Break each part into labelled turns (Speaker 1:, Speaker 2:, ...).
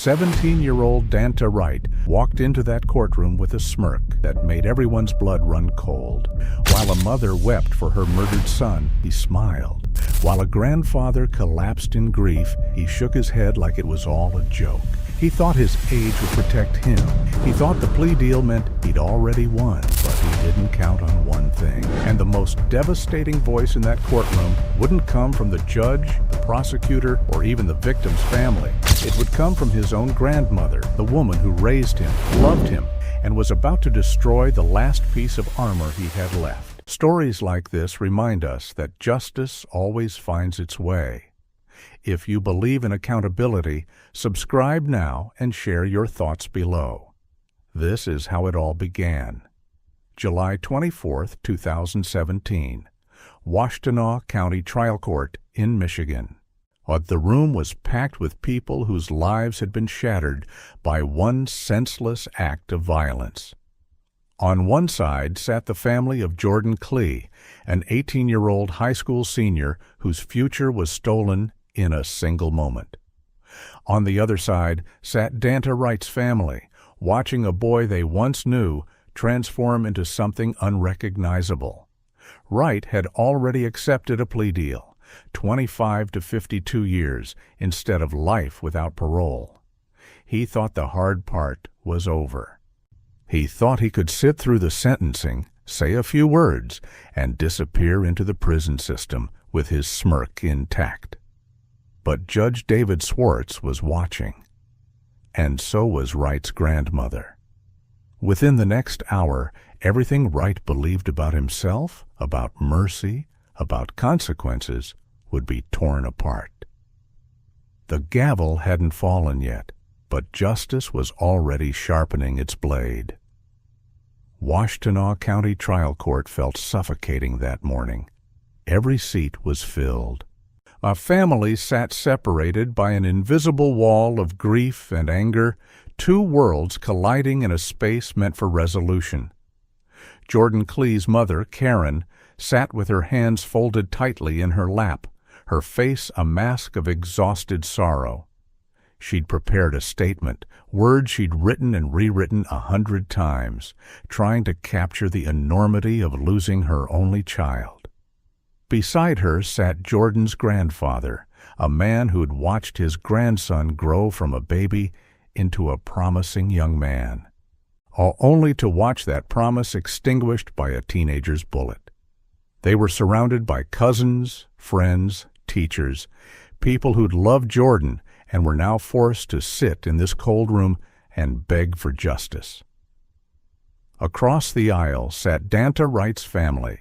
Speaker 1: 17-year-old Danta Wright walked into that courtroom with a smirk that made everyone's blood run cold. While a mother wept for her murdered son, he smiled. While a grandfather collapsed in grief, he shook his head like it was all a joke. He thought his age would protect him. He thought the plea deal meant he'd already won, but he didn't count on one thing. And the most devastating voice in that courtroom wouldn't come from the judge, the prosecutor, or even the victim's family. It would come from his own grandmother, the woman who raised him, loved him, and was about to destroy the last piece of armor he had left. Stories like this remind us that justice always finds its way. If you believe in accountability, subscribe now and share your thoughts below. This is how it all began. July 24, 2017, Washtenaw County Trial Court in Michigan. The room was packed with people whose lives had been shattered by one senseless act of violence. On one side sat the family of Jordan Klee, an 18-year-old high school senior whose future was stolen in a single moment. On the other side sat Danta Wright's family, watching a boy they once knew transform into something unrecognizable. Wright had already accepted a plea deal, 25 to 52 years instead of life without parole. He thought the hard part was over. He thought he could sit through the sentencing, say a few words, and disappear into the prison system with his smirk intact. But Judge David Swartz was watching, and so was Wright's grandmother. Within the next hour, everything Wright believed about himself, about mercy, about consequences, would be torn apart. The gavel hadn't fallen yet, but justice was already sharpening its blade. Washtenaw County Trial Court felt suffocating that morning. Every seat was filled. A family sat separated by an invisible wall of grief and anger, two worlds colliding in a space meant for resolution. Jordan Klee's mother, Karen, sat with her hands folded tightly in her lap, her face a mask of exhausted sorrow. She'd prepared a statement, words she'd written and rewritten 100 times, trying to capture the enormity of losing her only child. Beside her sat Jordan's grandfather, a man who'd watched his grandson grow from a baby into a promising young man, only to watch that promise extinguished by a teenager's bullet. They were surrounded by cousins, friends, teachers, people who'd loved Jordan and were now forced to sit in this cold room and beg for justice. Across the aisle sat Danta Wright's family.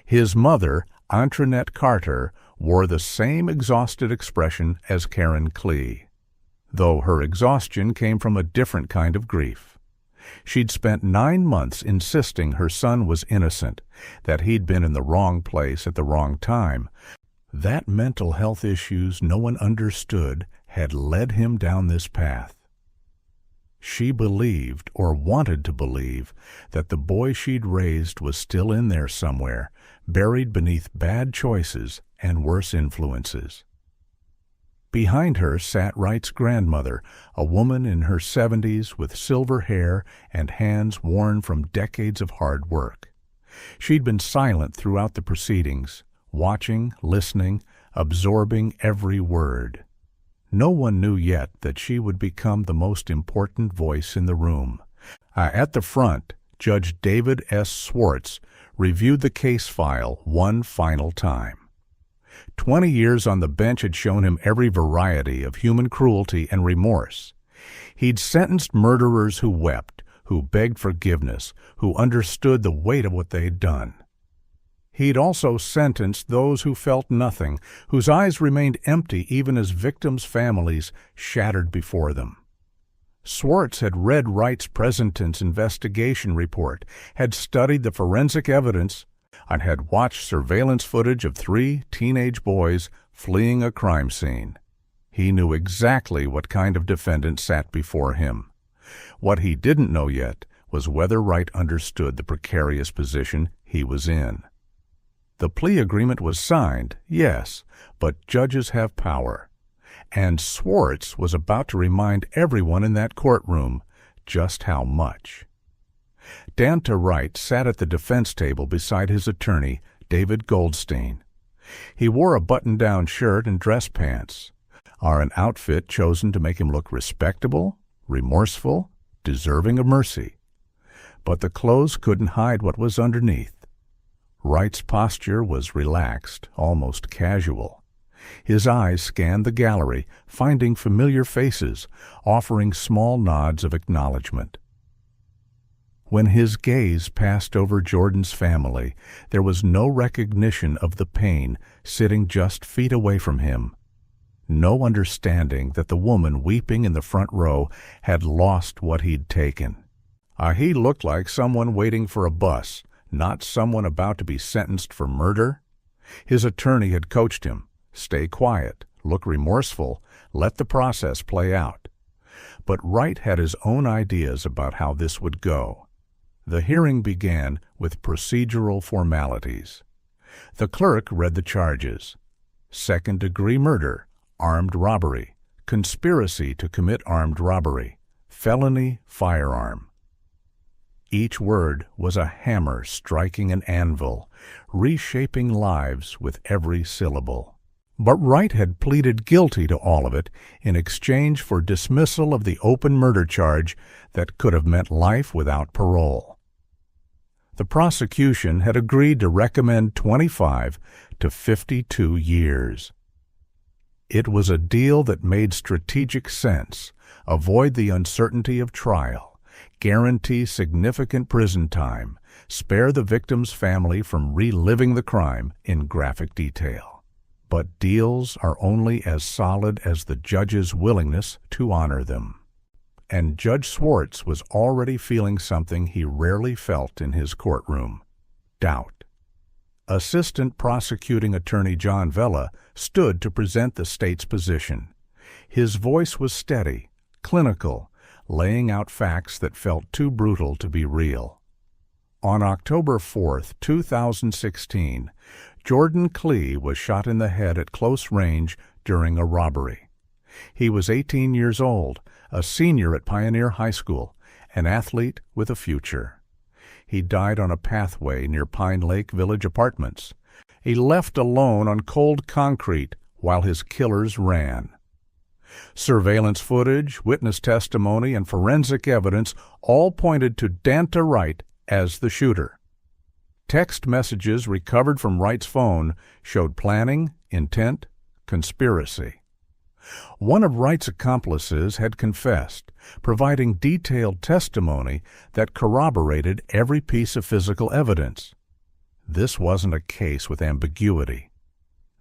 Speaker 1: His mother, Antoinette Carter, wore the same exhausted expression as Karen Klee, though her exhaustion came from a different kind of grief. She'd spent 9 months insisting her son was innocent, that he'd been in the wrong place at the wrong time, that mental health issues no one understood had led him down this path. She believed, or wanted to believe, that the boy she'd raised was still in there somewhere, buried beneath bad choices and worse influences. Behind her sat Wright's grandmother, a woman in her 70s with silver hair and hands worn from decades of hard work. She'd been silent throughout the proceedings, watching, listening, absorbing every word. No one knew yet that she would become the most important voice in the room. At the front, Judge David S. Swartz reviewed the case file one final time. 20 years on the bench had shown him every variety of human cruelty and remorse. He'd sentenced murderers who wept, who begged forgiveness, who understood the weight of what they'd done. He'd also sentenced those who felt nothing, whose eyes remained empty even as victims' families shattered before them. Swartz had read Wright's present-tense investigation report, had studied the forensic evidence, and had watched surveillance footage of 3 teenage boys fleeing a crime scene. He knew exactly what kind of defendant sat before him. What he didn't know yet was whether Wright understood the precarious position he was in. The plea agreement was signed, yes, but judges have power. And Swartz was about to remind everyone in that courtroom just how much. Danta Wright sat at the defense table beside his attorney, David Goldstein. He wore a button-down shirt and dress pants, an outfit chosen to make him look respectable, remorseful, deserving of mercy. But the clothes couldn't hide what was underneath. Wright's posture was relaxed, almost casual. His eyes scanned the gallery, finding familiar faces, offering small nods of acknowledgement. When his gaze passed over Jordan's family, there was no recognition of the pain sitting just feet away from him. No understanding that the woman weeping in the front row had lost what he'd taken. He looked like someone waiting for a bus, not someone about to be sentenced for murder. His attorney had coached him. Stay quiet, look remorseful, let the process play out. But Wright had his own ideas about how this would go. The hearing began with procedural formalities. The clerk read the charges: second-degree murder, armed robbery, conspiracy to commit armed robbery, felony firearm. Each word was a hammer striking an anvil, reshaping lives with every syllable. But Wright had pleaded guilty to all of it in exchange for dismissal of the open murder charge that could have meant life without parole. The prosecution had agreed to recommend 25 to 52 years. It was a deal that made strategic sense: avoid the uncertainty of trial, guarantee significant prison time, spare the victim's family from reliving the crime in graphic detail. But deals are only as solid as the judge's willingness to honor them. And Judge Swartz was already feeling something he rarely felt in his courtroom: doubt. Assistant Prosecuting Attorney John Vella stood to present the state's position. His voice was steady, clinical, laying out facts that felt too brutal to be real. On October 4, 2016, Jordan Klee was shot in the head at close range during a robbery. He was 18 years old, a senior at Pioneer High School, an athlete with a future. He died on a pathway near Pine Lake Village Apartments. He left alone on cold concrete while his killers ran. Surveillance footage, witness testimony, and forensic evidence all pointed to Danta Wright as the shooter. Text messages recovered from Wright's phone showed planning, intent, conspiracy. One of Wright's accomplices had confessed, providing detailed testimony that corroborated every piece of physical evidence. This wasn't a case with ambiguity.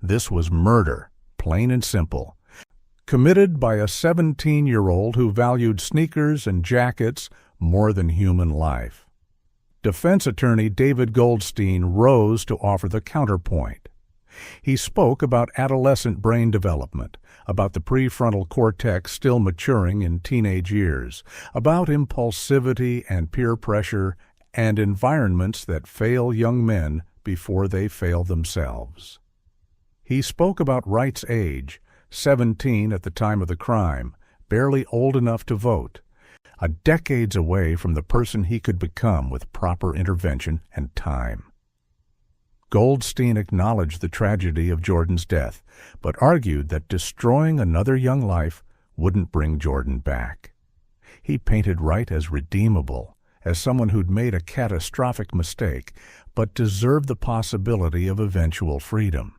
Speaker 1: This was murder, plain and simple, committed by a 17-year-old who valued sneakers and jackets more than human life. Defense attorney David Goldstein rose to offer the counterpoint. He spoke about adolescent brain development, about the prefrontal cortex still maturing in teenage years, about impulsivity and peer pressure, and environments that fail young men before they fail themselves. He spoke about Wright's age, 17 at the time of the crime, barely old enough to vote, decades away from the person he could become with proper intervention and time. Goldstein acknowledged the tragedy of Jordan's death, but argued that destroying another young life wouldn't bring Jordan back. He painted Wright as redeemable, as someone who'd made a catastrophic mistake, but deserved the possibility of eventual freedom.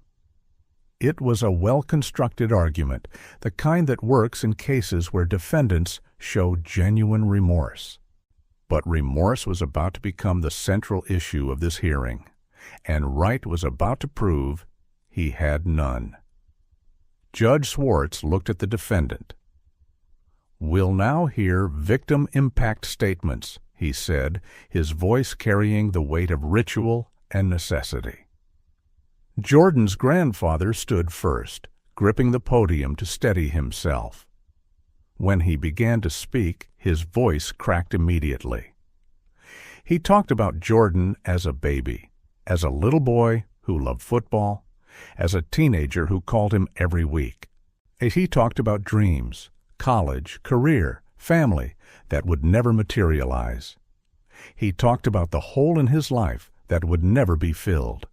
Speaker 1: It was a well-constructed argument, the kind that works in cases where defendants show genuine remorse. But remorse was about to become the central issue of this hearing, and Wright was about to prove he had none. Judge Swartz looked at the defendant. "We'll now hear victim impact statements," he said, his voice carrying the weight of ritual and necessity. Jordan's grandfather stood first, gripping the podium to steady himself. When he began to speak, his voice cracked immediately. He talked about Jordan as a baby, as a little boy who loved football, as a teenager who called him every week. He talked about dreams, college, career, family that would never materialize. He talked about the hole in his life that would never be filled.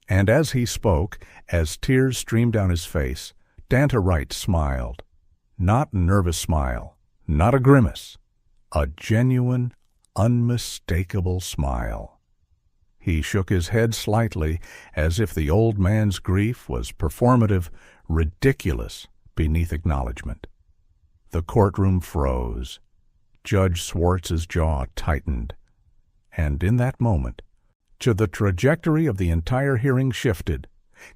Speaker 1: And as he spoke, as tears streamed down his face, Danta Wright smiled. Not a nervous smile, not a grimace, a genuine, unmistakable smile. He shook his head slightly, as if the old man's grief was performative, ridiculous, beneath acknowledgment. The courtroom froze. Judge Swartz's jaw tightened. And in that moment, the trajectory of the entire hearing shifted.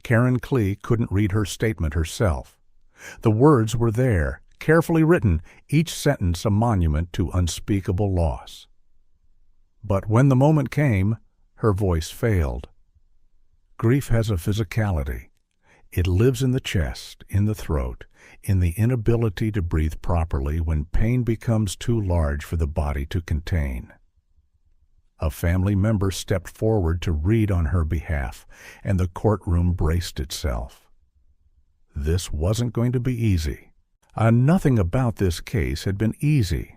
Speaker 1: Karen Klee couldn't read her statement herself. The words were there, carefully written, each sentence a monument to unspeakable loss. But when the moment came, her voice failed. Grief has a physicality. It lives in the chest, in the throat, in the inability to breathe properly when pain becomes too large for the body to contain. A family member stepped forward to read on her behalf, and the courtroom braced itself. This wasn't going to be easy. Nothing about this case had been easy.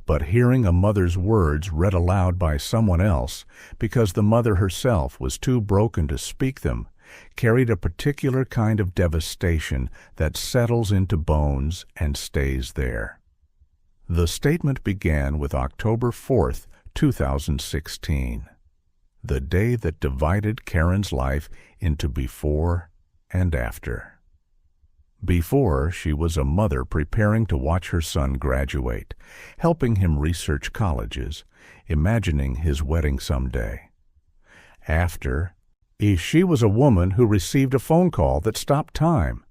Speaker 1: But hearing a mother's words read aloud by someone else, because the mother herself was too broken to speak them, carried a particular kind of devastation that settles into bones and stays there. The statement began with October 4th, 2016, the day that divided Karen's life into before and after. Before, she was a mother preparing to watch her son graduate, helping him research colleges, imagining his wedding someday. After, she was a woman who received a phone call that stopped time.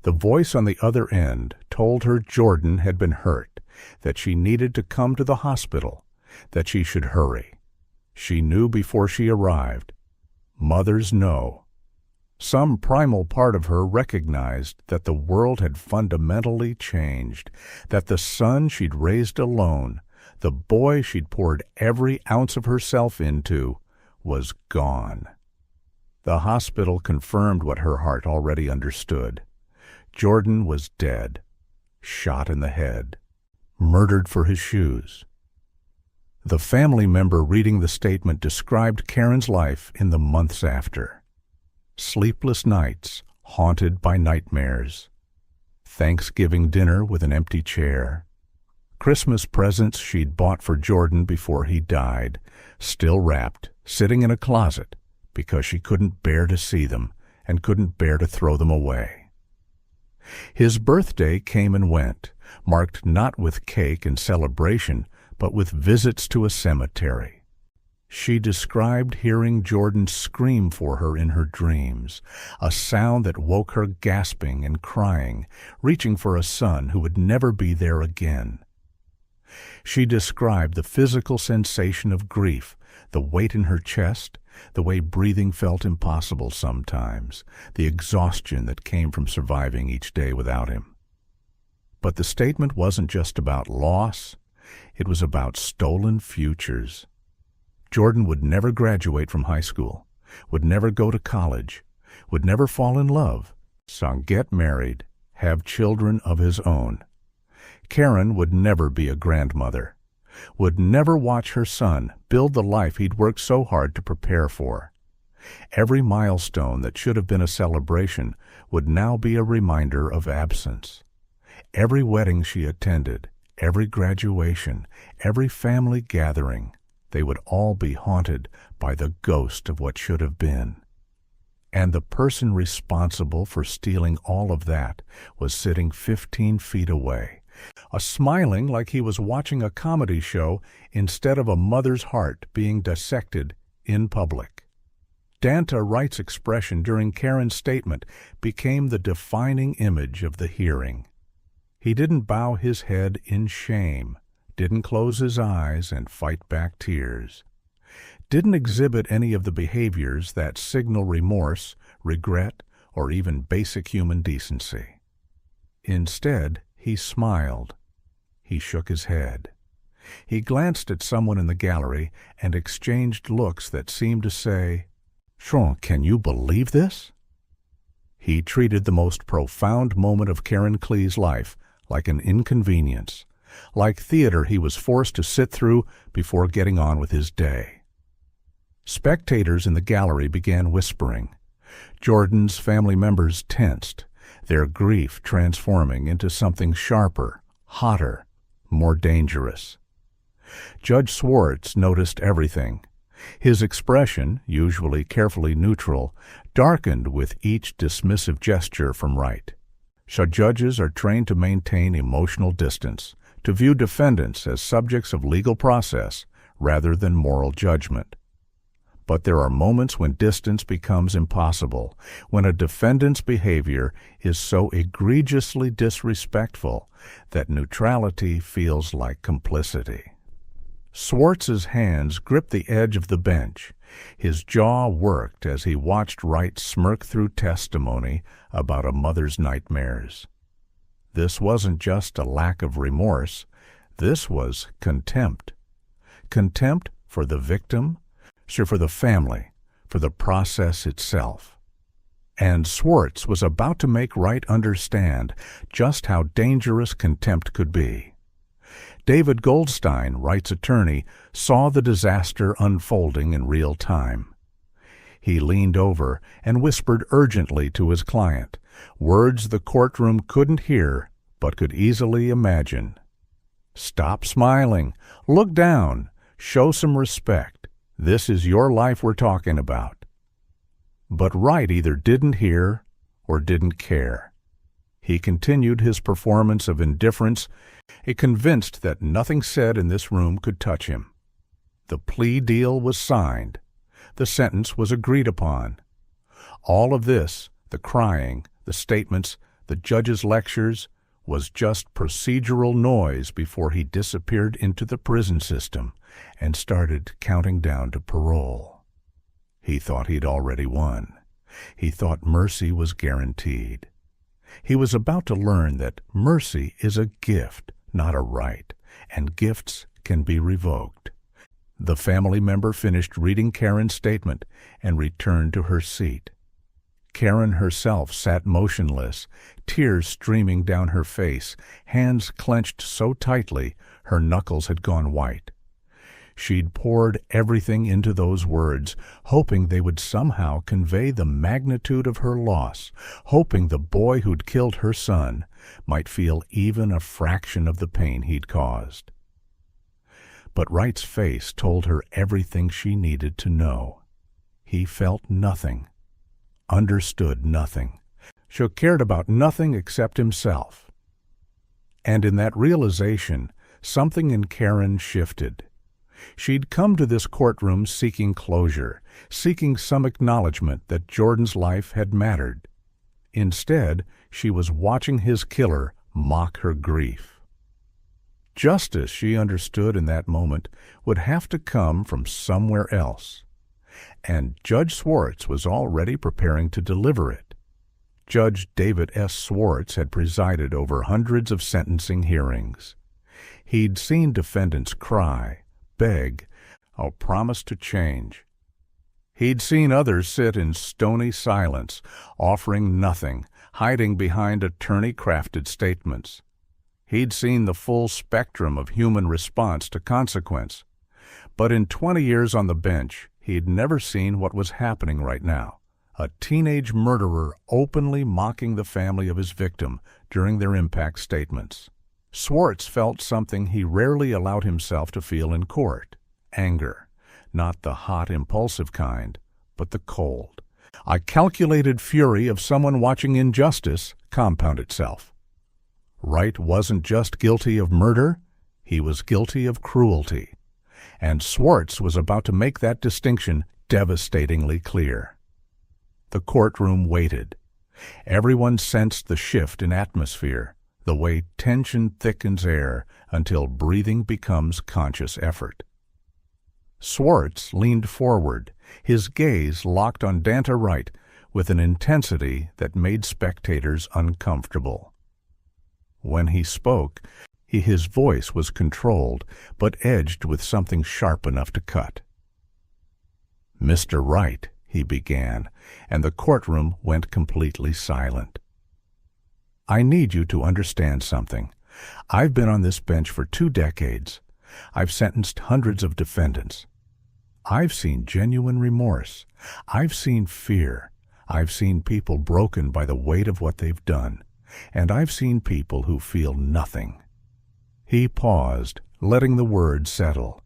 Speaker 1: The voice on the other end told her Jordan had been hurt, that she needed to come to the hospital, that she should hurry. She knew before she arrived. Mothers know. Some primal part of her recognized that the world had fundamentally changed, that the son she'd raised alone, the boy she'd poured every ounce of herself into, was gone. The hospital confirmed what her heart already understood. Jordan was dead, shot in the head, murdered for his shoes. The family member reading the statement described Karen's life in the months after. Sleepless nights haunted by nightmares. Thanksgiving dinner with an empty chair. Christmas presents she'd bought for Jordan before he died, still wrapped, sitting in a closet, because she couldn't bear to see them and couldn't bear to throw them away. His birthday came and went, marked not with cake and celebration, but with visits to a cemetery. She described hearing Jordan scream for her in her dreams, a sound that woke her gasping and crying, reaching for a son who would never be there again. She described the physical sensation of grief, the weight in her chest, the way breathing felt impossible sometimes, the exhaustion that came from surviving each day without him. But the statement wasn't just about loss, it was about stolen futures. Jordan would never graduate from high school, would never go to college, would never fall in love, get married, have children of his own. Karen would never be a grandmother, would never watch her son build the life he'd worked so hard to prepare for. Every milestone that should have been a celebration would now be a reminder of absence. Every wedding she attended, every graduation, every family gathering, they would all be haunted by the ghost of what should have been. And the person responsible for stealing all of that was sitting 15 feet away, smiling like he was watching a comedy show instead of a mother's heart being dissected in public. Danta Wright's expression during Karen's statement became the defining image of the hearing. He didn't bow his head in shame, didn't close his eyes and fight back tears, didn't exhibit any of the behaviors that signal remorse, regret, or even basic human decency. Instead, he smiled. He shook his head. He glanced at someone in the gallery and exchanged looks that seemed to say, "Sean, can you believe this?" He treated the most profound moment of Karen Klee's life like an inconvenience, like theater he was forced to sit through before getting on with his day. Spectators in the gallery began whispering. Jordan's family members tensed, their grief transforming into something sharper, hotter, more dangerous. Judge Swartz noticed everything. His expression, usually carefully neutral, darkened with each dismissive gesture from Wright. So judges are trained to maintain emotional distance, to view defendants as subjects of legal process rather than moral judgment. But there are moments when distance becomes impossible, when a defendant's behavior is so egregiously disrespectful that neutrality feels like complicity. Swartz's hands gripped the edge of the bench. His jaw worked as he watched Wright smirk through testimony about a mother's nightmares. This wasn't just a lack of remorse. This was contempt. Contempt for the victim, for the family, for the process itself. And Swartz was about to make Wright understand just how dangerous contempt could be. David Goldstein, Wright's attorney, saw the disaster unfolding in real time. He leaned over and whispered urgently to his client, words the courtroom couldn't hear but could easily imagine. "Stop smiling. Look down. Show some respect. This is your life we're talking about." But Wright either didn't hear or didn't care. He continued his performance of indifference, convinced that nothing said in this room could touch him. The plea deal was signed. The sentence was agreed upon. All of this, the crying, the statements, the judge's lectures, was just procedural noise before he disappeared into the prison system and started counting down to parole. He thought he'd already won. He thought mercy was guaranteed. He was about to learn that mercy is a gift, not a right, and gifts can be revoked. The family member finished reading Karen's statement and returned to her seat. Karen herself sat motionless, tears streaming down her face, hands clenched so tightly her knuckles had gone white. She'd poured everything into those words, hoping they would somehow convey the magnitude of her loss, hoping the boy who'd killed her son might feel even a fraction of the pain he'd caused. But Wright's face told her everything she needed to know. He felt nothing, understood nothing, cared about nothing except himself. And in that realization, something in Karen shifted. She'd come to this courtroom seeking closure, seeking some acknowledgement that Jordan's life had mattered. Instead, she was watching his killer mock her grief. Justice, she understood in that moment, would have to come from somewhere else. And Judge Swartz was already preparing to deliver it. Judge David S. Swartz had presided over hundreds of sentencing hearings. He'd seen defendants cry, beg, promise to change. He'd seen others sit in stony silence, offering nothing, hiding behind attorney-crafted statements. He'd seen the full spectrum of human response to consequence. But in 20 years on the bench, he'd never seen what was happening right now. A teenage murderer openly mocking the family of his victim during their impact statements. Swartz felt something he rarely allowed himself to feel in court. Anger. Not the hot, impulsive kind, but the cold. A calculated fury of someone watching injustice compound itself. Wright wasn't just guilty of murder, he was guilty of cruelty. And Swartz was about to make that distinction devastatingly clear. The courtroom waited. Everyone sensed the shift in atmosphere, the way tension thickens air until breathing becomes conscious effort. Swartz leaned forward, his gaze locked on Danta Wright with an intensity that made spectators uncomfortable. When he spoke, his voice was controlled, but edged with something sharp enough to cut. "Mr. Wright," he began, and the courtroom went completely silent. "I need you to understand something. I've been on this bench for 2 decades. I've sentenced hundreds of defendants. I've seen genuine remorse. I've seen fear. I've seen people broken by the weight of what they've done. And I've seen people who feel nothing." He paused, letting the words settle.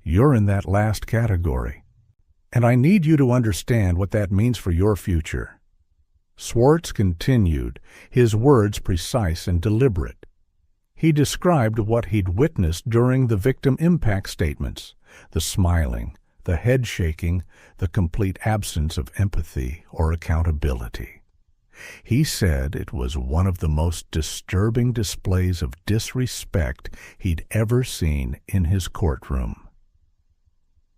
Speaker 1: "You're in that last category. And I need you to understand what that means for your future." Swartz continued, his words precise and deliberate. He described what he'd witnessed during the victim impact statements, the smiling, the head shaking, the complete absence of empathy or accountability. He said it was one of the most disturbing displays of disrespect he'd ever seen in his courtroom.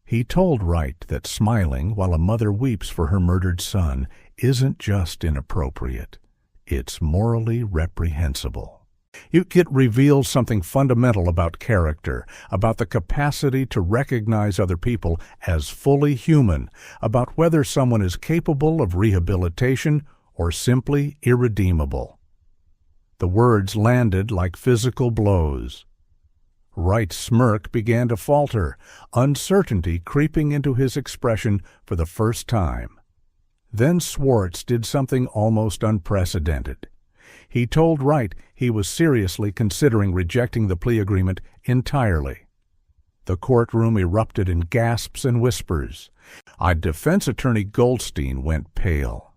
Speaker 1: He told Wright that smiling while a mother weeps for her murdered son isn't just inappropriate, it's morally reprehensible. It reveals something fundamental about character, about the capacity to recognize other people as fully human, about whether someone is capable of rehabilitation or simply irredeemable. The words landed like physical blows. Wright's smirk began to falter, uncertainty creeping into his expression for the first time. Then Swartz did something almost unprecedented. He told Wright he was seriously considering rejecting the plea agreement entirely. The courtroom erupted in gasps and whispers. Defense attorney Goldstein went pale.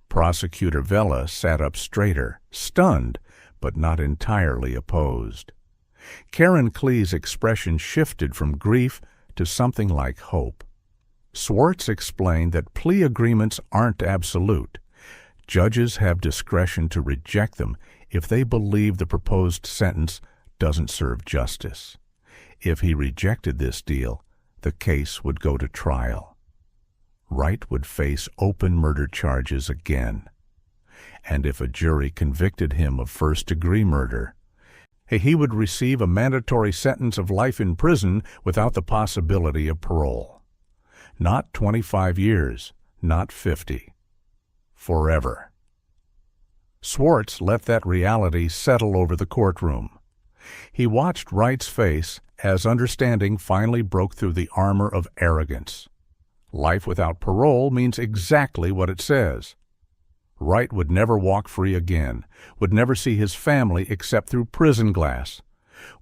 Speaker 1: Prosecutor Vela sat up straighter, stunned, but not entirely opposed. Karen Klee's expression shifted from grief to something like hope. Swartz explained that plea agreements aren't absolute. Judges have discretion to reject them if they believe the proposed sentence doesn't serve justice. If he rejected this deal, the case would go to trial. Wright would face open murder charges again. And if a jury convicted him of first-degree murder, he would receive a mandatory sentence of life in prison without the possibility of parole. Not 25 years, not 50. Forever. Swartz let that reality settle over the courtroom. He watched Wright's face as understanding finally broke through the armor of arrogance. Life without parole means exactly what it says. Wright would never walk free again, would never see his family except through prison glass,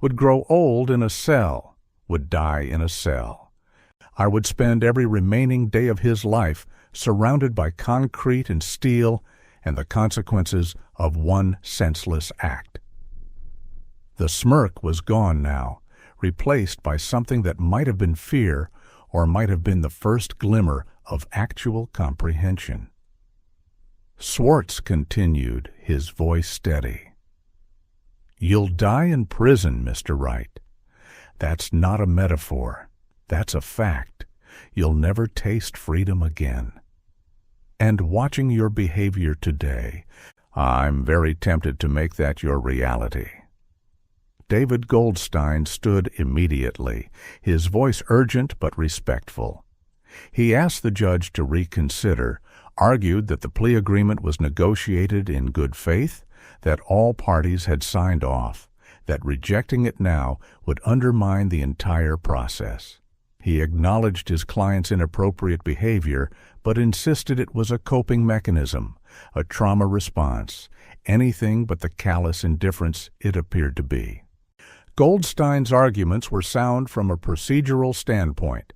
Speaker 1: would grow old in a cell, would die in a cell. I would spend every remaining day of his life surrounded by concrete and steel and the consequences of one senseless act. The smirk was gone now, replaced by something that might have been fear or might have been the first glimmer of actual comprehension. Swartz continued, his voice steady. "You'll die in prison, Mr. Wright. That's not a metaphor. That's a fact. You'll never taste freedom again. And watching your behavior today, I'm very tempted to make that your reality." David Goldstein stood immediately, his voice urgent but respectful. He asked the judge to reconsider, argued that the plea agreement was negotiated in good faith, that all parties had signed off, that rejecting it now would undermine the entire process. He acknowledged his client's inappropriate behavior, but insisted it was a coping mechanism, a trauma response, anything but the callous indifference it appeared to be. Goldstein's arguments were sound from a procedural standpoint.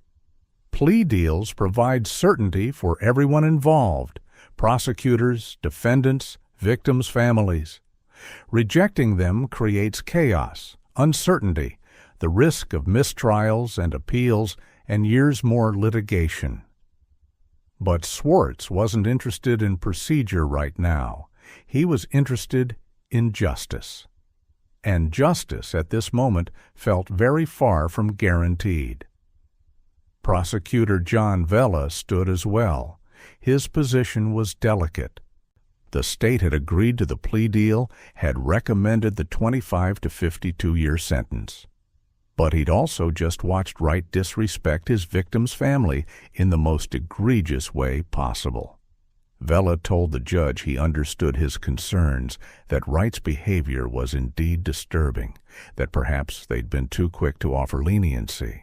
Speaker 1: Plea deals provide certainty for everyone involved, prosecutors, defendants, victims' families. Rejecting them creates chaos, uncertainty, the risk of mistrials and appeals, and years more litigation. But Swartz wasn't interested in procedure right now. He was interested in justice. And justice at this moment felt very far from guaranteed. Prosecutor John Vela stood as well. His position was delicate. The state had agreed to the plea deal, had recommended the 25 to 52-year sentence. But he'd also just watched Wright disrespect his victim's family in the most egregious way possible. Vela told the judge he understood his concerns, that Wright's behavior was indeed disturbing, that perhaps they'd been too quick to offer leniency.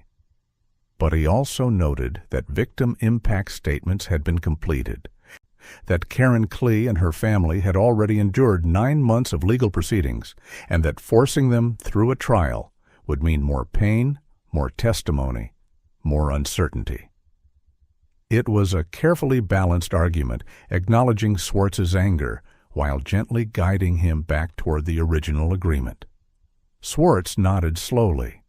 Speaker 1: But he also noted that victim impact statements had been completed, that Karen Klee and her family had already endured 9 months of legal proceedings, and that forcing them through a trial would mean more pain, more testimony, more uncertainty. It was a carefully balanced argument, acknowledging Swartz's anger while gently guiding him back toward the original agreement. Swartz nodded slowly.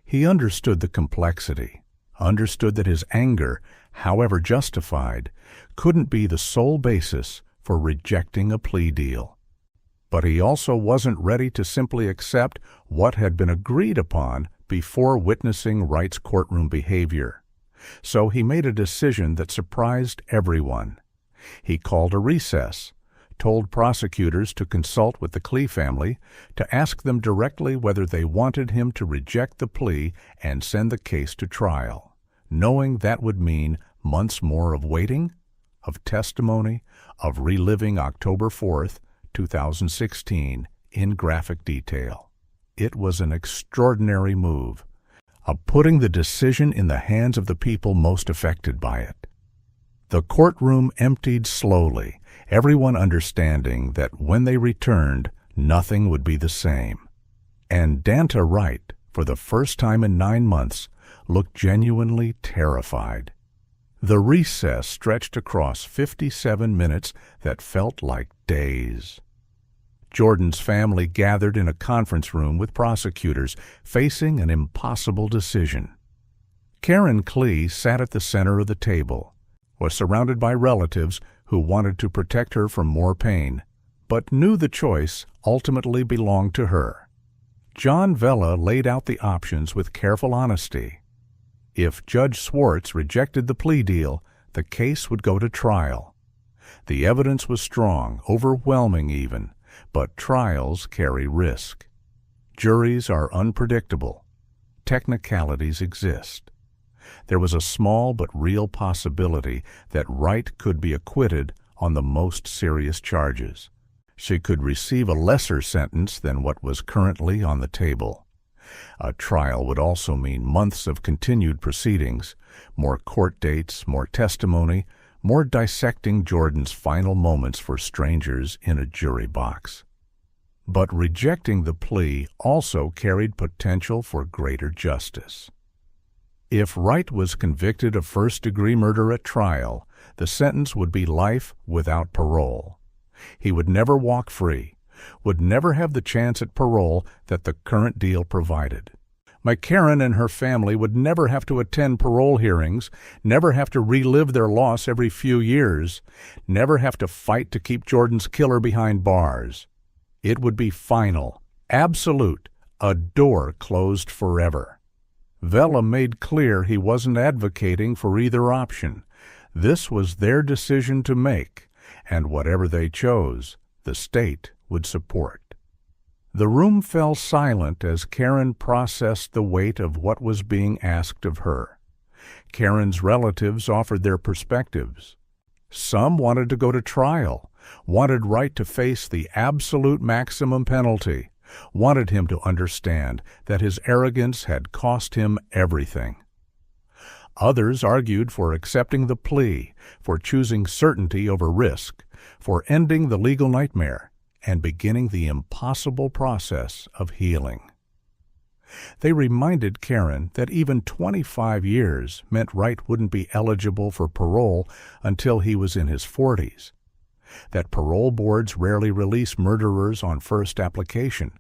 Speaker 1: He understood the complexity, understood that his anger, however justified, couldn't be the sole basis for rejecting a plea deal. But he also wasn't ready to simply accept what had been agreed upon before witnessing Wright's courtroom behavior. So he made a decision that surprised everyone. He called a recess, told prosecutors to consult with the Klee family, to ask them directly whether they wanted him to reject the plea and send the case to trial, knowing that would mean months more of waiting, of testimony, of reliving October 4th, 2016, in graphic detail. It was an extraordinary move, of putting the decision in the hands of the people most affected by it. The courtroom emptied slowly, everyone understanding that when they returned, nothing would be the same. And Danta Wright, for the first time in 9 months, looked genuinely terrified. The recess stretched across 57 minutes that felt like days. Jordan's family gathered in a conference room with prosecutors, facing an impossible decision. Karen Klee sat at the center of the table, was surrounded by relatives who wanted to protect her from more pain, but knew the choice ultimately belonged to her. John Vela laid out the options with careful honesty. If Judge Swartz rejected the plea deal, the case would go to trial. The evidence was strong, overwhelming even, but trials carry risk. Juries are unpredictable. Technicalities exist. There was a small but real possibility that Wright could be acquitted on the most serious charges. She could receive a lesser sentence than what was currently on the table. A trial would also mean months of continued proceedings, more court dates, more testimony, more dissecting Jordan's final moments for strangers in a jury box. But rejecting the plea also carried potential for greater justice. If Wright was convicted of first-degree murder at trial, the sentence would be life without parole. He would never walk free, would never have the chance at parole that the current deal provided. Karen and her family would never have to attend parole hearings, never have to relive their loss every few years, never have to fight to keep Jordan's killer behind bars. It would be final, absolute, a door closed forever. Vela made clear he wasn't advocating for either option. This was their decision to make, and whatever they chose, the state would support. The room fell silent as Karen processed the weight of what was being asked of her. Karen's relatives offered their perspectives. Some wanted to go to trial, wanted Wright to face the absolute maximum penalty, wanted him to understand that his arrogance had cost him everything. Others argued for accepting the plea, for choosing certainty over risk, for ending the legal nightmare, and beginning the impossible process of healing. They reminded Karen that even 25 years meant Wright wouldn't be eligible for parole until he was in his 40s, that parole boards rarely release murderers on first application,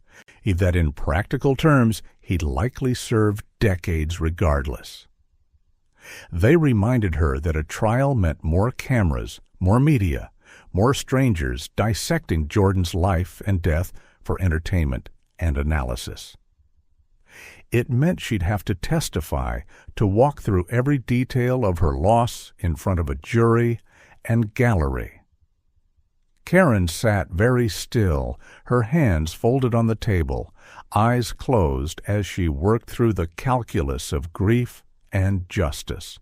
Speaker 1: that in practical terms he'd likely serve decades regardless. They reminded her that a trial meant more cameras, more media, more strangers dissecting Jordan's life and death for entertainment and analysis. It meant she'd have to testify, to walk through every detail of her loss in front of a jury and gallery. Karen sat very still, her hands folded on the table, eyes closed as she worked through the calculus of grief and justice.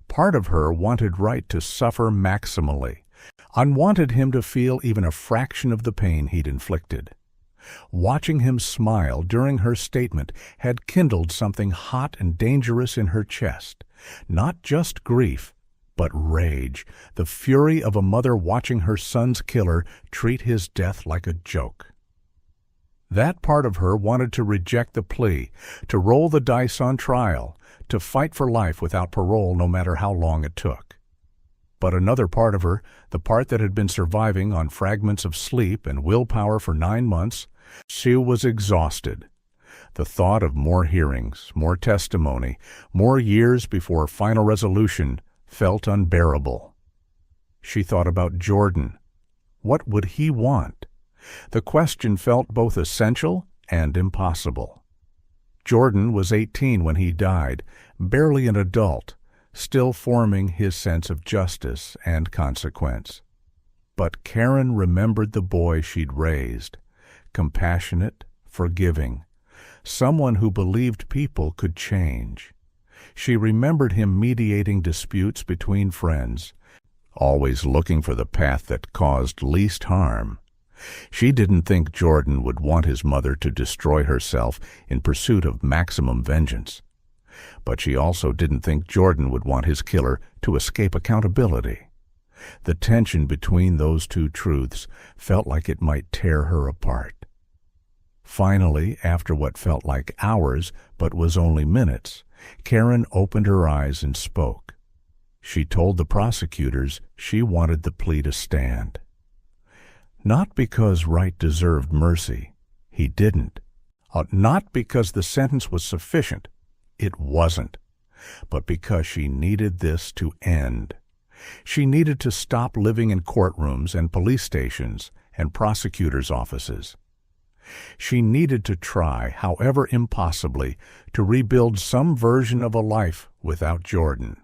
Speaker 1: Part of her wanted Wright to suffer maximally, unwanted him to feel even a fraction of the pain he'd inflicted. Watching him smile during her statement had kindled something hot and dangerous in her chest. Not just grief, but rage, the fury of a mother watching her son's killer treat his death like a joke. That part of her wanted to reject the plea, to roll the dice on trial, to fight for life without parole no matter how long it took. But another part of her, the part that had been surviving on fragments of sleep and willpower for 9 months, she was exhausted. The thought of more hearings, more testimony, more years before final resolution felt unbearable. She thought about Jordan. What would he want? The question felt both essential and impossible. Jordan was 18 when he died, barely an adult, still forming his sense of justice and consequence. But Karen remembered the boy she'd raised, compassionate, forgiving, someone who believed people could change. She remembered him mediating disputes between friends, always looking for the path that caused least harm. She didn't think Jordan would want his mother to destroy herself in pursuit of maximum vengeance. But she also didn't think Jordan would want his killer to escape accountability. The tension between those two truths felt like it might tear her apart. Finally, after what felt like hours but was only minutes, Karen opened her eyes and spoke. She told the prosecutors she wanted the plea to stand. Not because Wright deserved mercy. He didn't. Not because the sentence was sufficient. It wasn't. But because she needed this to end. She needed to stop living in courtrooms and police stations and prosecutors' offices. She needed to try, however impossibly, to rebuild some version of a life without Jordan.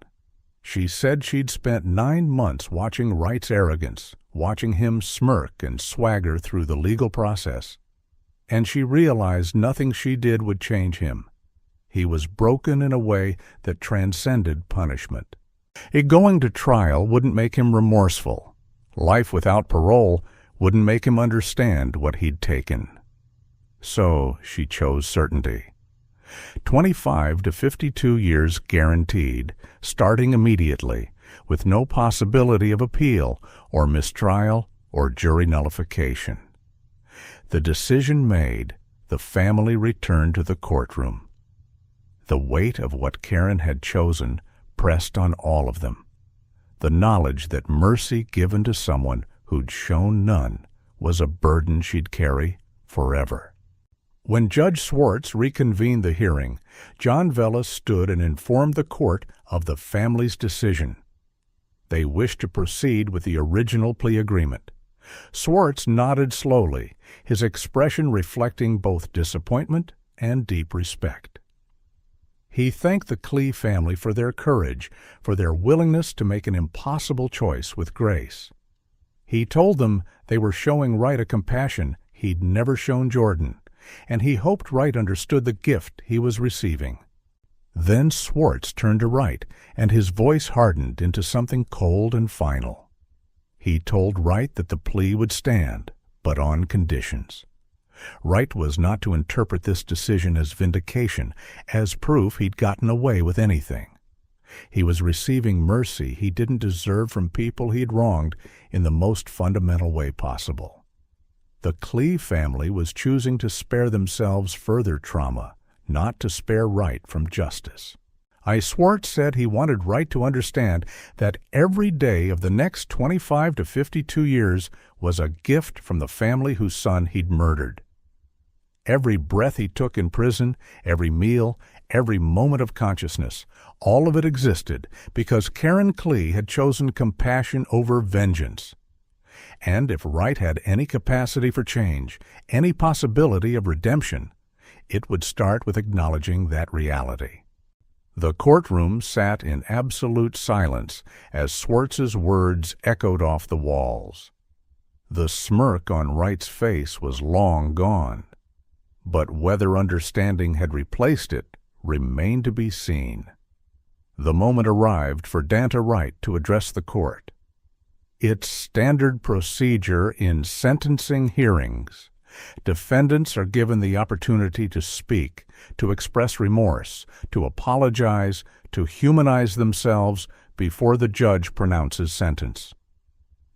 Speaker 1: She said she'd spent 9 months watching Wright's arrogance, watching him smirk and swagger through the legal process. And she realized nothing she did would change him. He was broken in a way that transcended punishment. Going to trial wouldn't make him remorseful. Life without parole wouldn't make him understand what he'd taken. So she chose certainty. 25 to 52 years guaranteed, starting immediately, with no possibility of appeal or mistrial or jury nullification. The decision made, the family returned to the courtroom. The weight of what Karen had chosen pressed on all of them. The knowledge that mercy given to someone who'd shown none was a burden she'd carry forever. When Judge Swartz reconvened the hearing, John Vella stood and informed the court of the family's decision. They wished to proceed with the original plea agreement. Swartz nodded slowly, his expression reflecting both disappointment and deep respect. He thanked the Klee family for their courage, for their willingness to make an impossible choice with grace. He told them they were showing Wright a compassion he'd never shown Jordan, and he hoped Wright understood the gift he was receiving. Then Swartz turned to Wright, and his voice hardened into something cold and final. He told Wright that the plea would stand, but on conditions. Wright was not to interpret this decision as vindication, as proof he'd gotten away with anything. He was receiving mercy he didn't deserve from people he'd wronged in the most fundamental way possible. The Klee family was choosing to spare themselves further trauma, not to spare Wright from justice. Swartz said he wanted Wright to understand that every day of the next 25 to 52 years was a gift from the family whose son he'd murdered. Every breath he took in prison, every meal, every moment of consciousness, all of it existed because Karen Klee had chosen compassion over vengeance. And if Wright had any capacity for change, any possibility of redemption, it would start with acknowledging that reality. The courtroom sat in absolute silence as Swartz's words echoed off the walls. The smirk on Wright's face was long gone. but whether understanding had replaced it remained to be seen. The moment arrived for Danta Wright to address the court. It's standard procedure in sentencing hearings. Defendants are given the opportunity to speak, to express remorse, to apologize, to humanize themselves before the judge pronounces sentence.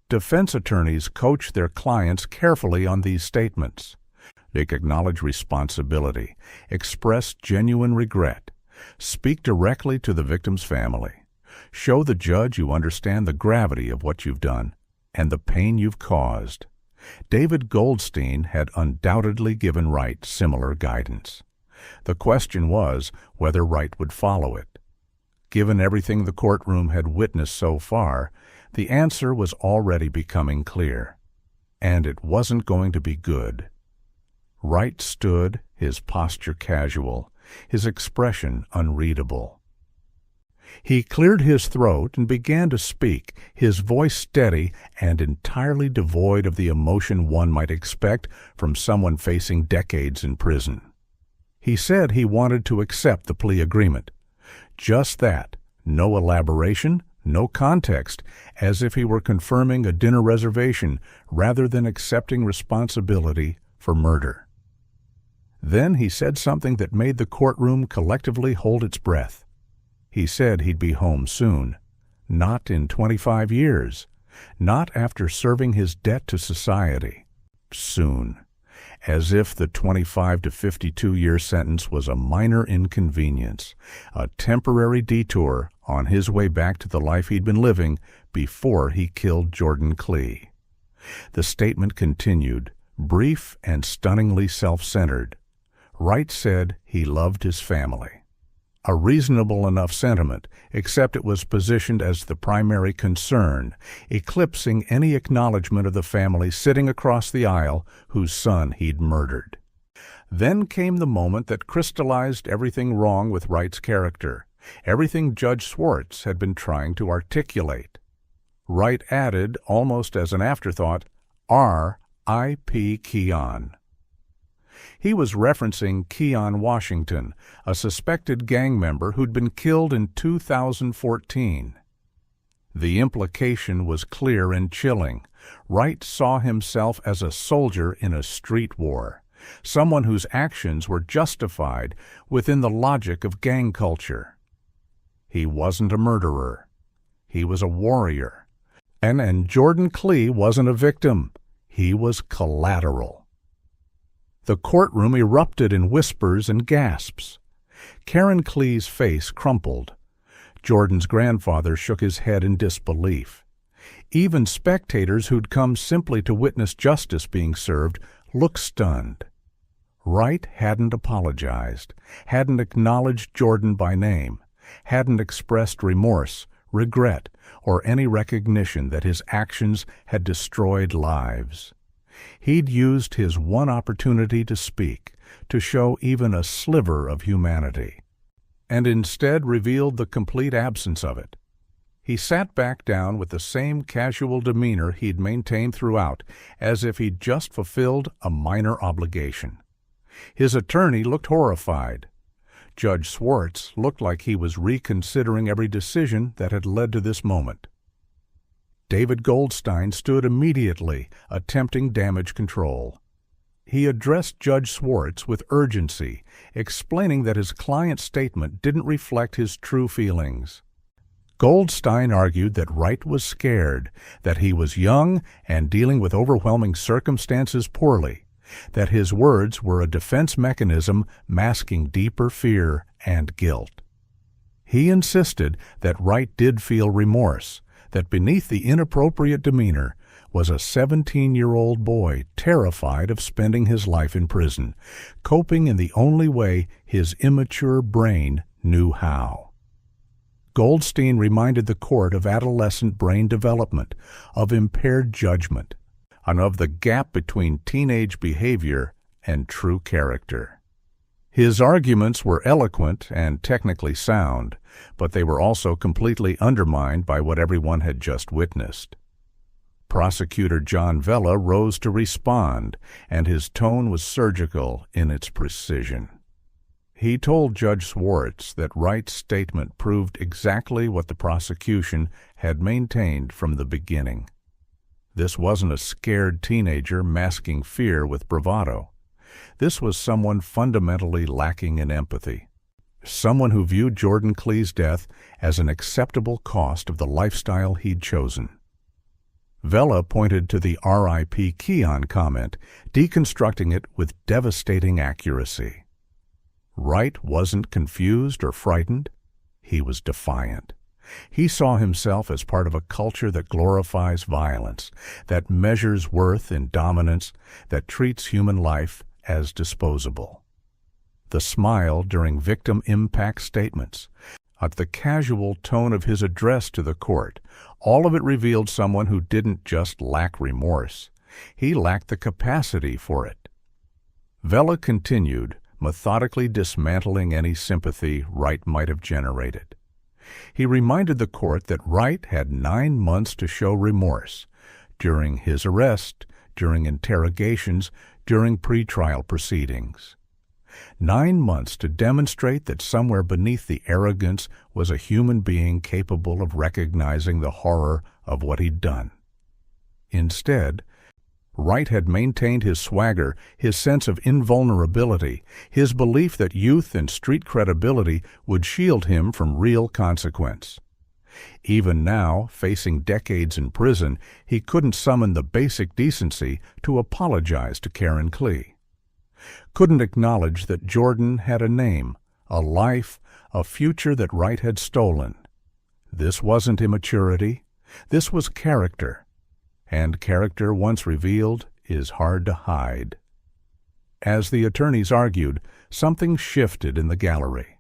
Speaker 1: Defense attorneys coach their clients carefully on these statements. They acknowledge responsibility, express genuine regret, speak directly to the victim's family, show the judge you understand the gravity of what you've done and the pain you've caused. David Goldstein had undoubtedly given Wright similar guidance. The question was whether Wright would follow it. Given everything the courtroom had witnessed so far, the answer was already becoming clear. And it wasn't going to be good. Wright stood, his posture casual, his expression unreadable. He cleared his throat and began to speak, his voice steady and entirely devoid of the emotion one might expect from someone facing decades in prison. He said he wanted to accept the plea agreement. Just that, no elaboration, no context, as if he were confirming a dinner reservation rather than accepting responsibility for murder. Then he said something that made the courtroom collectively hold its breath. He said he'd be home soon, not in 25 years, not after serving his debt to society. Soon, as if the 25 to 52-year sentence was a minor inconvenience, a temporary detour on his way back to the life he'd been living before he killed Jordan Klee. The statement continued, brief and stunningly self-centered. Wright said he loved his family. A reasonable enough sentiment, except it was positioned as the primary concern, eclipsing any acknowledgement of the family sitting across the aisle whose son he'd murdered. Then came the moment that crystallized everything wrong with Wright's character, everything Judge Swartz had been trying to articulate. Wright added, almost as an afterthought, R.I.P. Keon. He was referencing Keon Washington, a suspected gang member who'd been killed in 2014. The implication was clear and chilling. Wright saw himself as a soldier in a street war, someone whose actions were justified within the logic of gang culture. He wasn't a murderer. He was a warrior. And Jordan Klee wasn't a victim. He was collateral. The courtroom erupted in whispers and gasps. Karen Klee's face crumpled. Jordan's grandfather shook his head in disbelief. Even spectators who'd come simply to witness justice being served looked stunned. Wright hadn't apologized, hadn't acknowledged Jordan by name, hadn't expressed remorse, regret, or any recognition that his actions had destroyed lives. He'd used his one opportunity to speak, to show even a sliver of humanity, and instead revealed the complete absence of it. He sat back down with the same casual demeanor he'd maintained throughout, as if he'd just fulfilled a minor obligation. His attorney looked horrified. Judge Swartz looked like he was reconsidering every decision that had led to this moment. David Goldstein stood immediately, attempting damage control. He addressed Judge Swartz with urgency, explaining that his client's statement didn't reflect his true feelings. Goldstein argued that Wright was scared, that he was young and dealing with overwhelming circumstances poorly, that his words were a defense mechanism masking deeper fear and guilt. He insisted that Wright did feel remorse, that beneath the inappropriate demeanor was a 17-year-old boy terrified of spending his life in prison, coping in the only way his immature brain knew how. Goldstein reminded the court of adolescent brain development, of impaired judgment, and of the gap between teenage behavior and true character. His arguments were eloquent and technically sound, but they were also completely undermined by what everyone had just witnessed. Prosecutor John Vella rose to respond, and his tone was surgical in its precision. He told Judge Swartz that Wright's statement proved exactly what the prosecution had maintained from the beginning. This wasn't a scared teenager masking fear with bravado. This was someone fundamentally lacking in empathy. Someone who viewed Jordan Klee's death as an acceptable cost of the lifestyle he'd chosen. Vella pointed to the R.I.P. Keon comment, deconstructing it with devastating accuracy. Wright wasn't confused or frightened. He was defiant. He saw himself as part of a culture that glorifies violence, that measures worth in dominance, that treats human life as disposable. The smile during victim impact statements, at the casual tone of his address to the court, all of it revealed someone who didn't just lack remorse. He lacked the capacity for it. Vella continued, methodically dismantling any sympathy Wright might have generated. He reminded the court that Wright had 9 months to show remorse, during his arrest, during interrogations, during pretrial proceedings. 9 months to demonstrate that somewhere beneath the arrogance was a human being capable of recognizing the horror of what he'd done. Instead, Wright had maintained his swagger, his sense of invulnerability, his belief that youth and street credibility would shield him from real consequence. Even now, facing decades in prison, he couldn't summon the basic decency to apologize to Karen Klee. Couldn't acknowledge that Jordan had a name, a life, a future that Wright had stolen. This wasn't immaturity. This was character. And character, once revealed, is hard to hide. As the attorneys argued, something shifted in the gallery.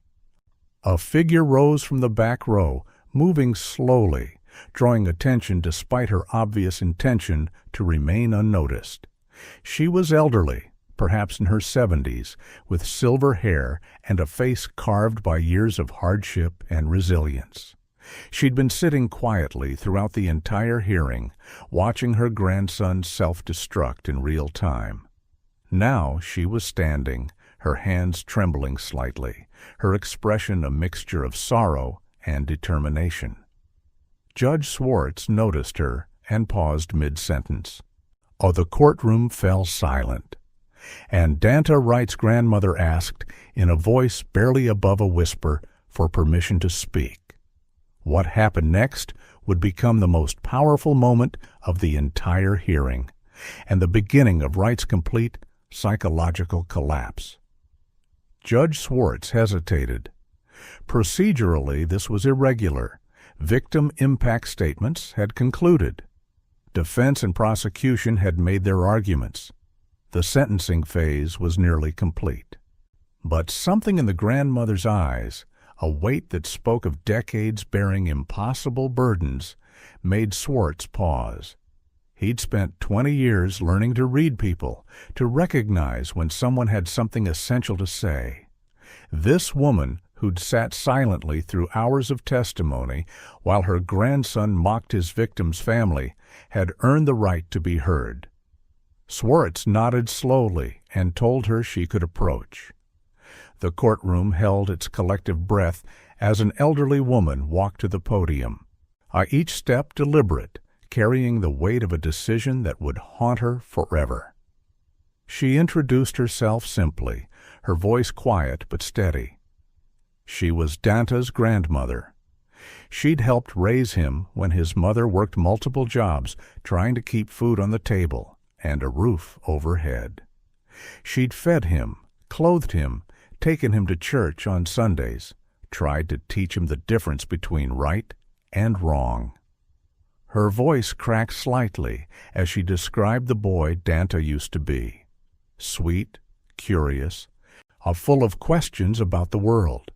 Speaker 1: A figure rose from the back row, moving slowly, drawing attention despite her obvious intention to remain unnoticed. She was elderly, perhaps in her 70s, with silver hair and a face carved by years of hardship and resilience. She'd been sitting quietly throughout the entire hearing, watching her grandson self-destruct in real time. Now she was standing, her hands trembling slightly, her expression a mixture of sorrow and determination. Judge Swartz noticed her and paused mid-sentence. Oh, the courtroom fell silent. And Danta Wright's grandmother asked, in a voice barely above a whisper, for permission to speak. What happened next would become the most powerful moment of the entire hearing, and the beginning of Wright's complete psychological collapse. Judge Swartz hesitated. Procedurally, this was irregular. Victim impact statements had concluded. Defense and prosecution had made their arguments. The sentencing phase was nearly complete. But something in the grandmother's eyes, a weight that spoke of decades bearing impossible burdens, made Swartz pause. He'd spent 20 years learning to read people, to recognize when someone had something essential to say. This woman, who'd sat silently through hours of testimony while her grandson mocked his victim's family, had earned the right to be heard. Swartz nodded slowly and told her she could approach. The courtroom held its collective breath as an elderly woman walked to the podium, each step deliberate, carrying the weight of a decision that would haunt her forever. She introduced herself simply, her voice quiet but steady. She was Danta's grandmother. She'd helped raise him when his mother worked multiple jobs trying to keep food on the table and a roof overhead. She'd fed him, clothed him, taken him to church on Sundays, tried to teach him the difference between right and wrong. Her voice cracked slightly as she described the boy Danta used to be. Sweet, curious, full of questions about the world.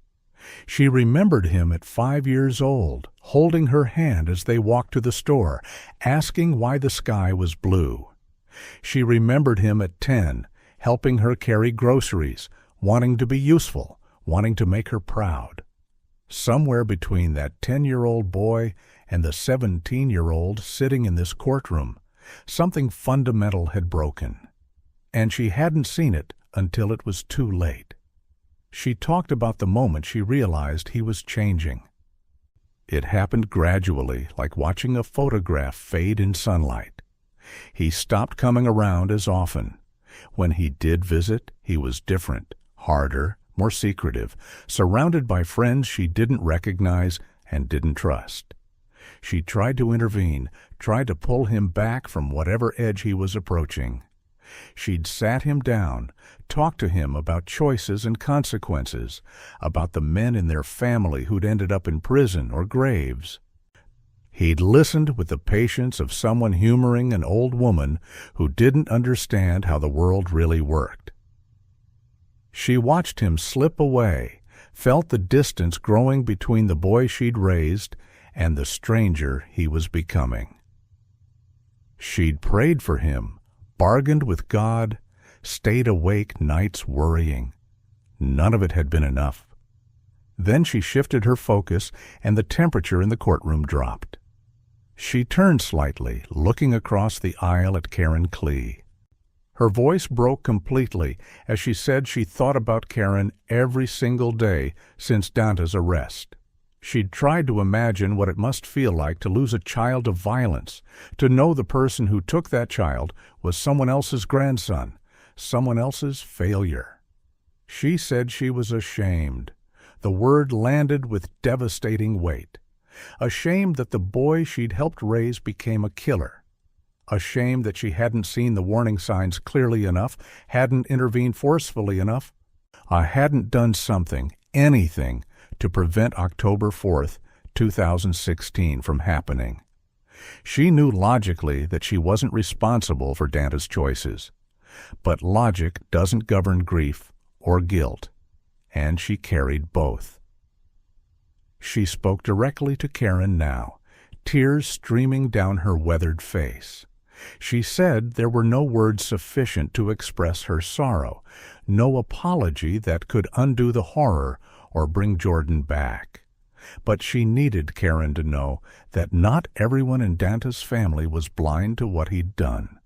Speaker 1: She remembered him at 5 years old, holding her hand as they walked to the store, asking why the sky was blue. She remembered him at 10, helping her carry groceries, wanting to be useful, wanting to make her proud. Somewhere between that 10-year-old boy and the 17-year-old sitting in this courtroom, Something fundamental had broken, and she hadn't seen it until it was too late. She talked about the moment she realized he was changing. It happened gradually, like watching a photograph fade in sunlight. He stopped coming around as often. When he did visit, he was different, harder, more secretive, surrounded by friends she didn't recognize and didn't trust. She tried to intervene, tried to pull him back from whatever edge he was approaching. She'd sat him down, talked to him about choices and consequences, about the men in their family who'd ended up in prison or graves. He'd listened with the patience of someone humoring an old woman who didn't understand how the world really worked. She watched him slip away, felt the distance growing between the boy she'd raised and the stranger he was becoming. She'd prayed for him, bargained with God, stayed awake nights worrying. None of it had been enough. Then she shifted her focus, and the temperature in the courtroom dropped. She turned slightly, looking across the aisle at Karen Klee. Her voice broke completely as she said she thought about Karen every single day since Danta's arrest. She'd tried to imagine what it must feel like to lose a child to violence, to know the person who took that child was someone else's grandson, someone else's failure. She said she was ashamed. The word landed with devastating weight. Ashamed that the boy she'd helped raise became a killer. Ashamed that she hadn't seen the warning signs clearly enough, hadn't intervened forcefully enough. I hadn't done something, anything, to prevent October 4th, 2016 from happening. She knew logically that she wasn't responsible for Danta's choices. But logic doesn't govern grief or guilt, and she carried both. She spoke directly to Karen now, tears streaming down her weathered face. She said there were no words sufficient to express her sorrow, no apology that could undo the horror or bring Jordan back. But she needed Karen to know that not everyone in Danta's family was blind to what he'd done.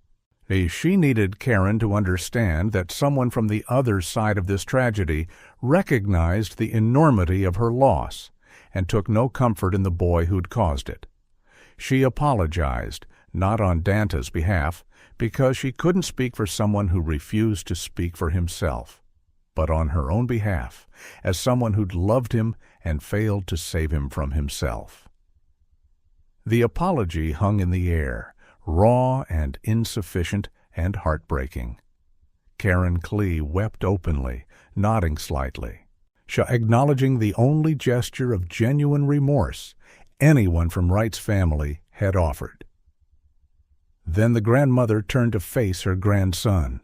Speaker 1: She needed Karen to understand that someone from the other side of this tragedy recognized the enormity of her loss and took no comfort in the boy who'd caused it. She apologized, not on Danta's behalf, because she couldn't speak for someone who refused to speak for himself, but on her own behalf, as someone who'd loved him and failed to save him from himself. The apology hung in the air, raw and insufficient and heartbreaking. Karen Klee wept openly, nodding slightly, acknowledging the only gesture of genuine remorse anyone from Wright's family had offered. Then the grandmother turned to face her grandson.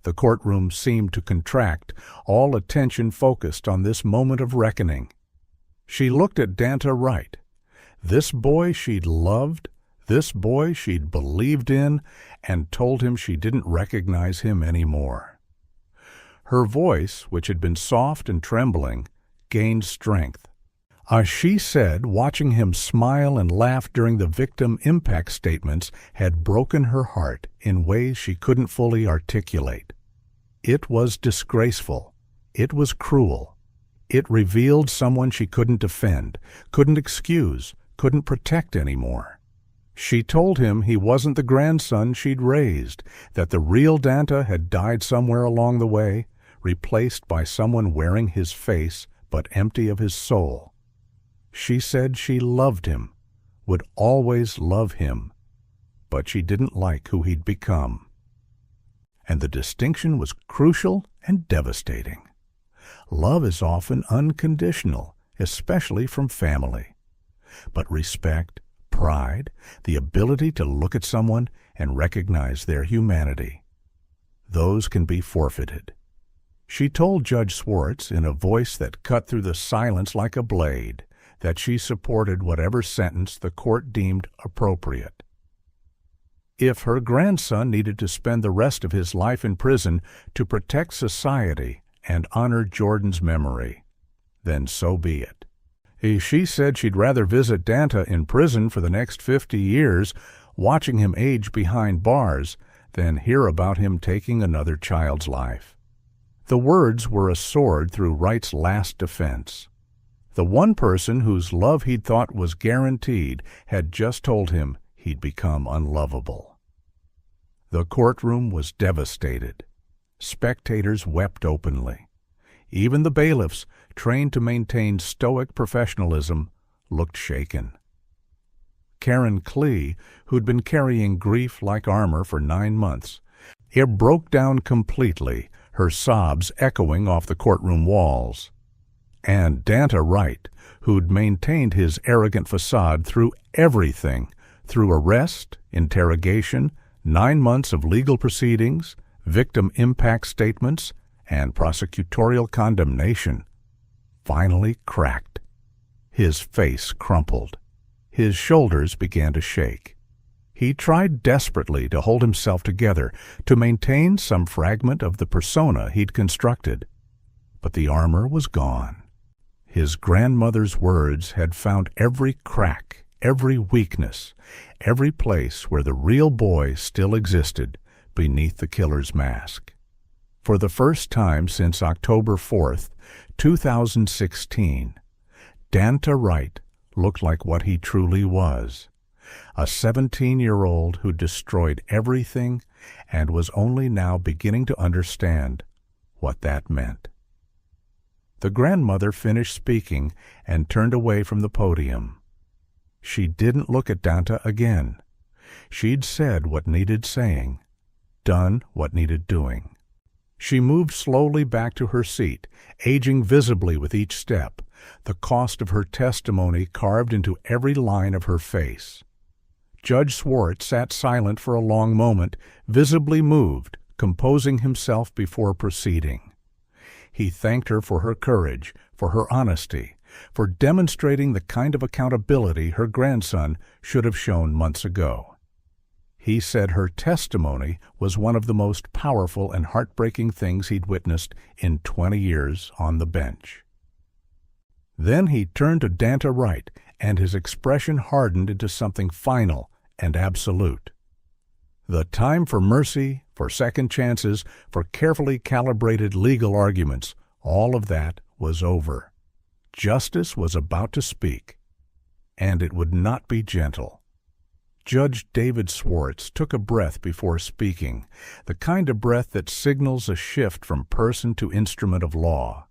Speaker 1: The courtroom seemed to contract, all attention focused on this moment of reckoning. She looked at Danta Wright, this boy she'd loved, this boy she'd believed in, and told him she didn't recognize him anymore. Her voice, which had been soft and trembling, gained strength. She said watching him smile and laugh during the victim impact statements had broken her heart in ways she couldn't fully articulate. It was disgraceful. It was cruel. It revealed someone she couldn't defend, couldn't excuse, couldn't protect anymore. She told him he wasn't the grandson she'd raised, that the real Danta had died somewhere along the way, replaced by someone wearing his face but empty of his soul. She said she loved him, would always love him, but she didn't like who he'd become. And the distinction was crucial and devastating. Love is often unconditional, especially from family. But respect, pride, the ability to look at someone and recognize their humanity, those can be forfeited. She told Judge Swartz in a voice that cut through the silence like a blade that she supported whatever sentence the court deemed appropriate. If her grandson needed to spend the rest of his life in prison to protect society and honor Jordan's memory, then so be it. She said she'd rather visit Danta in prison for the next 50 years watching him age behind bars, than hear about him taking another child's life. The words were a sword through Wright's last defense. The one person whose love he'd thought was guaranteed had just told him he'd become unlovable. The courtroom was devastated. Spectators wept openly. Even the bailiffs, trained to maintain stoic professionalism, looked shaken. Karen Klee, who'd been carrying grief like armor for 9 months, it broke down completely, her sobs echoing off the courtroom walls. And Danta Wright, who'd maintained his arrogant facade through everything, through arrest, interrogation, 9 months of legal proceedings, victim impact statements, and prosecutorial condemnation, finally cracked. His face crumpled. His shoulders began to shake. He tried desperately to hold himself together, to maintain some fragment of the persona he'd constructed. But the armor was gone. His grandmother's words had found every crack, every weakness, every place where the real boy still existed beneath the killer's mask. For the first time since October 4th, 2016, Danta Wright looked like what he truly was, a 17-year-old who destroyed everything and was only now beginning to understand what that meant. The grandmother finished speaking and turned away from the podium. She didn't look at Danta again. She'd said what needed saying, done what needed doing. She moved slowly back to her seat, aging visibly with each step, the cost of her testimony carved into every line of her face. Judge Swartz sat silent for a long moment, visibly moved, composing himself before proceeding. He thanked her for her courage, for her honesty, for demonstrating the kind of accountability her grandson should have shown months ago. He said her testimony was one of the most powerful and heartbreaking things he'd witnessed in 20 years on the bench. Then he turned to Danta Wright, and his expression hardened into something final and absolute. The time for mercy, for second chances, for carefully calibrated legal arguments, all of that was over. Justice was about to speak, and it would not be gentle. Judge David Swartz took a breath before speaking, the kind of breath that signals a shift from person to instrument of law.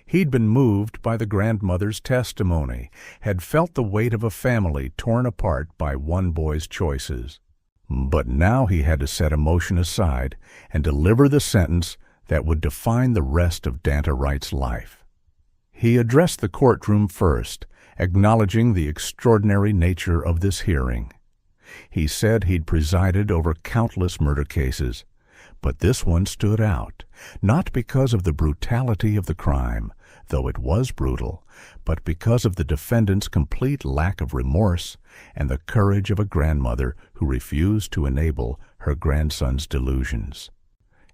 Speaker 1: He'd been moved by the grandmother's testimony, had felt the weight of a family torn apart by one boy's choices. But now he had to set emotion aside and deliver the sentence that would define the rest of Danta Wright's life. He addressed the courtroom first, acknowledging the extraordinary nature of this hearing. He said he'd presided over countless murder cases, but this one stood out, not because of the brutality of the crime, though it was brutal, but because of the defendant's complete lack of remorse and the courage of a grandmother who refused to enable her grandson's delusions.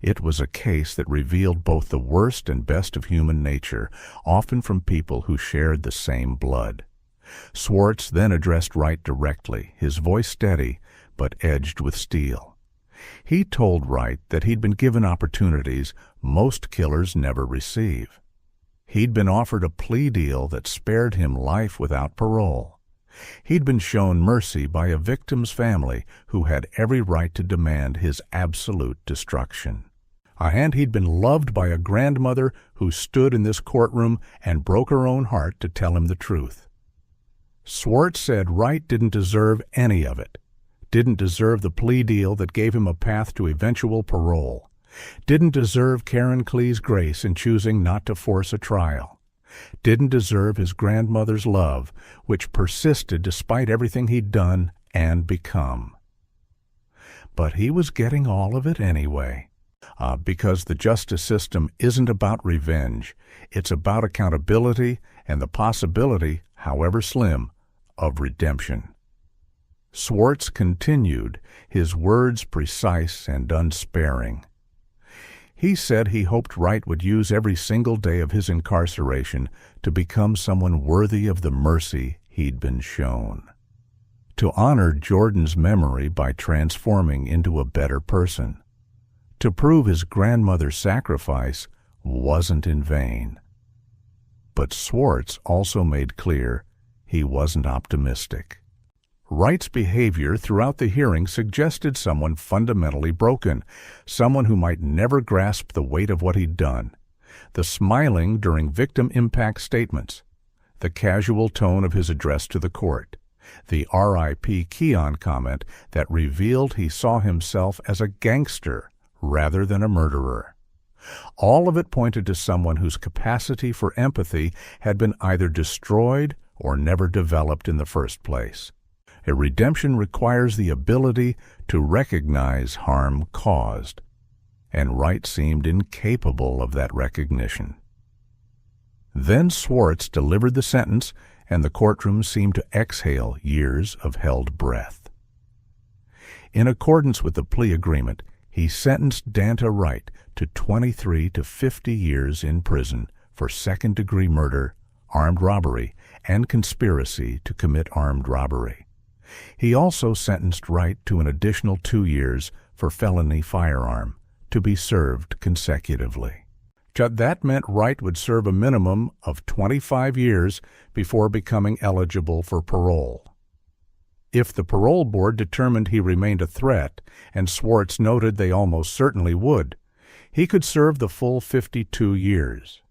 Speaker 1: It was a case that revealed both the worst and best of human nature, often from people who shared the same blood. Swartz then addressed Wright directly, his voice steady, but edged with steel. He told Wright that he'd been given opportunities most killers never receive. He'd been offered a plea deal that spared him life without parole. He'd been shown mercy by a victim's family who had every right to demand his absolute destruction. And he'd been loved by a grandmother who stood in this courtroom and broke her own heart to tell him the truth. Swartz said Wright didn't deserve any of it, didn't deserve the plea deal that gave him a path to eventual parole, didn't deserve Karen Klee's grace in choosing not to force a trial, didn't deserve his grandmother's love, which persisted despite everything he'd done and become. But he was getting all of it anyway, because the justice system isn't about revenge. It's about accountability and the possibility, however slim, of redemption. Swartz continued, his words precise and unsparing. He said he hoped Wright would use every single day of his incarceration to become someone worthy of the mercy he'd been shown. to honor Jordan's memory by transforming into a better person, to prove his grandmother's sacrifice wasn't in vain. But Swartz also made clear he wasn't optimistic. Wright's behavior throughout the hearing suggested someone fundamentally broken, someone who might never grasp the weight of what he'd done. The smiling during victim impact statements, the casual tone of his address to the court, the R.I.P. Keon comment that revealed he saw himself as a gangster rather than a murderer. All of it pointed to someone whose capacity for empathy had been either destroyed or never developed in the first place. A redemption requires the ability to recognize harm caused, and Wright seemed incapable of that recognition. Then Swartz delivered the sentence, and the courtroom seemed to exhale years of held breath. In accordance with the plea agreement, he sentenced Danta Wright to 23 to 50 years in prison for second-degree murder, armed robbery, and conspiracy to commit armed robbery. He also sentenced Wright to an additional 2 years for felony firearm, to be served consecutively. That meant Wright would serve a minimum of 25 years before becoming eligible for parole. If the parole board determined he remained a threat, and Swartz noted they almost certainly would, he could serve the full 52 years.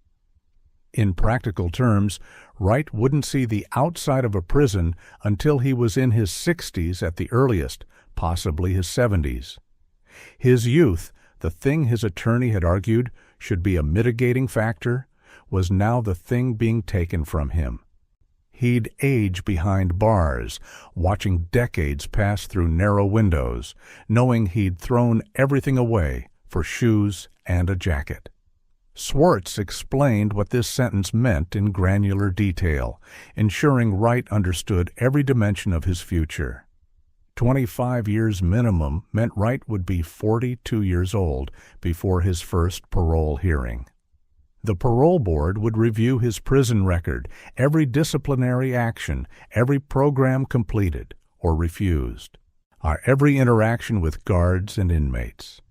Speaker 1: In practical terms, Wright wouldn't see the outside of a prison until he was in his 60s at the earliest, possibly his 70s. His youth, the thing his attorney had argued should be a mitigating factor, was now the thing being taken from him. He'd age behind bars, watching decades pass through narrow windows, knowing he'd thrown everything away for shoes and a jacket. Swartz explained what this sentence meant in granular detail, ensuring Wright understood every dimension of his future. 25 years minimum meant Wright would be 42 years old before his first parole hearing. The parole board would review his prison record, every disciplinary action, every program completed or refused, every interaction with guards and inmates.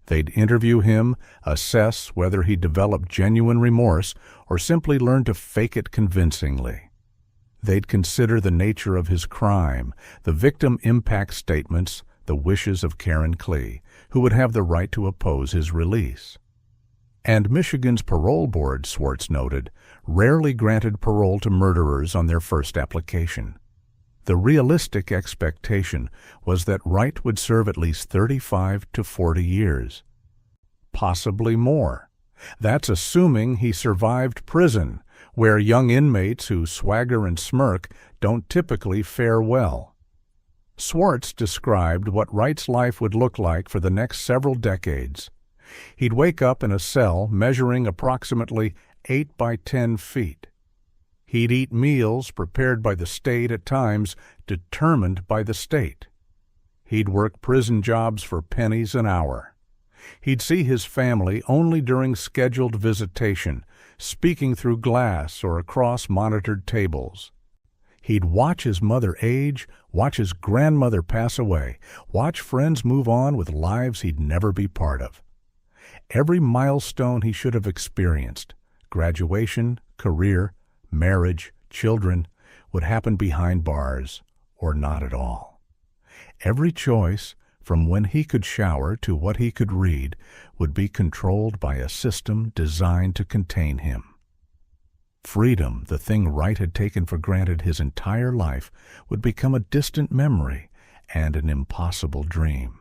Speaker 1: They'd interview him, assess whether he developed genuine remorse or simply learned to fake it convincingly. They'd consider the nature of his crime, the victim impact statements, the wishes of Karen Klee, who would have the right to oppose his release. And Michigan's parole board, Swartz noted, rarely granted parole to murderers on their first application. The realistic expectation was that Wright would serve at least 35 to 40 years. Possibly more. That's assuming he survived prison, where young inmates who swagger and smirk don't typically fare well. Swartz described what Wright's life would look like for the next several decades. He'd wake up in a cell measuring approximately 8 by 10 feet. He'd eat meals prepared by the state, at times determined by the state. He'd work prison jobs for pennies an hour. He'd see his family only during scheduled visitation, speaking through glass or across monitored tables. He'd watch his mother age, watch his grandmother pass away, watch friends move on with lives he'd never be part of. Every milestone he should have experienced, graduation, career, marriage, children, would happen behind bars or not at all. Every choice, from when he could shower to what he could read, would be controlled by a system designed to contain him. Freedom, the thing Wright had taken for granted his entire life, would become a distant memory and an impossible dream.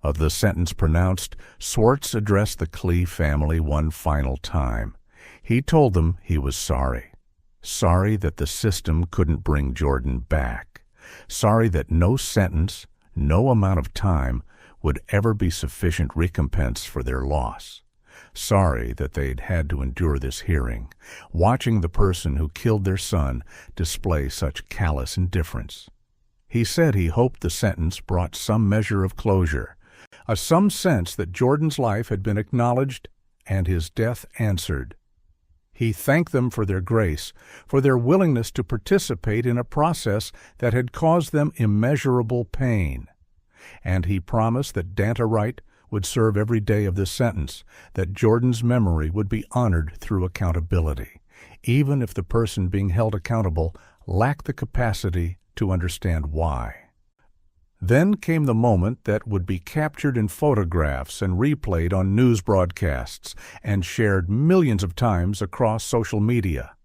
Speaker 1: Of the sentence pronounced, Swartz addressed the Klee family one final time. He told them he was sorry. Sorry that the system couldn't bring Jordan back. Sorry that no sentence, no amount of time, would ever be sufficient recompense for their loss. Sorry that they'd had to endure this hearing, watching the person who killed their son display such callous indifference. He said he hoped the sentence brought some measure of closure, some sense that Jordan's life had been acknowledged and his death answered. He thanked them for their grace, for their willingness to participate in a process that had caused them immeasurable pain. And he promised that Danta Wright would serve every day of this sentence, that Jordan's memory would be honored through accountability, even if the person being held accountable lacked the capacity to understand why. Then came the moment that would be captured in photographs and replayed on news broadcasts and shared millions of times across social media.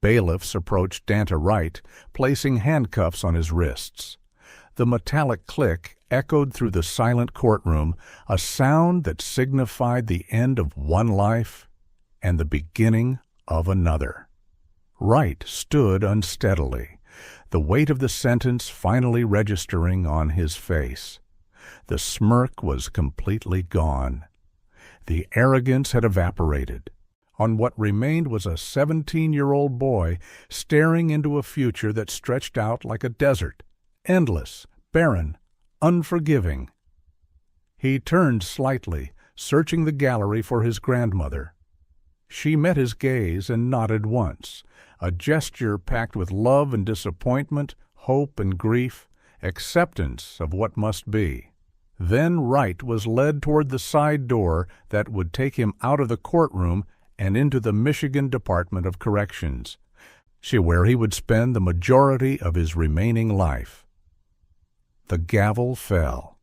Speaker 1: Bailiffs approached Danta Wright, placing handcuffs on his wrists. The metallic click echoed through the silent courtroom, a sound that signified the end of one life and the beginning of another. Wright stood unsteadily, the weight of the sentence finally registering on his face. The smirk was completely gone. The arrogance had evaporated. On what remained was a 17-year-old boy staring into a future that stretched out like a desert, endless, barren, unforgiving. He turned slightly, searching the gallery for his grandmother. She met his gaze and nodded once, a gesture packed with love and disappointment, hope and grief, acceptance of what must be. Then Wright was led toward the side door that would take him out of the courtroom and into the Michigan Department of Corrections, where he would spend the majority of his remaining life. The gavel fell.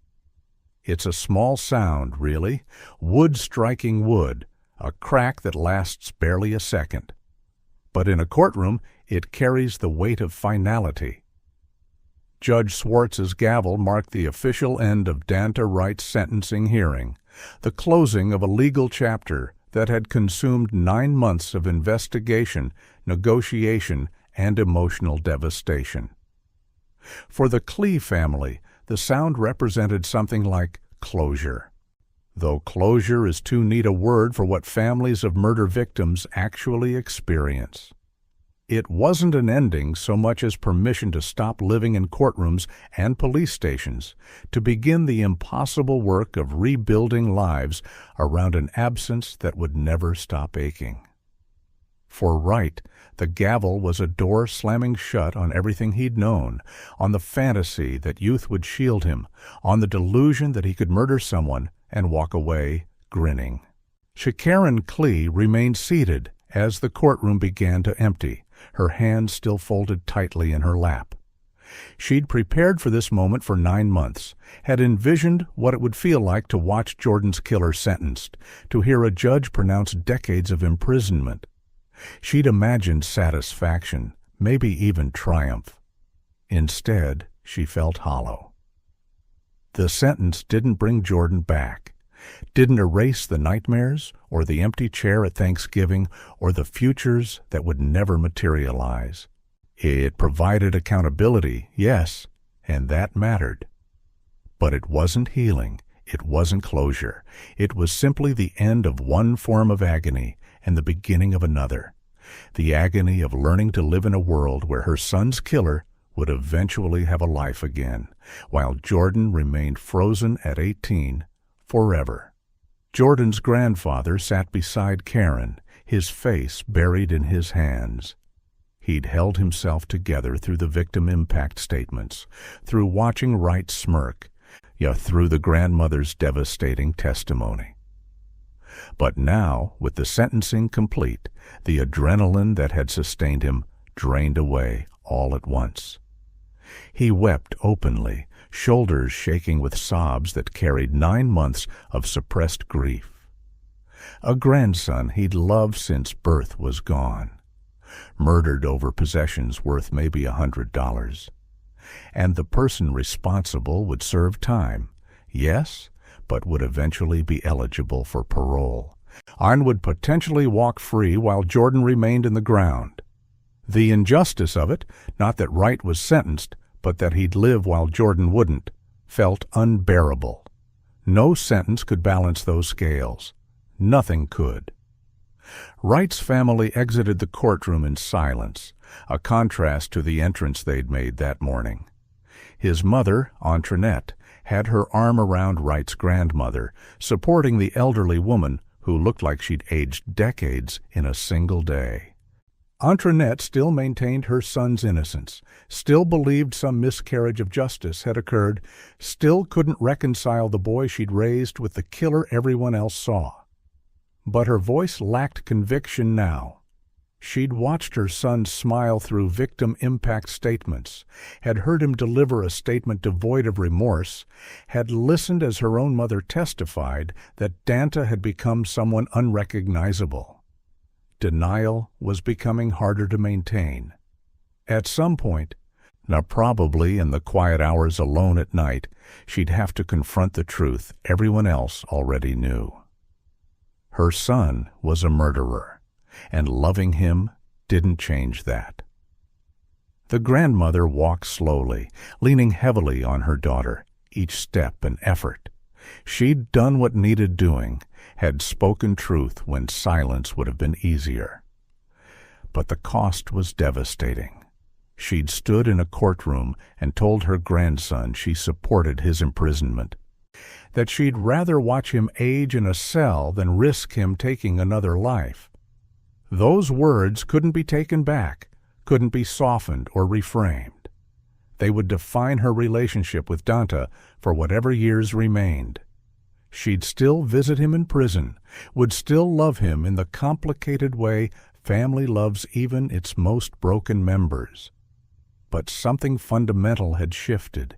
Speaker 1: It's a small sound, really, wood striking wood, a crack that lasts barely a second. But in a courtroom, it carries the weight of finality. Judge Swartz's gavel marked the official end of Danta Wright's sentencing hearing, the closing of a legal chapter that had consumed 9 months of investigation, negotiation, and emotional devastation. For the Klee family, the sound represented something like closure. Though closure is too neat a word for what families of murder victims actually experience. It wasn't an ending so much as permission to stop living in courtrooms and police stations, to begin the impossible work of rebuilding lives around an absence that would never stop aching. For Wright, the gavel was a door slamming shut on everything he'd known, on the fantasy that youth would shield him, on the delusion that he could murder someone and walk away grinning. Shakaren Klee remained seated as the courtroom began to empty, her hands still folded tightly in her lap. She'd prepared for this moment for 9 months, had envisioned what it would feel like to watch Jordan's killer sentenced, to hear a judge pronounce decades of imprisonment. She'd imagined satisfaction, maybe even triumph. Instead, she felt hollow. The sentence didn't bring Jordan back, didn't erase the nightmares or the empty chair at Thanksgiving or the futures that would never materialize. It provided accountability, yes, and that mattered. But it wasn't healing, it wasn't closure. It was simply the end of one form of agony and the beginning of another. The agony of learning to live in a world where her son's killer would eventually have a life again, while Jordan remained frozen at 18 forever. Jordan's grandfather sat beside Karen, his face buried in his hands. He'd held himself together through the victim impact statements, through watching Wright smirk, through the grandmother's devastating testimony. But now, with the sentencing complete, the adrenaline that had sustained him drained away all at once. He wept openly, shoulders shaking with sobs that carried 9 months of suppressed grief. A grandson he'd loved since birth was gone, murdered over possessions worth maybe $100. And the person responsible would serve time, yes, but would eventually be eligible for parole. Arn would potentially walk free while Jordan remained in the ground. The injustice of it, not that Wright was sentenced, but that he'd live while Jordan wouldn't, felt unbearable. No sentence could balance those scales. Nothing could. Wright's family exited the courtroom in silence, a contrast to the entrance they'd made that morning. His mother, Antoinette, had her arm around Wright's grandmother, supporting the elderly woman who looked like she'd aged decades in a single day. Antoinette still maintained her son's innocence, still believed some miscarriage of justice had occurred, still couldn't reconcile the boy she'd raised with the killer everyone else saw. But her voice lacked conviction now. She'd watched her son smile through victim impact statements, had heard him deliver a statement devoid of remorse, had listened as her own mother testified that Danta had become someone unrecognizable. Denial was becoming harder to maintain. At some point, now probably in the quiet hours alone at night, she'd have to confront the truth everyone else already knew. Her son was a murderer, and loving him didn't change that. The grandmother walked slowly, leaning heavily on her daughter, each step an effort. She'd done what needed doing, had spoken truth when silence would have been easier. But the cost was devastating. She'd stood in a courtroom and told her grandson she supported his imprisonment, that she'd rather watch him age in a cell than risk him taking another life. Those words couldn't be taken back, couldn't be softened or reframed. They would define her relationship with Danta for whatever years remained. She'd still visit him in prison, would still love him in the complicated way family loves even its most broken members. But something fundamental had shifted.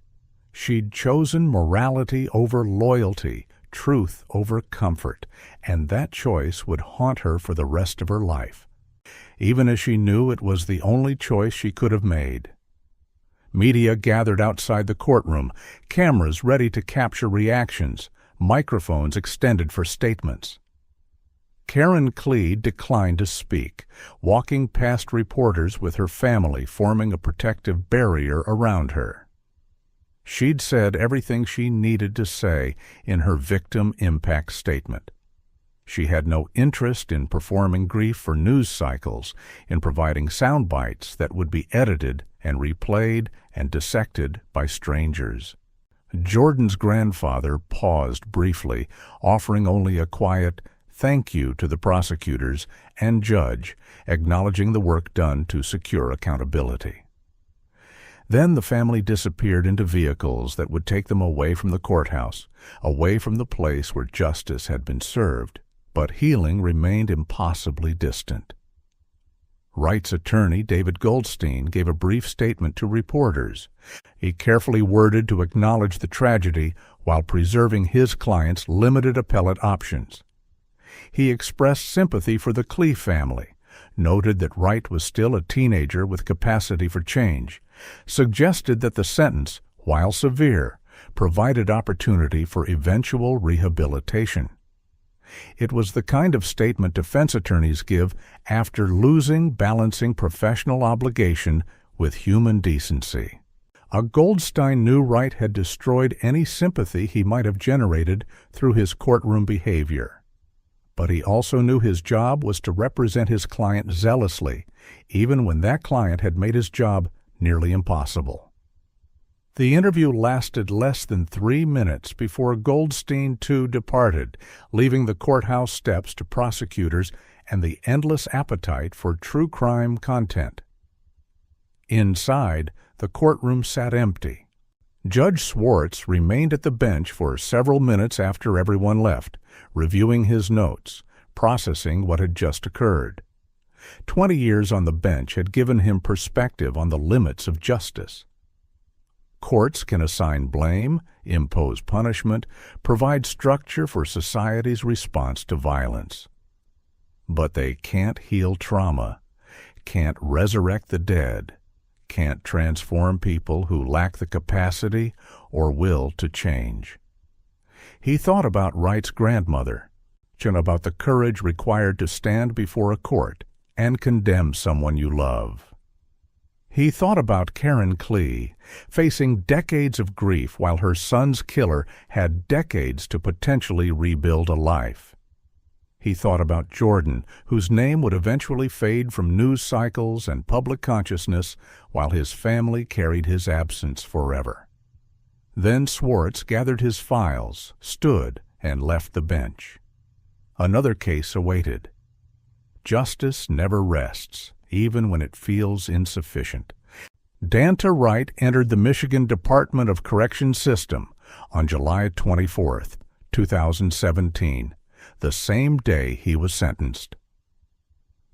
Speaker 1: She'd chosen morality over loyalty, truth over comfort, and that choice would haunt her for the rest of her life, even as she knew it was the only choice she could have made. Media gathered outside the courtroom, cameras ready to capture reactions, microphones extended for statements. Karen Klee declined to speak, walking past reporters with her family forming a protective barrier around her. She'd said everything she needed to say in her victim impact statement. She had no interest in performing grief for news cycles, in providing sound bites that would be edited and replayed and dissected by strangers. Jordan's grandfather paused briefly, offering only a quiet thank you to the prosecutors and judge, acknowledging the work done to secure accountability. Then the family disappeared into vehicles that would take them away from the courthouse, away from the place where justice had been served, but healing remained impossibly distant. Wright's attorney, David Goldstein, gave a brief statement to reporters. He carefully worded to acknowledge the tragedy while preserving his client's limited appellate options. He expressed sympathy for the Klee family, noted that Wright was still a teenager with capacity for change, suggested that the sentence, while severe, provided opportunity for eventual rehabilitation. It was the kind of statement defense attorneys give after losing balancing professional obligation with human decency. Goldstein knew Wright had destroyed any sympathy he might have generated through his courtroom behavior. But he also knew his job was to represent his client zealously, even when that client had made his job nearly impossible. The interview lasted less than 3 minutes before Goldstein, too, departed, leaving the courthouse steps to prosecutors and the endless appetite for true crime content. Inside, the courtroom sat empty. Judge Swartz remained at the bench for several minutes after everyone left, reviewing his notes, processing what had just occurred. 20 years on the bench had given him perspective on the limits of justice. Courts can assign blame, impose punishment, provide structure for society's response to violence. But they can't heal trauma, can't resurrect the dead, can't transform people who lack the capacity or will to change. He thought about Wright's grandmother, and about the courage required to stand before a court and condemn someone you love. He thought about Karen Klee, facing decades of grief while her son's killer had decades to potentially rebuild a life. He thought about Jordan, whose name would eventually fade from news cycles and public consciousness while his family carried his absence forever. Then Swartz gathered his files, stood, and left the bench. Another case awaited. Justice never rests, even when it feels insufficient. Danta Wright entered the Michigan Department of Corrections system on July 24, 2017, the same day he was sentenced.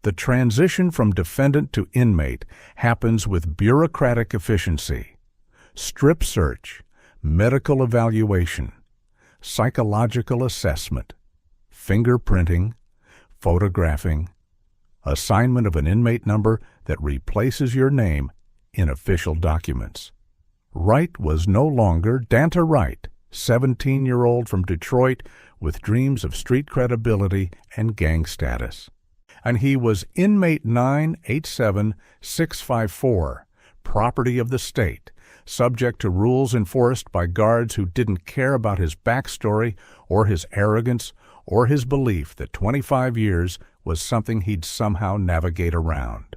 Speaker 1: The transition from defendant to inmate happens with bureaucratic efficiency. Strip search, medical evaluation, psychological assessment, fingerprinting, photographing, assignment of an inmate number that replaces your name in official documents. Wright was no longer Danta Wright, 17-year-old from Detroit with dreams of street credibility and gang status. And he was inmate 987654, property of the state, subject to rules enforced by guards who didn't care about his backstory or his arrogance or his belief that 25 years was something he'd somehow navigate around.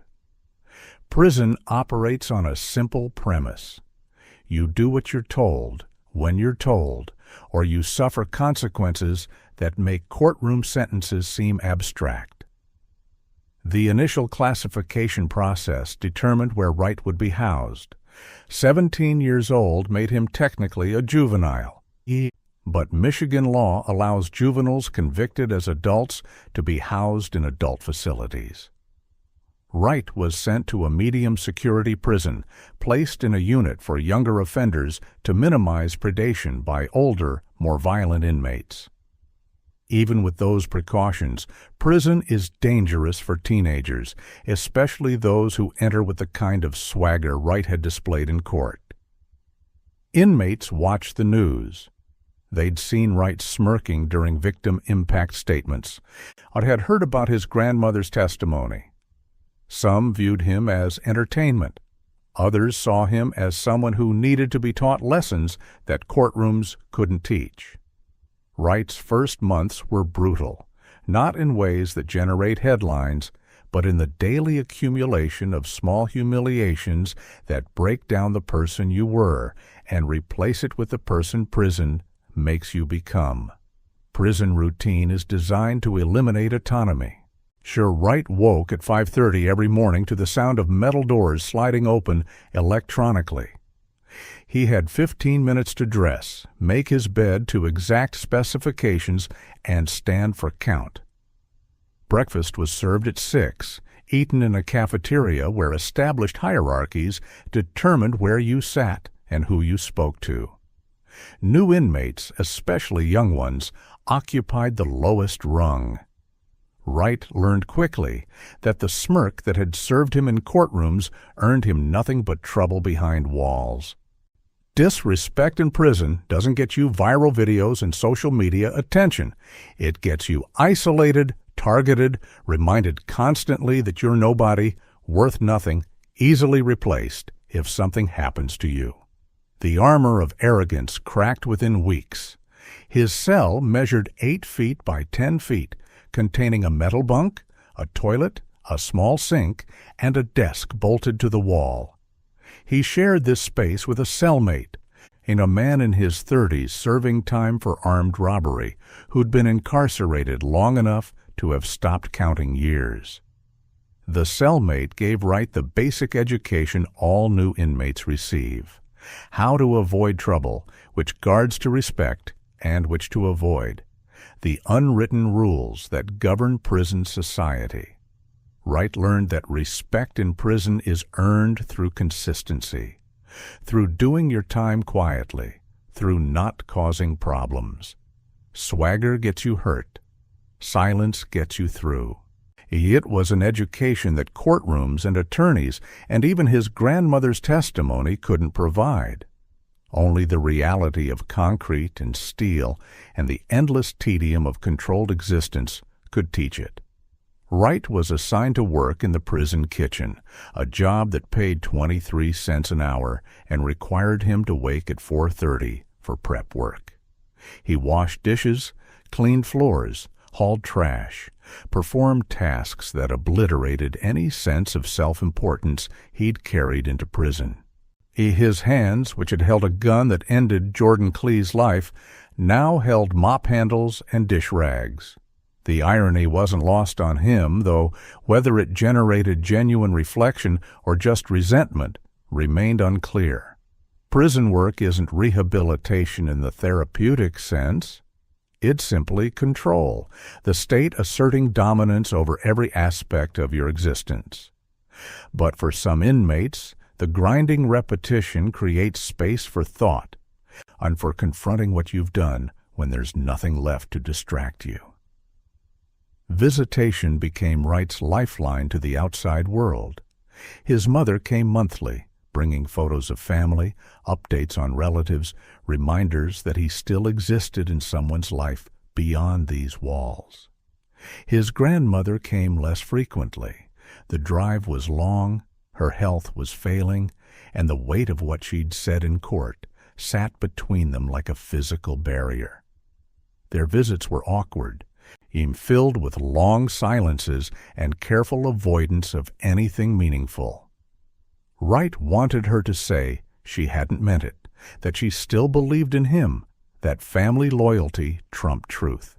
Speaker 1: Prison operates on a simple premise. You do what you're told, when you're told, or you suffer consequences that make courtroom sentences seem abstract. The initial classification process determined where Wright would be housed. 17 years old made him technically a juvenile. But Michigan law allows juveniles convicted as adults to be housed in adult facilities. Wright was sent to a medium-security prison, placed in a unit for younger offenders to minimize predation by older, more violent inmates. Even with those precautions, prison is dangerous for teenagers, especially those who enter with the kind of swagger Wright had displayed in court. Inmates watched the news. They'd seen Wright smirking during victim impact statements, or had heard about his grandmother's testimony. Some viewed him as entertainment. Others saw him as someone who needed to be taught lessons that courtrooms couldn't teach. Wright's first months were brutal, not in ways that generate headlines, but in the daily accumulation of small humiliations that break down the person you were and replace it with the person prison makes you become. Prison routine is designed to eliminate autonomy. Sure, Wright woke at 5:30 every morning to the sound of metal doors sliding open electronically. He had 15 minutes to dress, make his bed to exact specifications, and stand for count. Breakfast was served at 6, eaten in a cafeteria where established hierarchies determined where you sat and who you spoke to. New inmates, especially young ones, occupied the lowest rung. Wright learned quickly that the smirk that had served him in courtrooms earned him nothing but trouble behind walls. Disrespect in prison doesn't get you viral videos and social media attention. It gets you isolated, targeted, reminded constantly that you're nobody, worth nothing, easily replaced if something happens to you. The armor of arrogance cracked within weeks. His cell measured 8 feet by 10 feet, containing a metal bunk, a toilet, a small sink, and a desk bolted to the wall. He shared this space with a cellmate, a man in his 30s serving time for armed robbery, who'd been incarcerated long enough to have stopped counting years. The cellmate gave Wright the basic education all new inmates receive: how to avoid trouble, which guards to respect, and which to avoid. The unwritten rules that govern prison society. Wright learned that respect in prison is earned through consistency, through doing your time quietly, through not causing problems. Swagger gets you hurt. Silence gets you through. It was an education that courtrooms and attorneys and even his grandmother's testimony couldn't provide. Only the reality of concrete and steel and the endless tedium of controlled existence could teach it. Wright was assigned to work in the prison kitchen, a job that paid 23 cents an hour and required him to wake at 4:30 for prep work. He washed dishes, cleaned floors, hauled trash, performed tasks that obliterated any sense of self-importance he'd carried into prison. His hands, which had held a gun that ended Jordan Clee's life, now held mop handles and dish rags. The irony wasn't lost on him, though whether it generated genuine reflection or just resentment remained unclear. Prison work isn't rehabilitation in the therapeutic sense. It's simply control, the state asserting dominance over every aspect of your existence. But for some inmates, the grinding repetition creates space for thought and for confronting what you've done when there's nothing left to distract you. Visitation became Wright's lifeline to the outside world. His mother came monthly, bringing photos of family, updates on relatives, reminders that he still existed in someone's life beyond these walls. His grandmother came less frequently. The drive was long, her health was failing, and the weight of what she'd said in court sat between them like a physical barrier. Their visits were awkward, filled with long silences and careful avoidance of anything meaningful. Wright wanted her to say she hadn't meant it, that she still believed in him, that family loyalty trumped truth.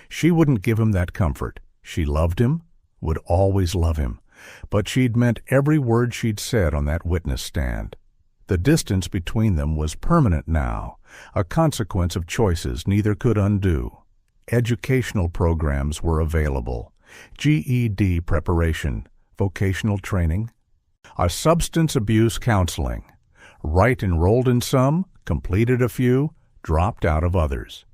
Speaker 1: She wouldn't give him that comfort. She loved him, would always love him, but she'd meant every word she'd said on that witness stand. The distance between them was permanent now, a consequence of choices neither could undo. Educational programs were available, GED preparation, vocational training, a substance abuse counseling. Wright enrolled in some, completed a few, dropped out of others.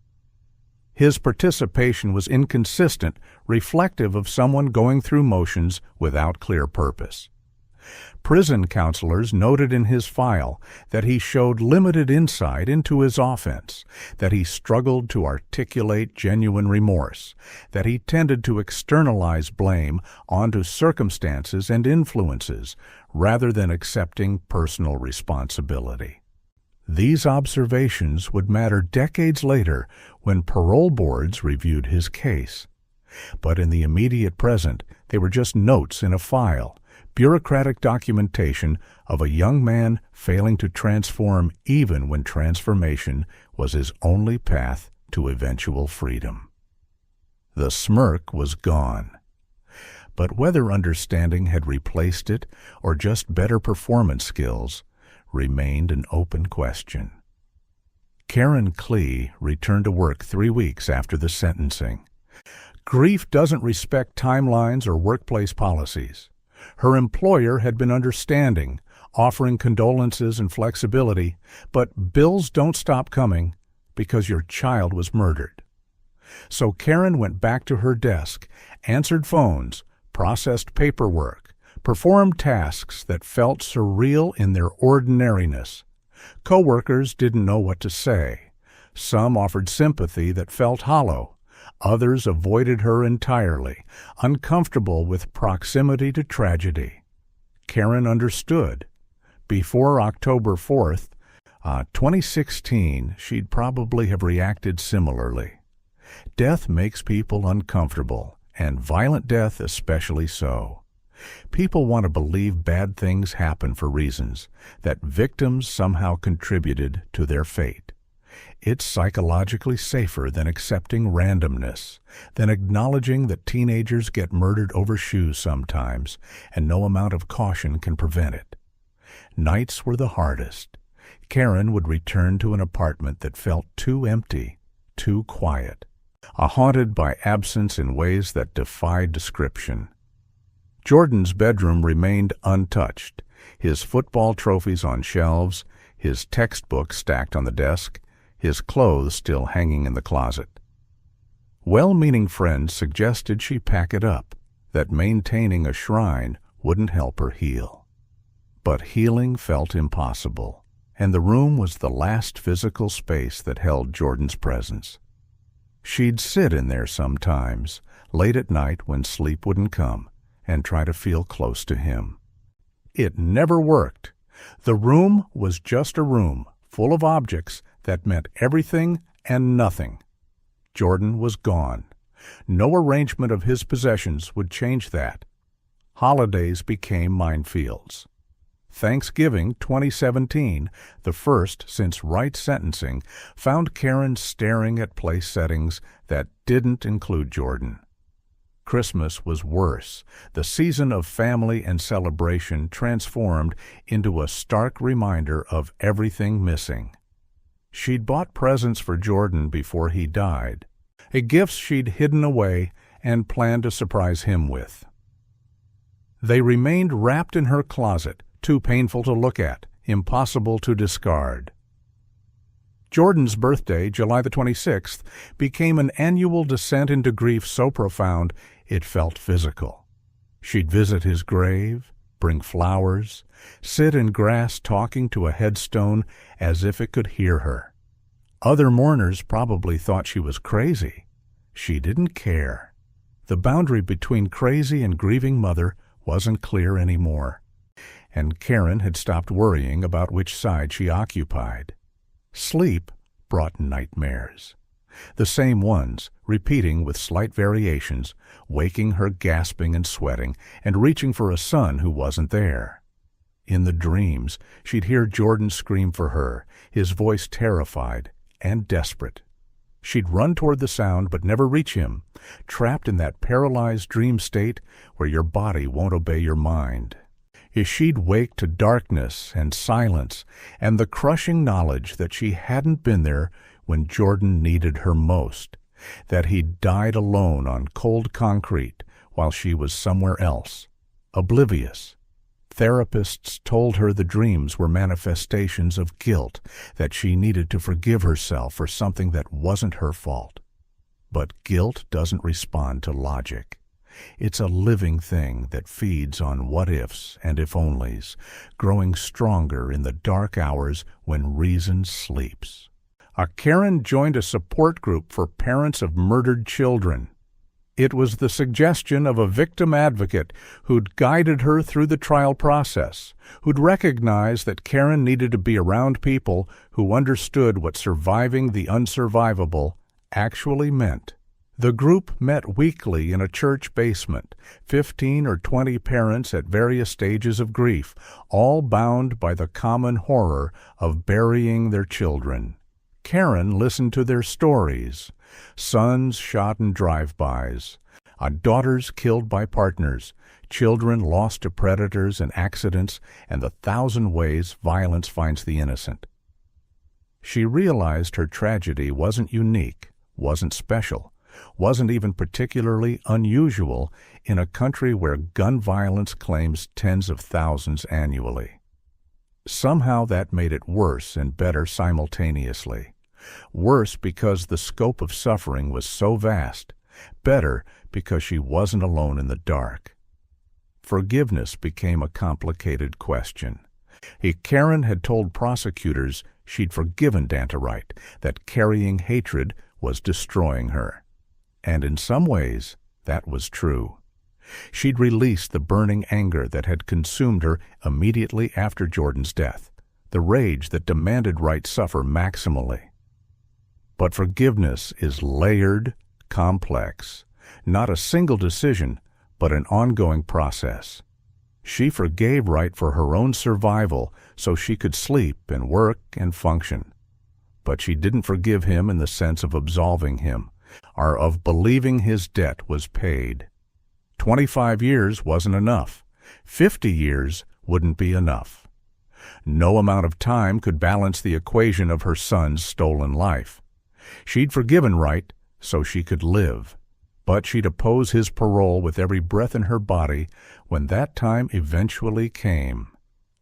Speaker 1: His participation was inconsistent, reflective of someone going through motions without clear purpose. Prison counselors noted in his file that he showed limited insight into his offense, that he struggled to articulate genuine remorse, that he tended to externalize blame onto circumstances and influences rather than accepting personal responsibility. These observations would matter decades later when parole boards reviewed his case. But in the immediate present, they were just notes in a file, bureaucratic documentation of a young man failing to transform even when transformation was his only path to eventual freedom. The smirk was gone. But whether understanding had replaced it or just better performance skills remained an open question. Karen Klee returned to work 3 weeks after the sentencing. Grief doesn't respect timelines or workplace policies. Her employer had been understanding, offering condolences and flexibility, but bills don't stop coming because your child was murdered. So Karen went back to her desk, answered phones, processed paperwork, performed tasks that felt surreal in their ordinariness. Coworkers didn't know what to say. Some offered sympathy that felt hollow. Others avoided her entirely, uncomfortable with proximity to tragedy. Karen understood. Before October 4th, 2016, she'd probably have reacted similarly. Death makes people uncomfortable, and violent death especially so. People want to believe bad things happen for reasons, that victims somehow contributed to their fate. It's psychologically safer than accepting randomness, than acknowledging that teenagers get murdered over shoes sometimes, and no amount of caution can prevent it. Nights were the hardest. Karen would return to an apartment that felt too empty, too quiet, haunted by absence in ways that defied description. Jordan's bedroom remained untouched, his football trophies on shelves, his textbooks stacked on the desk, his clothes still hanging in the closet. Well-meaning friends suggested she pack it up, that maintaining a shrine wouldn't help her heal. But healing felt impossible, and the room was the last physical space that held Jordan's presence. She'd sit in there sometimes, late at night when sleep wouldn't come, and try to feel close to him. It never worked. The room was just a room, full of objects that meant everything and nothing. Jordan was gone. No arrangement of his possessions would change that. Holidays became minefields. Thanksgiving 2017, the first since Wright's sentencing, found Karen staring at place settings that didn't include Jordan. Christmas was worse. The season of family and celebration transformed into a stark reminder of everything missing. She'd bought presents for Jordan before he died, gifts she'd hidden away and planned to surprise him with. They remained wrapped in her closet, too painful to look at, impossible to discard. Jordan's birthday, July the 26th, became an annual descent into grief so profound it felt physical. She'd visit his grave, bring flowers, sit in grass talking to a headstone as if it could hear her. Other mourners probably thought she was crazy. She didn't care. The boundary between crazy and grieving mother wasn't clear anymore, and Karen had stopped worrying about which side she occupied. Sleep brought nightmares. The same ones, repeating with slight variations, waking her gasping and sweating, and reaching for a son who wasn't there. In the dreams, she'd hear Jordan scream for her, his voice terrified and desperate. She'd run toward the sound but never reach him, trapped in that paralyzed dream state where your body won't obey your mind. She'd wake to darkness and silence and the crushing knowledge that she hadn't been there when Jordan needed her most, that he'd died alone on cold concrete while she was somewhere else, oblivious. Therapists told her the dreams were manifestations of guilt, that she needed to forgive herself for something that wasn't her fault. But guilt doesn't respond to logic. It's a living thing that feeds on what-ifs and if-onlys, growing stronger in the dark hours when reason sleeps. Karen joined a support group for parents of murdered children. It was the suggestion of a victim advocate who'd guided her through the trial process, who'd recognized that Karen needed to be around people who understood what surviving the unsurvivable actually meant. The group met weekly in a church basement, 15 or 20 parents at various stages of grief, all bound by the common horror of burying their children. Karen listened to their stories: sons shot in drive-bys, daughters killed by partners, children lost to predators and accidents, and the 1,000 ways violence finds the innocent. She realized her tragedy wasn't unique, wasn't special, wasn't even particularly unusual in a country where gun violence claims tens of thousands annually. Somehow that made it worse and better simultaneously. Worse because the scope of suffering was so vast, better because she wasn't alone in the dark. Forgiveness became a complicated question. Karen had told prosecutors she'd forgiven Danta Wright, that carrying hatred was destroying her. And in some ways, that was true. She'd released the burning anger that had consumed her immediately after Jordan's death, the rage that demanded Wright suffer maximally. But forgiveness is layered, complex, not a single decision, but an ongoing process. She forgave Wright for her own survival so she could sleep and work and function. But she didn't forgive him in the sense of absolving him, or of believing his debt was paid. 25 years wasn't enough. 50 years wouldn't be enough. No amount of time could balance the equation of her son's stolen life. She'd forgiven Wright so she could live, but she'd oppose his parole with every breath in her body when that time eventually came.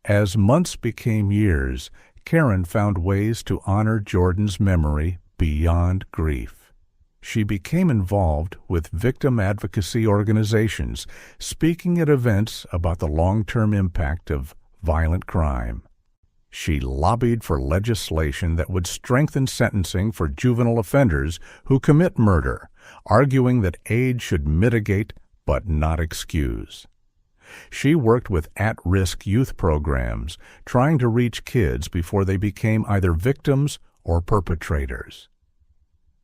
Speaker 1: As months became years, Karen found ways to honor Jordan's memory beyond grief. She became involved with victim advocacy organizations, speaking at events about the long-term impact of violent crime. She lobbied for legislation that would strengthen sentencing for juvenile offenders who commit murder, arguing that age should mitigate but not excuse. She worked with at-risk youth programs, trying to reach kids before they became either victims or perpetrators.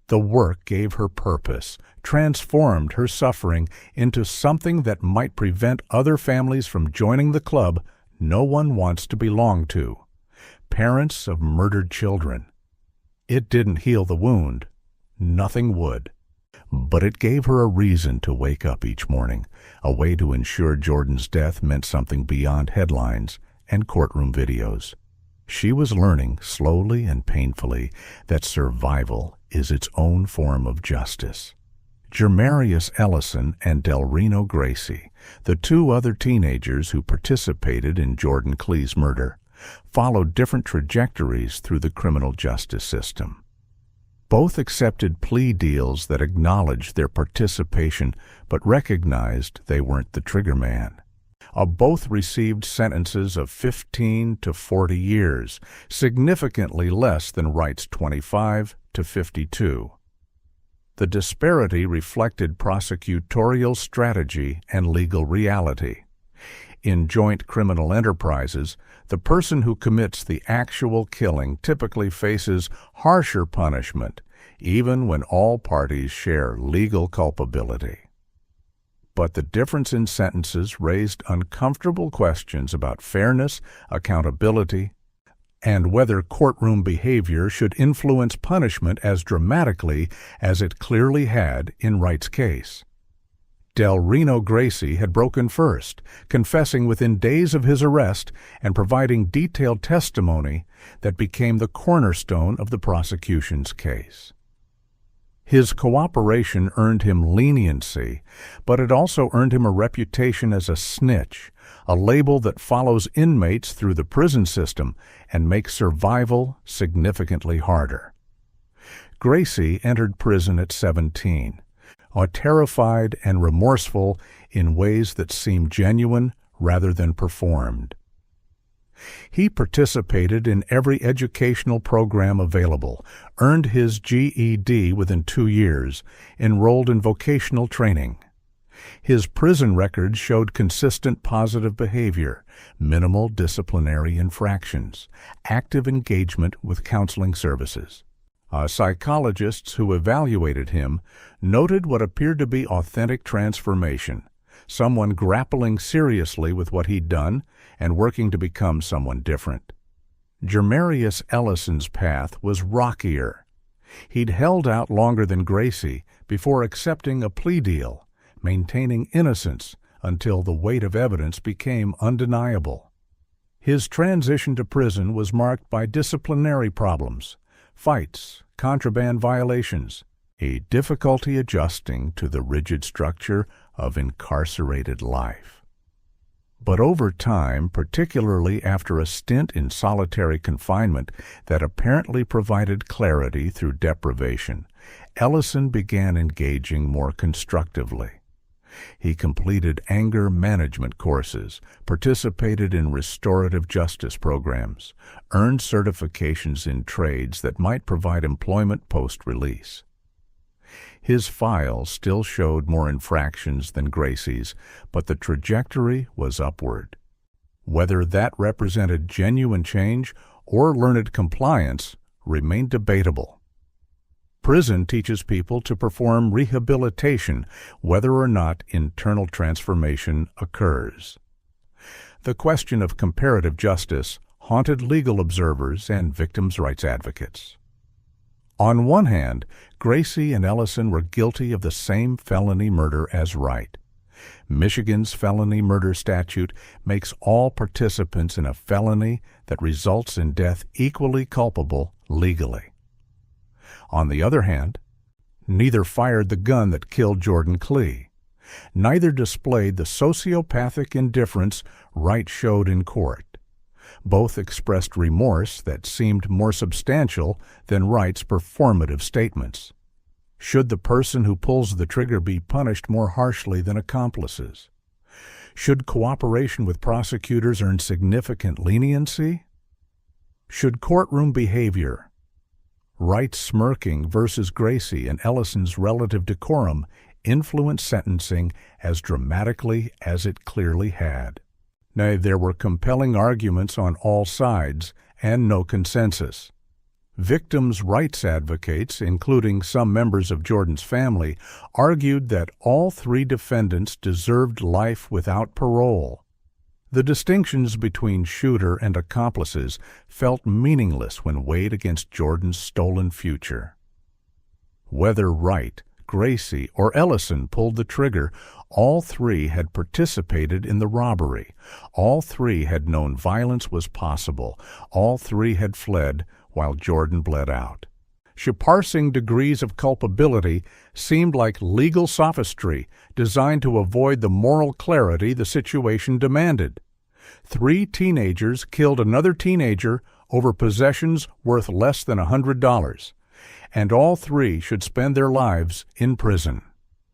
Speaker 1: The work gave her purpose, transformed her suffering into something that might prevent other families from joining the club no one wants to belong to: parents of murdered children. It didn't heal the wound. Nothing would. But it gave her a reason to wake up each morning, a way to ensure Jordan's death meant something beyond headlines and courtroom videos. She was learning, slowly and painfully, that survival is its own form of justice. Jermarius Ellison and Delreno Gracie, the two other teenagers who participated in Jordan Klee's murder, followed different trajectories through the criminal justice system. Both accepted plea deals that acknowledged their participation but recognized they weren't the triggerman. Both received sentences of 15 to 40 years, significantly less than Wright's 25 to 52. The disparity reflected prosecutorial strategy and legal reality. In joint criminal enterprises, the person who commits the actual killing typically faces harsher punishment, even when all parties share legal culpability. But the difference in sentences raised uncomfortable questions about fairness, accountability, and whether courtroom behavior should influence punishment as dramatically as it clearly had in Wright's case. Delreno Gracie had broken first, confessing within days of his arrest and providing detailed testimony that became the cornerstone of the prosecution's case. His cooperation earned him leniency, but it also earned him a reputation as a snitch, a label that follows inmates through the prison system and makes survival significantly harder. Gracie entered prison at 17, terrified and remorseful in ways that seemed genuine rather than performed. He participated in every educational program available, earned his GED within 2 years, enrolled in vocational training. His prison records showed consistent positive behavior, minimal disciplinary infractions, active engagement with counseling services. Psychologists who evaluated him noted what appeared to be authentic transformation, someone grappling seriously with what he'd done and working to become someone different. Jermarius Ellison's path was rockier. He'd held out longer than Gracie before accepting a plea deal, maintaining innocence until the weight of evidence became undeniable. His transition to prison was marked by disciplinary problems, fights, contraband violations, a difficulty adjusting to the rigid structure of incarcerated life. But over time, particularly after a stint in solitary confinement that apparently provided clarity through deprivation, Ellison began engaging more constructively. He completed anger management courses, participated in restorative justice programs, earned certifications in trades that might provide employment post-release. His file still showed more infractions than Gracie's, but the trajectory was upward. Whether that represented genuine change or learned compliance remained debatable. Prison teaches people to perform rehabilitation, whether or not internal transformation occurs. The question of comparative justice haunted legal observers and victims' rights advocates. On one hand, Gracie and Ellison were guilty of the same felony murder as Wright. Michigan's felony murder statute makes all participants in a felony that results in death equally culpable legally. On the other hand, neither fired the gun that killed Jordan Klee. Neither displayed the sociopathic indifference Wright showed in court. Both expressed remorse that seemed more substantial than Wright's performative statements. Should the person who pulls the trigger be punished more harshly than accomplices? Should cooperation with prosecutors earn significant leniency? Should courtroom behavior, Wright's smirking versus Gracie and Ellison's relative decorum, influence sentencing as dramatically as it clearly had? Nay, there were compelling arguments on all sides and no consensus. Victims' rights advocates, including some members of Jordan's family, argued that all three defendants deserved life without parole. The distinctions between shooter and accomplices felt meaningless when weighed against Jordan's stolen future. Whether Wright, Gracie or Ellison pulled the trigger, all three had participated in the robbery. All three had known violence was possible. All three had fled while Jordan bled out. Parsing degrees of culpability seemed like legal sophistry designed to avoid the moral clarity the situation demanded. 3 teenagers killed another teenager over possessions worth less than $100, and all 3 should spend their lives in prison.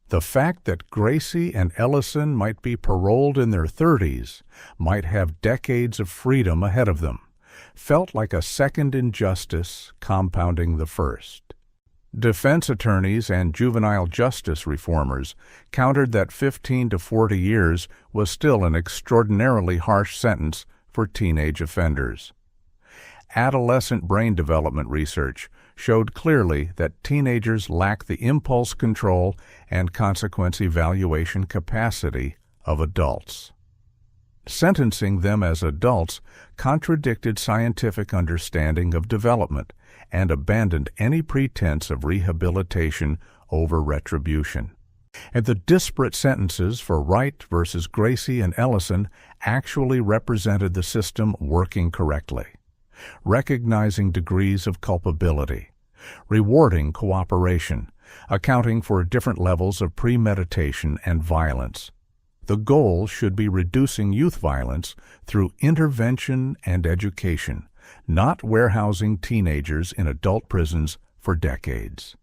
Speaker 1: The fact that Gracie and Ellison might be paroled in their 30s, might have decades of freedom ahead of them, felt like a second injustice compounding the first. Defense attorneys and juvenile justice reformers countered that 15 to 40 years was still an extraordinarily harsh sentence for teenage offenders. Adolescent brain development research showed clearly that teenagers lack the impulse control and consequence evaluation capacity of adults. Sentencing them as adults contradicted scientific understanding of development and abandoned any pretense of rehabilitation over retribution. And the disparate sentences for Wright versus Gracie and Ellison actually represented the system working correctly, recognizing degrees of culpability, rewarding cooperation, accounting for different levels of premeditation and violence. The goal should be reducing youth violence through intervention and education, not warehousing teenagers in adult prisons for decades.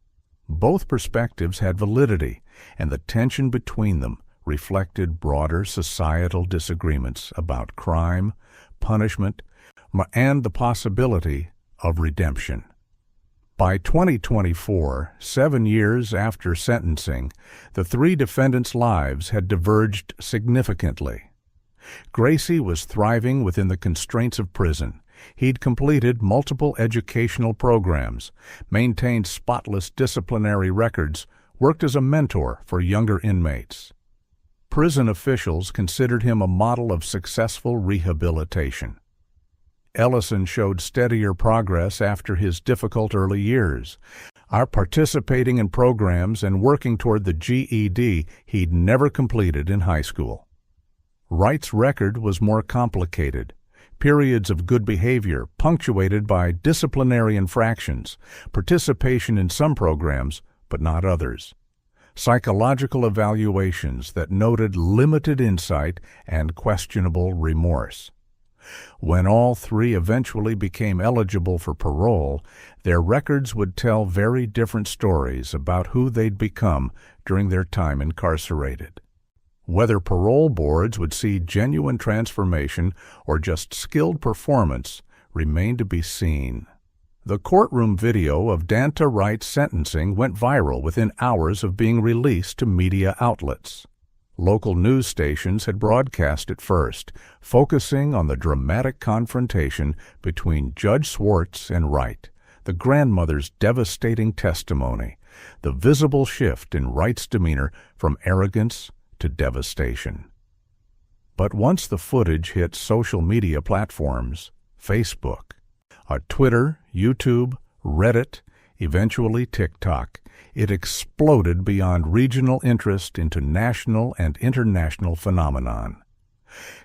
Speaker 1: Both perspectives had validity, and the tension between them reflected broader societal disagreements about crime, punishment, and the possibility of redemption. By 2024, 7 years after sentencing, the 3 defendants' lives had diverged significantly. Gracie was thriving within the constraints of prison. He'd completed multiple educational programs, maintained spotless disciplinary records, worked as a mentor for younger inmates. Prison officials considered him a model of successful rehabilitation. Ellison showed steadier progress after his difficult early years, participating in programs and working toward the GED he'd never completed in high school. Wright's record was more complicated. Periods of good behavior punctuated by disciplinary infractions, participation in some programs but not others. Psychological evaluations that noted limited insight and questionable remorse. When all 3 eventually became eligible for parole, their records would tell very different stories about who they'd become during their time incarcerated. Whether parole boards would see genuine transformation or just skilled performance remained to be seen. The courtroom video of Danta Wright's sentencing went viral within hours of being released to media outlets. Local news stations had broadcast it first, focusing on the dramatic confrontation between Judge Swartz and Wright, the grandmother's devastating testimony, the visible shift in Wright's demeanor from arrogance to devastation. But once the footage hit social media platforms, Facebook, Twitter, YouTube, Reddit, eventually TikTok, it exploded beyond regional interest into national and international phenomenon.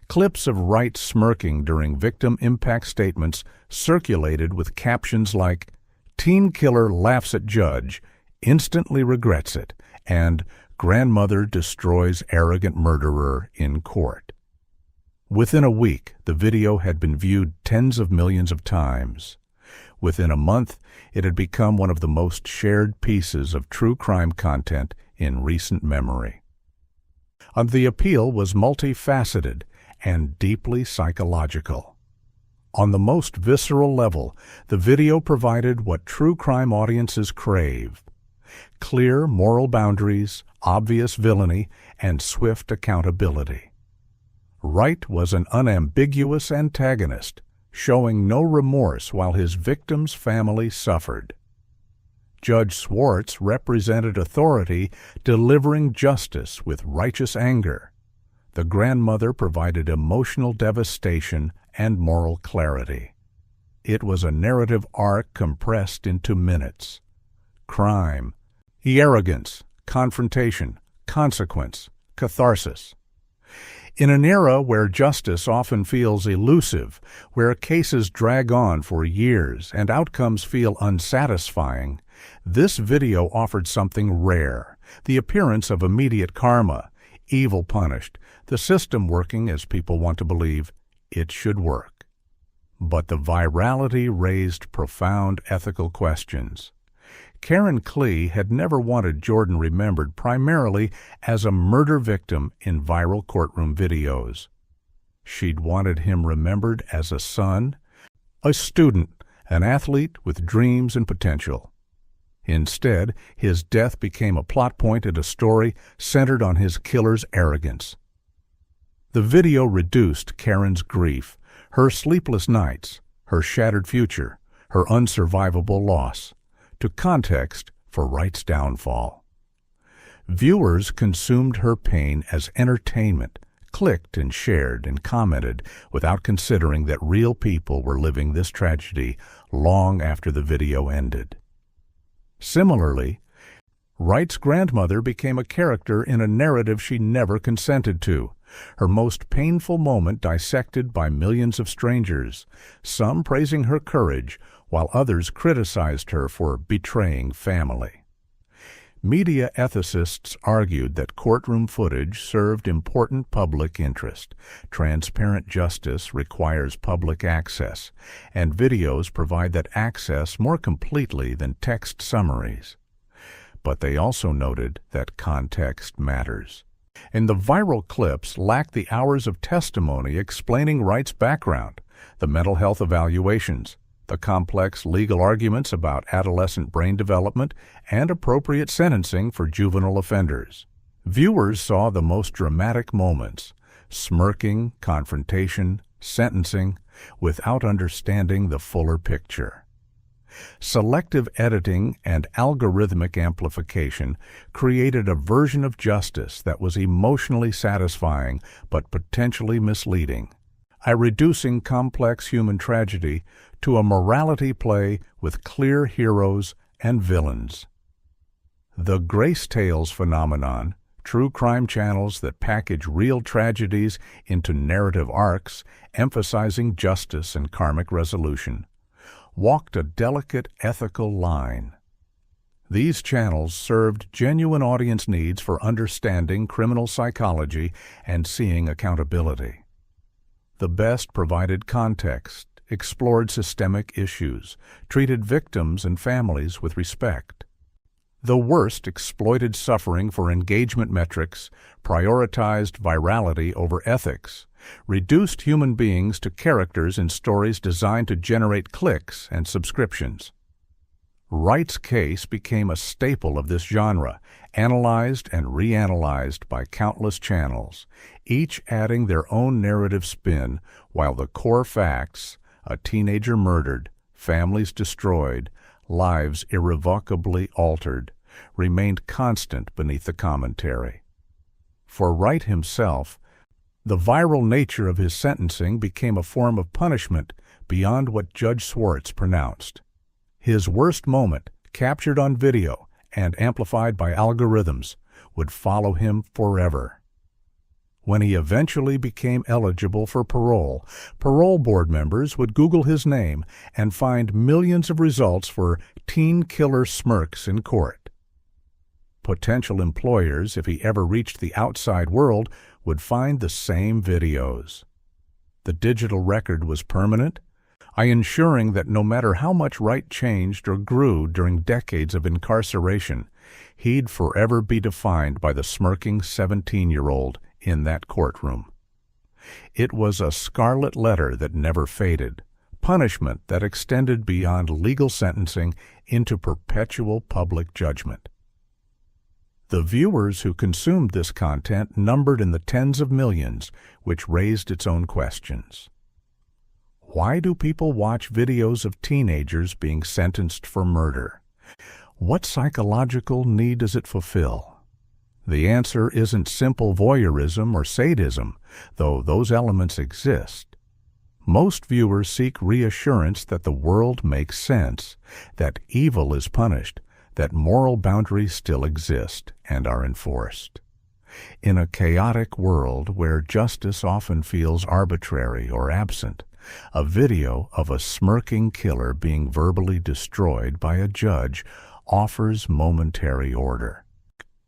Speaker 1: Clips of Wright smirking during victim impact statements circulated with captions like, "Teen killer laughs at judge, instantly regrets it," and "Grandmother destroys arrogant murderer in court." Within a week, the video had been viewed tens of millions of times. Within a month, it had become one of the most shared pieces of true crime content in recent memory. The appeal was multifaceted and deeply psychological. On the most visceral level, the video provided what true crime audiences crave: clear moral boundaries, obvious villainy, and swift accountability. Wright was an unambiguous antagonist, showing no remorse while his victim's family suffered. Judge Swartz represented authority, delivering justice with righteous anger. The grandmother provided emotional devastation and moral clarity. It was a narrative arc compressed into minutes. Crime, arrogance, confrontation, consequence, catharsis. In an era where justice often feels elusive, where cases drag on for years and outcomes feel unsatisfying, this video offered something rare, the appearance of immediate karma, evil punished, the system working as people want to believe it should work. But the virality raised profound ethical questions. Karen Klee had never wanted Jordan remembered primarily as a murder victim in viral courtroom videos. She'd wanted him remembered as a son, a student, an athlete with dreams and potential. Instead, his death became a plot point in a story centered on his killer's arrogance. The video reduced Karen's grief, her sleepless nights, her shattered future, her unsurvivable loss, to context for Wright's downfall. Viewers consumed her pain as entertainment, clicked and shared and commented without considering that real people were living this tragedy long after the video ended. Similarly, Wright's grandmother became a character in a narrative she never consented to, her most painful moment dissected by millions of strangers, some praising her courage, while others criticized her for betraying family. Media ethicists argued that courtroom footage served important public interest. Transparent justice requires public access, and videos provide that access more completely than text summaries. But they also noted that context matters. And the viral clips lacked the hours of testimony explaining Wright's background, the mental health evaluations, the complex legal arguments about adolescent brain development, and appropriate sentencing for juvenile offenders. Viewers saw the most dramatic moments, smirking, confrontation, sentencing, without understanding the fuller picture. Selective editing and algorithmic amplification created a version of justice that was emotionally satisfying but potentially misleading, reducing complex human tragedy to a morality play with clear heroes and villains. The Grace Tales phenomenon, true crime channels that package real tragedies into narrative arcs, emphasizing justice and karmic resolution, walked a delicate ethical line. These channels served genuine audience needs for understanding criminal psychology and seeing accountability. The best provided context, explored systemic issues, treated victims and families with respect. The worst exploited suffering for engagement metrics, prioritized virality over ethics, reduced human beings to characters in stories designed to generate clicks and subscriptions. Wright's case became a staple of this genre, analyzed and reanalyzed by countless channels, each adding their own narrative spin, while the core facts, a teenager murdered, families destroyed, lives irrevocably altered, remained constant beneath the commentary. For Wright himself, the viral nature of his sentencing became a form of punishment beyond what Judge Swartz pronounced. His worst moment, captured on video and amplified by algorithms, would follow him forever. When he eventually became eligible for parole, parole board members would Google his name and find millions of results for teen killer smirks in court. Potential employers, if he ever reached the outside world, would find the same videos. The digital record was permanent, ensuring that no matter how much Wright changed or grew during decades of incarceration, he'd forever be defined by the smirking 17-year-old in that courtroom. It was a scarlet letter that never faded, punishment that extended beyond legal sentencing into perpetual public judgment. The viewers who consumed this content numbered in the tens of millions, which raised its own questions. Why do people watch videos of teenagers being sentenced for murder? What psychological need does it fulfill? The answer isn't simple voyeurism or sadism, though those elements exist. Most viewers seek reassurance that the world makes sense, that evil is punished, that moral boundaries still exist and are enforced. In a chaotic world where justice often feels arbitrary or absent, a video of a smirking killer being verbally destroyed by a judge offers momentary order.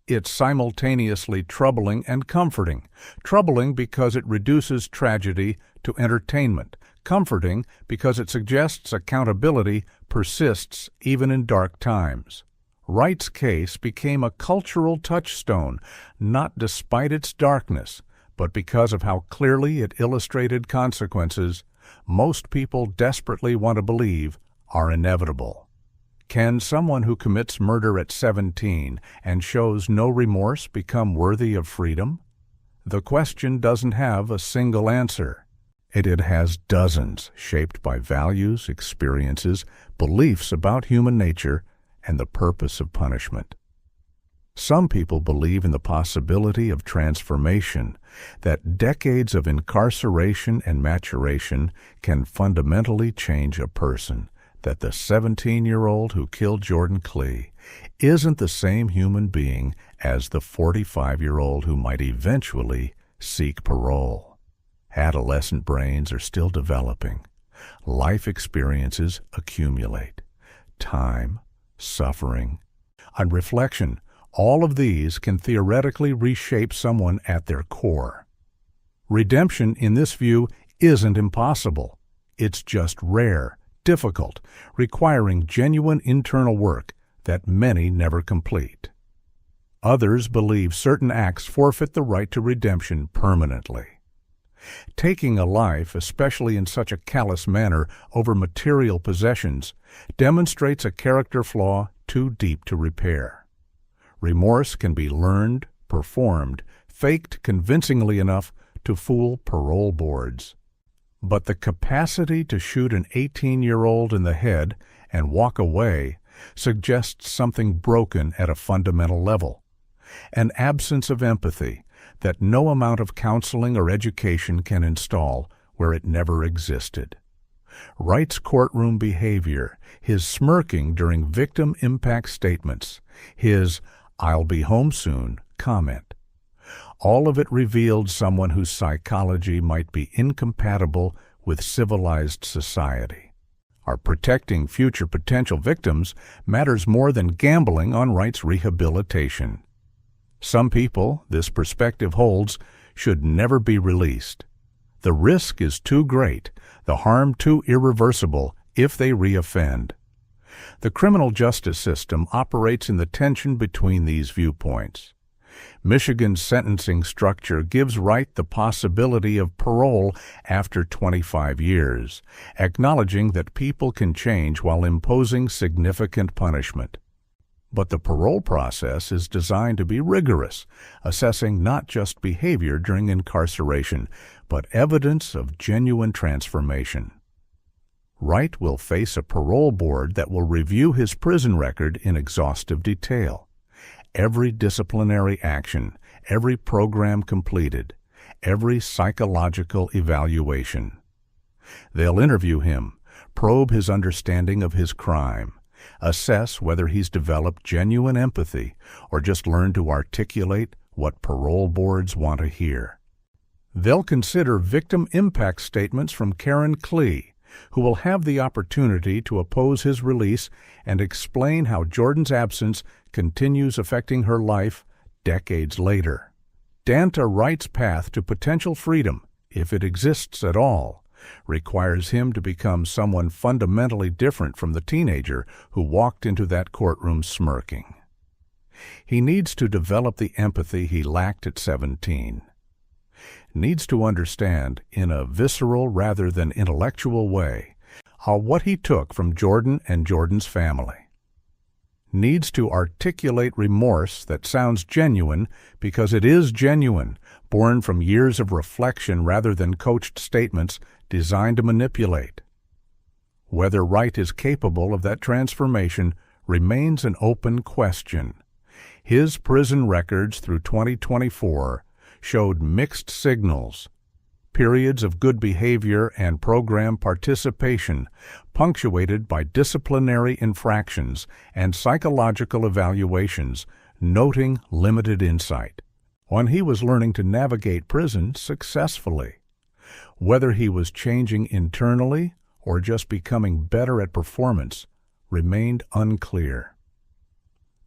Speaker 1: It's simultaneously troubling and comforting. Troubling because it reduces tragedy to entertainment. Comforting because it suggests accountability persists even in dark times. Wright's case became a cultural touchstone, not despite its darkness, but because of how clearly it illustrated consequences most people desperately want to believe are inevitable. Can someone who commits murder at 17 and shows no remorse become worthy of freedom? The question doesn't have a single answer. It has dozens, shaped by values, experiences, beliefs about human nature, and the purpose of punishment. Some people believe in the possibility of transformation, that decades of incarceration and maturation can fundamentally change a person, that the 17-year-old who killed Jordan Klee isn't the same human being as the 45-year-old who might eventually seek parole. Adolescent brains are still developing. Life experiences accumulate. Time, suffering, and reflection, all of these can theoretically reshape someone at their core. Redemption, in this view, isn't impossible. It's just rare, difficult, requiring genuine internal work that many never complete. Others believe certain acts forfeit the right to redemption permanently. Taking a life, especially in such a callous manner, over material possessions, demonstrates a character flaw too deep to repair. Remorse can be learned, performed, faked convincingly enough to fool parole boards. But the capacity to shoot an 18-year-old in the head and walk away suggests something broken at a fundamental level, an absence of empathy that no amount of counseling or education can install where it never existed. Wright's courtroom behavior, his smirking during victim impact statements, his "I'll be home soon" comment, all of it revealed someone whose psychology might be incompatible with civilized society. Our protecting future potential victims matters more than gambling on Wright's rehabilitation. Some people, this perspective holds, should never be released. The risk is too great, the harm too irreversible if they reoffend. The criminal justice system operates in the tension between these viewpoints. Michigan's sentencing structure gives Wright the possibility of parole after 25 years, acknowledging that people can change while imposing significant punishment. But the parole process is designed to be rigorous, assessing not just behavior during incarceration, but evidence of genuine transformation. Wright will face a parole board that will review his prison record in exhaustive detail. Every disciplinary action, every program completed, every psychological evaluation. They'll interview him, probe his understanding of his crime, assess whether he's developed genuine empathy or just learned to articulate what parole boards want to hear. They'll consider victim impact statements from Karen Klee, who will have the opportunity to oppose his release and explain how Jordan's absence continues affecting her life decades later. Danta Wright's path to potential freedom, if it exists at all, requires him to become someone fundamentally different from the teenager who walked into that courtroom smirking. He needs to develop the empathy he lacked at 17. Needs to understand, in a visceral rather than intellectual way, how what he took from Jordan and Jordan's family. Needs to articulate remorse that sounds genuine because it is genuine, born from years of reflection rather than coached statements designed to manipulate. Whether Wright is capable of that transformation remains an open question. His prison records through 2024 showed mixed signals. periods of good behavior and program participation, punctuated by disciplinary infractions and psychological evaluations, noting limited insight. When he was learning to navigate prison successfully, whether he was changing internally or just becoming better at performance remained unclear.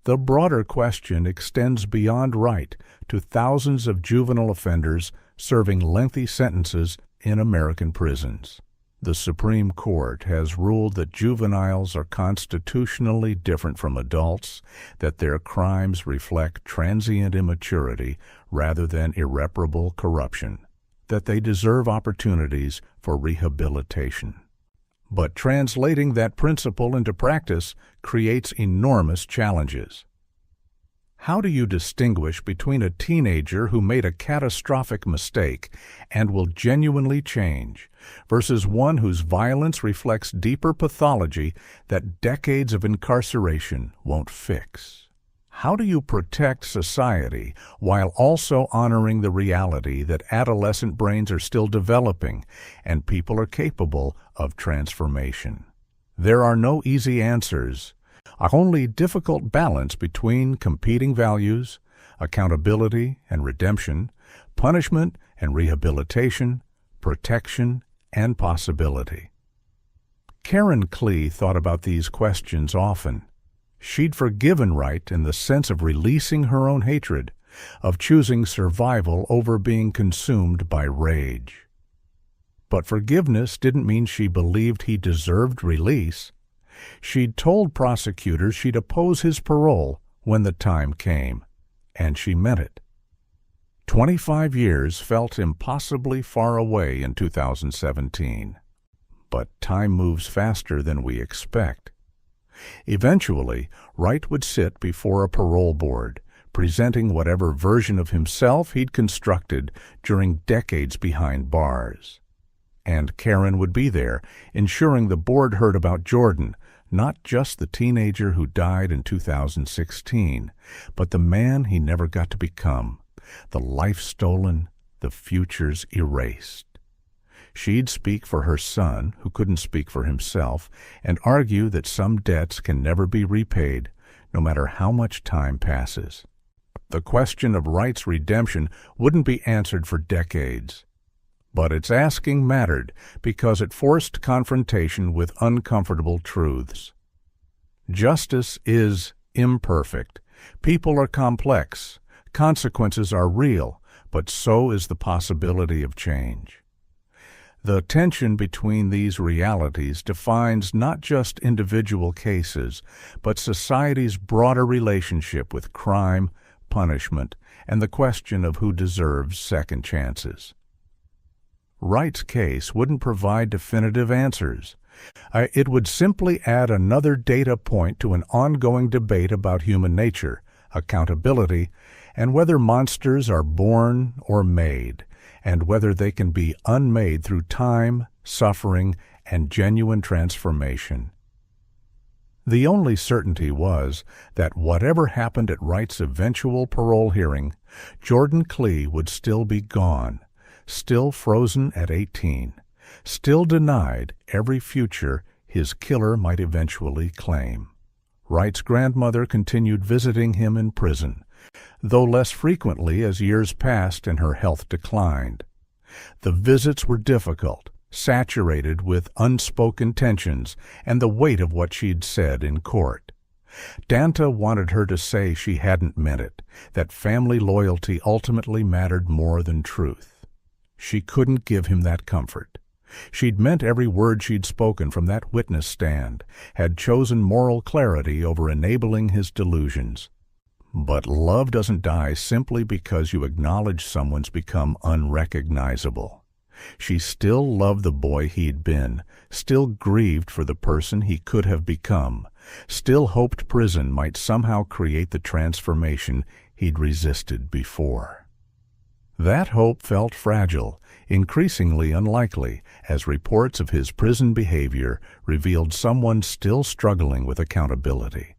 Speaker 1: The broader question extends beyond Wright to thousands of juvenile offenders serving lengthy sentences in American prisons. The Supreme Court has ruled that juveniles are constitutionally different from adults, that their crimes reflect transient immaturity rather than irreparable corruption, that they deserve opportunities for rehabilitation. But translating that principle into practice creates enormous challenges. How do you distinguish between a teenager who made a catastrophic mistake and will genuinely change versus one whose violence reflects deeper pathology that decades of incarceration won't fix? How do you protect society while also honoring the reality that adolescent brains are still developing and people are capable of transformation? There are no easy answers, only difficult balance between competing values, accountability and redemption, punishment and rehabilitation, protection and possibility. Karen Klee thought about these questions often. She'd forgiven Wright in the sense of releasing her own hatred, of choosing survival over being consumed by rage. But forgiveness didn't mean she believed he deserved release. She'd told prosecutors she'd oppose his parole when the time came, and she meant it. 25 years felt impossibly far away in 2017. But time moves faster than we expect. Eventually, Wright would sit before a parole board, presenting whatever version of himself he'd constructed during decades behind bars. And Karen would be there, ensuring the board heard about Jordan, not just the teenager who died in 2016, but the man he never got to become, the life stolen, the futures erased. She'd speak for her son, who couldn't speak for himself, and argue that some debts can never be repaid, no matter how much time passes. The question of Wright's redemption wouldn't be answered for decades. But its asking mattered because it forced confrontation with uncomfortable truths. Justice is imperfect. People are complex. Consequences are real, but so is the possibility of change. The tension between these realities defines not just individual cases, but society's broader relationship with crime, punishment, and the question of who deserves second chances. Wright's case wouldn't provide definitive answers. It would simply add another data point to an ongoing debate about human nature, accountability, and whether monsters are born or made, and whether they can be unmade through time, suffering, and genuine transformation. The only certainty was that whatever happened at Wright's eventual parole hearing, Jordan Klee would still be gone, still frozen at 18, still denied every future his killer might eventually claim. Wright's grandmother continued visiting him in prison, though less frequently as years passed and her health declined. The visits were difficult, saturated with unspoken tensions and the weight of what she'd said in court. Danta wanted her to say she hadn't meant it, that family loyalty ultimately mattered more than truth. She couldn't give him that comfort. She'd meant every word she'd spoken from that witness stand, had chosen moral clarity over enabling his delusions. But love doesn't die simply because you acknowledge someone's become unrecognizable. She still loved the boy he'd been, still grieved for the person he could have become, still hoped prison might somehow create the transformation he'd resisted before. That hope felt fragile, increasingly unlikely, as reports of his prison behavior revealed someone still struggling with accountability.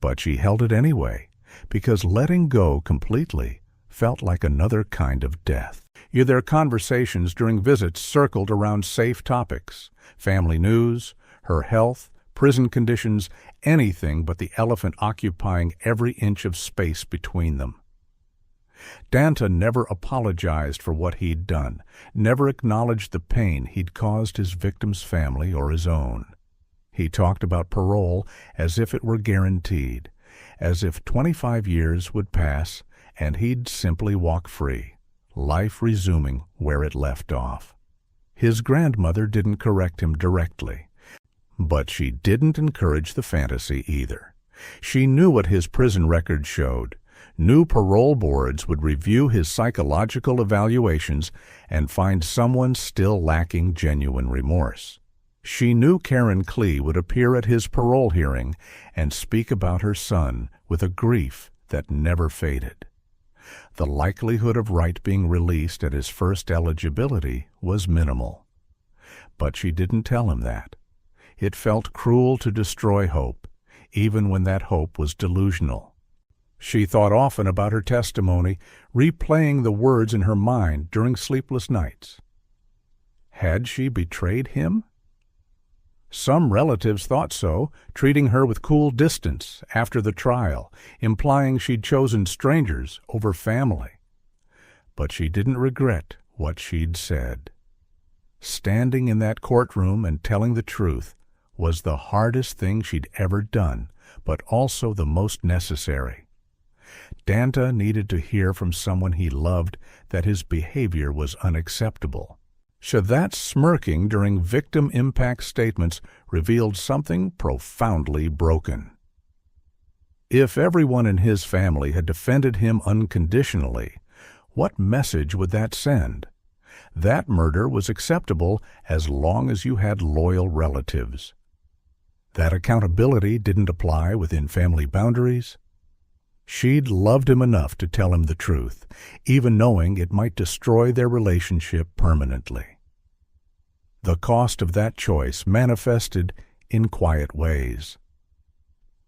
Speaker 1: But she held it anyway, because letting go completely felt like another kind of death. Their conversations during visits circled around safe topics: family news, her health, prison conditions, anything but the elephant occupying every inch of space between them. Danta never apologized for what he'd done, never acknowledged the pain he'd caused his victim's family or his own. He talked about parole as if it were guaranteed, as if 25 years would pass and he'd simply walk free, life resuming where it left off. His grandmother didn't correct him directly, but she didn't encourage the fantasy either. She knew what his prison record showed. New parole boards would review his psychological evaluations and find someone still lacking genuine remorse. She knew Karen Klee would appear at his parole hearing and speak about her son with a grief that never faded. The likelihood of Wright being released at his first eligibility was minimal. But she didn't tell him that. It felt cruel to destroy hope, even when that hope was delusional. She thought often about her testimony, replaying the words in her mind during sleepless nights. Had she betrayed him? Some relatives thought so, treating her with cool distance after the trial, implying she'd chosen strangers over family. But she didn't regret what she'd said. Standing in that courtroom and telling the truth was the hardest thing she'd ever done, but also the most necessary. Danta needed to hear from someone he loved that his behavior was unacceptable. Shadat's smirking during victim impact statements revealed something profoundly broken. If everyone in his family had defended him unconditionally, what message would that send? That murder was acceptable as long as you had loyal relatives. That accountability didn't apply within family boundaries. She'd loved him enough to tell him the truth, even knowing it might destroy their relationship permanently. The cost of that choice manifested in quiet ways.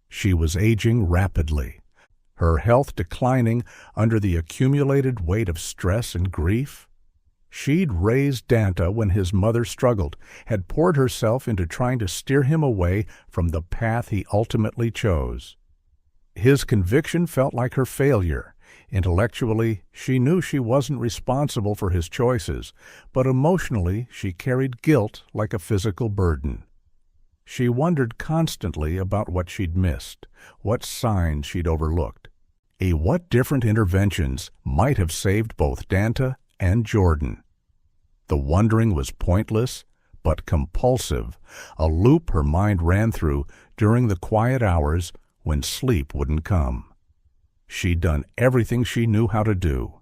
Speaker 1: She was aging rapidly, her health declining under the accumulated weight of stress and grief. She'd raised Danta when his mother struggled, had poured herself into trying to steer him away from the path he ultimately chose. His conviction felt like her failure. Intellectually, she knew she wasn't responsible for his choices, but emotionally she carried guilt like a physical burden. She wondered constantly about what she'd missed, what signs she'd overlooked. What different interventions might have saved both Danta and Jordan. The wondering was pointless, but compulsive, a loop her mind ran through during the quiet hours when sleep wouldn't come. She'd done everything she knew how to do,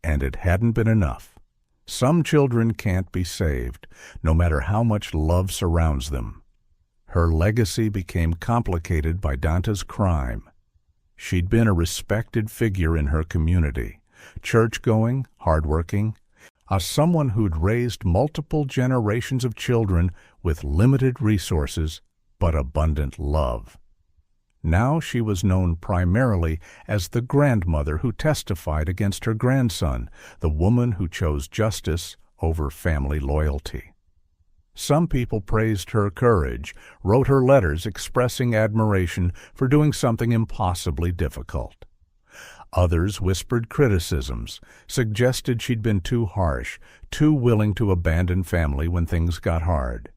Speaker 1: and it hadn't been enough. Some children can't be saved, no matter how much love surrounds them. Her legacy became complicated by Danta's crime. She'd been a respected figure in her community, church-going, hardworking, someone who'd raised multiple generations of children with limited resources but abundant love. Now she was known primarily as the grandmother who testified against her grandson, the woman who chose justice over family loyalty. Some people praised her courage, wrote her letters expressing admiration for doing something impossibly difficult. Others whispered criticisms, suggested she'd been too harsh, too willing to abandon family when things got hard.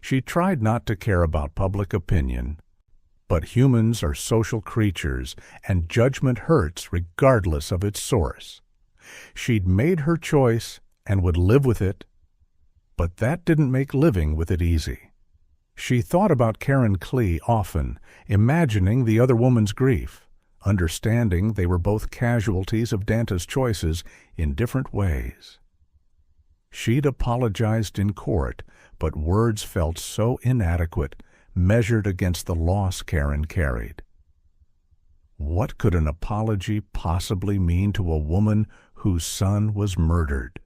Speaker 1: She tried not to care about public opinion, but humans are social creatures, and judgment hurts regardless of its source. She'd made her choice and would live with it, but that didn't make living with it easy. She thought about Karen Klee often, imagining the other woman's grief, understanding they were both casualties of Danta's choices in different ways. She'd apologized in court, but words felt so inadequate, measured against the loss Karen carried. What could an apology possibly mean to a woman whose son was murdered?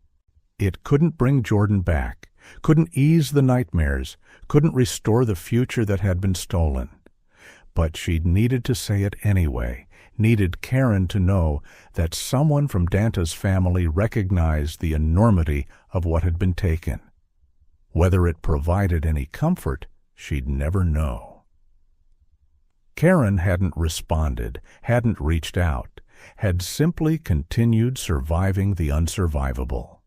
Speaker 1: It couldn't bring Jordan back, couldn't ease the nightmares, couldn't restore the future that had been stolen. But she'd needed to say it anyway, needed Karen to know that someone from Danta's family recognized the enormity of what had been taken. Whether it provided any comfort, she'd never know. Karen hadn't responded, hadn't reached out, had simply continued surviving the unsurvivable.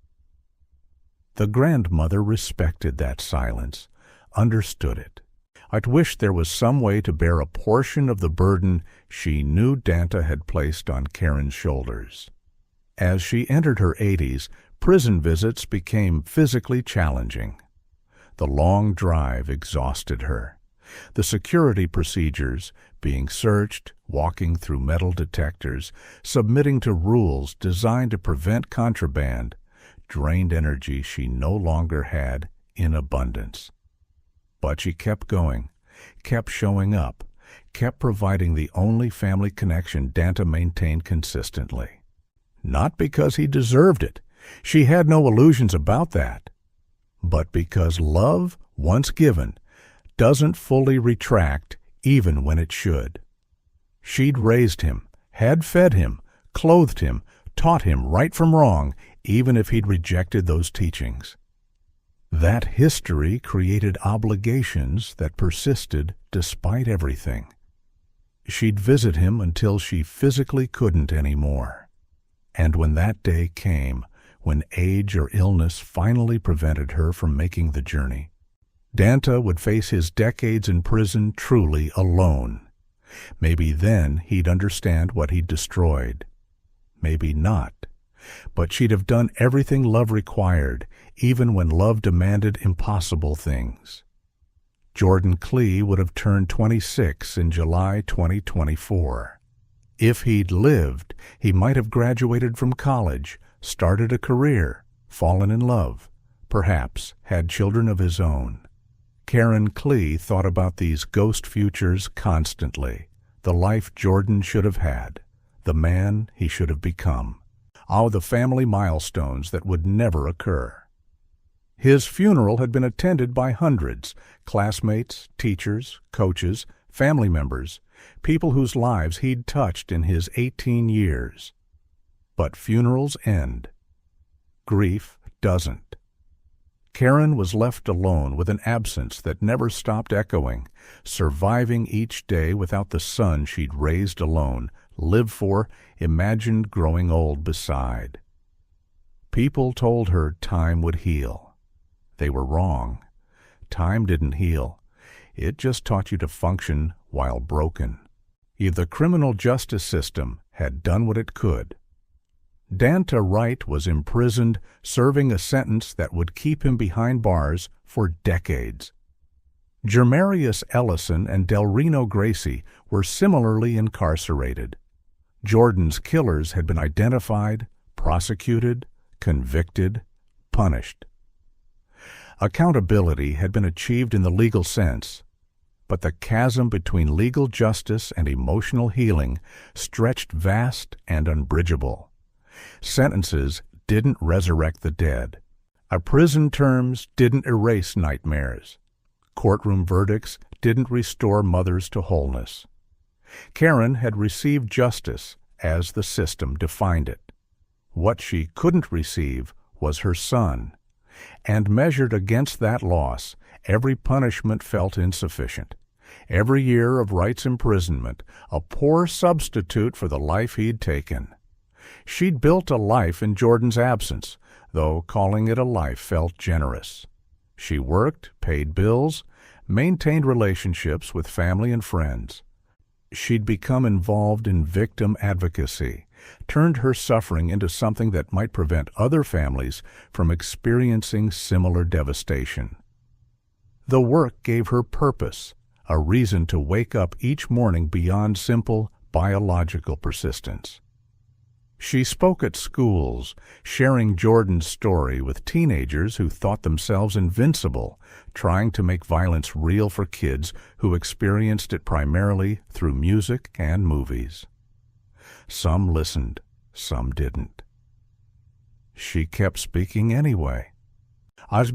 Speaker 1: The grandmother respected that silence, understood it. I'd wish there was some way to bear a portion of the burden she knew Danta had placed on Karen's shoulders. As she entered her 80s, prison visits became physically challenging. The long drive exhausted her. The security procedures, being searched, walking through metal detectors, submitting to rules designed to prevent contraband, drained energy she no longer had in abundance. But she kept going, kept showing up, kept providing the only family connection Danta maintained consistently. Not because he deserved it. She had no illusions about that. But because love, once given, doesn't fully retract even when it should. She'd raised him, had fed him, clothed him, taught him right from wrong, even if he'd rejected those teachings. That history created obligations that persisted despite everything. She'd visit him until she physically couldn't anymore. And when that day came, when age or illness finally prevented her from making the journey, Danta would face his decades in prison truly alone. Maybe then he'd understand what he'd destroyed. Maybe not. But she'd have done everything love required, even when love demanded impossible things. Jordan Klee would have turned 26 in July 2024. If he'd lived, he might have graduated from college, started a career, fallen in love, perhaps had children of his own. Karen Klee thought about these ghost futures constantly, the life Jordan should have had, the man he should have become. The family milestones that would never occur. His funeral had been attended by hundreds, classmates, teachers, coaches, family members, people whose lives he'd touched in his 18 years. But funerals end. Grief doesn't. Karen was left alone with an absence that never stopped echoing, surviving each day without the son she'd raised alone, lived for, imagined growing old beside. People told her time would heal. They were wrong. Time didn't heal. It just taught you to function while broken. The criminal justice system had done what it could. Danta Wright was imprisoned, serving a sentence that would keep him behind bars for decades. Jermarius Ellison and Delrino Gracie were similarly incarcerated. Jordan's killers had been identified, prosecuted, convicted, punished. Accountability had been achieved in the legal sense, but the chasm between legal justice and emotional healing stretched vast and unbridgeable. Sentences didn't resurrect the dead. Prison terms didn't erase nightmares. Courtroom verdicts didn't restore mothers to wholeness. Karen had received justice as the system defined it. What she couldn't receive was her son, and measured against that loss, every punishment felt insufficient. Every year of Wright's imprisonment, a poor substitute for the life he'd taken. She'd built a life in Jordan's absence, though calling it a life felt generous. She worked, paid bills, maintained relationships with family and friends. She'd become involved in victim advocacy, turned her suffering into something that might prevent other families from experiencing similar devastation. The work gave her purpose, a reason to wake up each morning beyond simple biological persistence. She spoke at schools, sharing Jordan's story with teenagers who thought themselves invincible, trying to make violence real for kids who experienced it primarily through music and movies. Some listened, some didn't. She kept speaking anyway.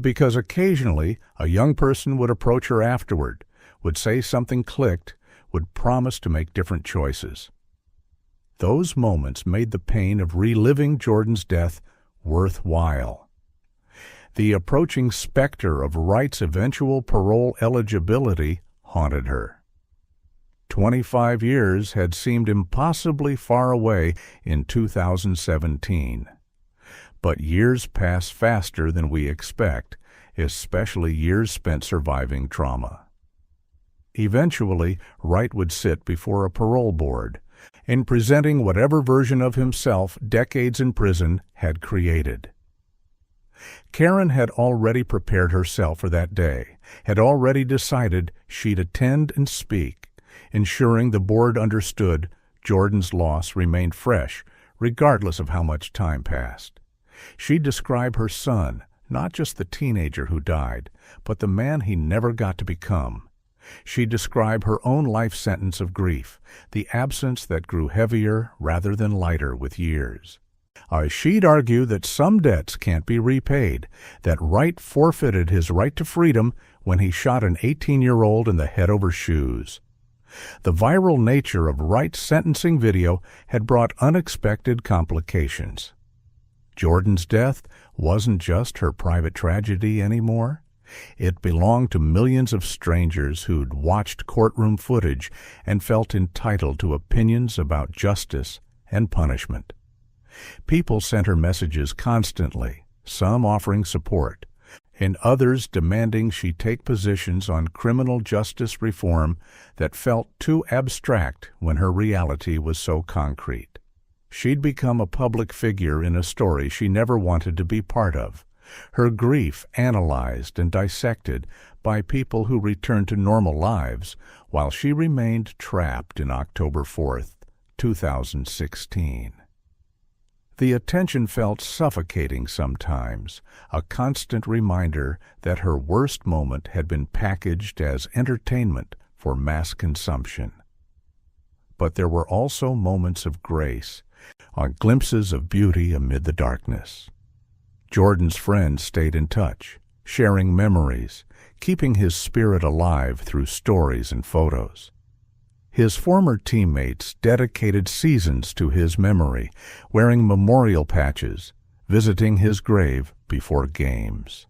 Speaker 1: Because occasionally a young person would approach her afterward, would say something clicked, would promise to make different choices. Those moments made the pain of reliving Jordan's death worthwhile. The approaching specter of Wright's eventual parole eligibility haunted her. 25 years had seemed impossibly far away in 2017. But years pass faster than we expect, especially years spent surviving trauma. Eventually, Wright would sit before a parole board in presenting whatever version of himself decades in prison had created. Karen had already prepared herself for that day, had already decided she'd attend and speak, ensuring the board understood Jordan's loss remained fresh, regardless of how much time passed. She'd describe her son, not just the teenager who died, but the man he never got to become. She'd describe her own life sentence of grief, the absence that grew heavier rather than lighter with years. She'd argue that some debts can't be repaid, that Wright forfeited his right to freedom when he shot an 18-year-old in the head over shoes. The viral nature of Wright's sentencing video had brought unexpected complications. Jordan's death wasn't just her private tragedy anymore. It belonged to millions of strangers who'd watched courtroom footage and felt entitled to opinions about justice and punishment. People sent her messages constantly, some offering support, and others demanding she take positions on criminal justice reform that felt too abstract when her reality was so concrete. She'd become a public figure in a story she never wanted to be part of, her grief analyzed and dissected by people who returned to normal lives while she remained trapped in October 4th, 2016. The attention felt suffocating sometimes, a constant reminder that her worst moment had been packaged as entertainment for mass consumption. But there were also moments of grace, glimpses of beauty amid the darkness. Jordan's friends stayed in touch, sharing memories, keeping his spirit alive through stories and photos. His former teammates dedicated seasons to his memory, wearing memorial patches, visiting his grave before games.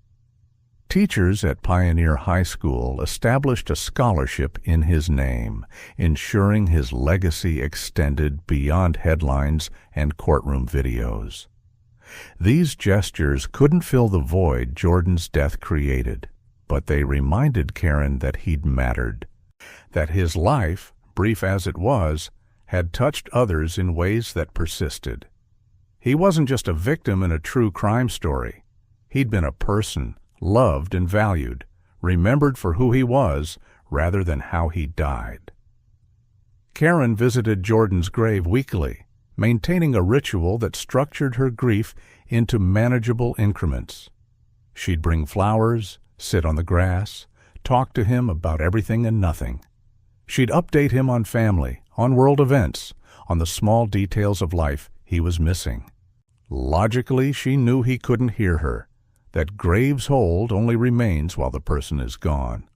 Speaker 1: Teachers at Pioneer High School established a scholarship in his name, ensuring his legacy extended beyond headlines and courtroom videos. These gestures couldn't fill the void Jordan's death created, but they reminded Karen that he'd mattered, that his life, brief as it was, had touched others in ways that persisted. He wasn't just a victim in a true crime story. He'd been a person, loved and valued, remembered for who he was rather than how he died. Karen visited Jordan's grave weekly, maintaining a ritual that structured her grief into manageable increments. She'd bring flowers, sit on the grass, talk to him about everything and nothing. She'd update him on family, on world events, on the small details of life he was missing. Logically, she knew he couldn't hear her, that grave's hold only remains while the person is gone.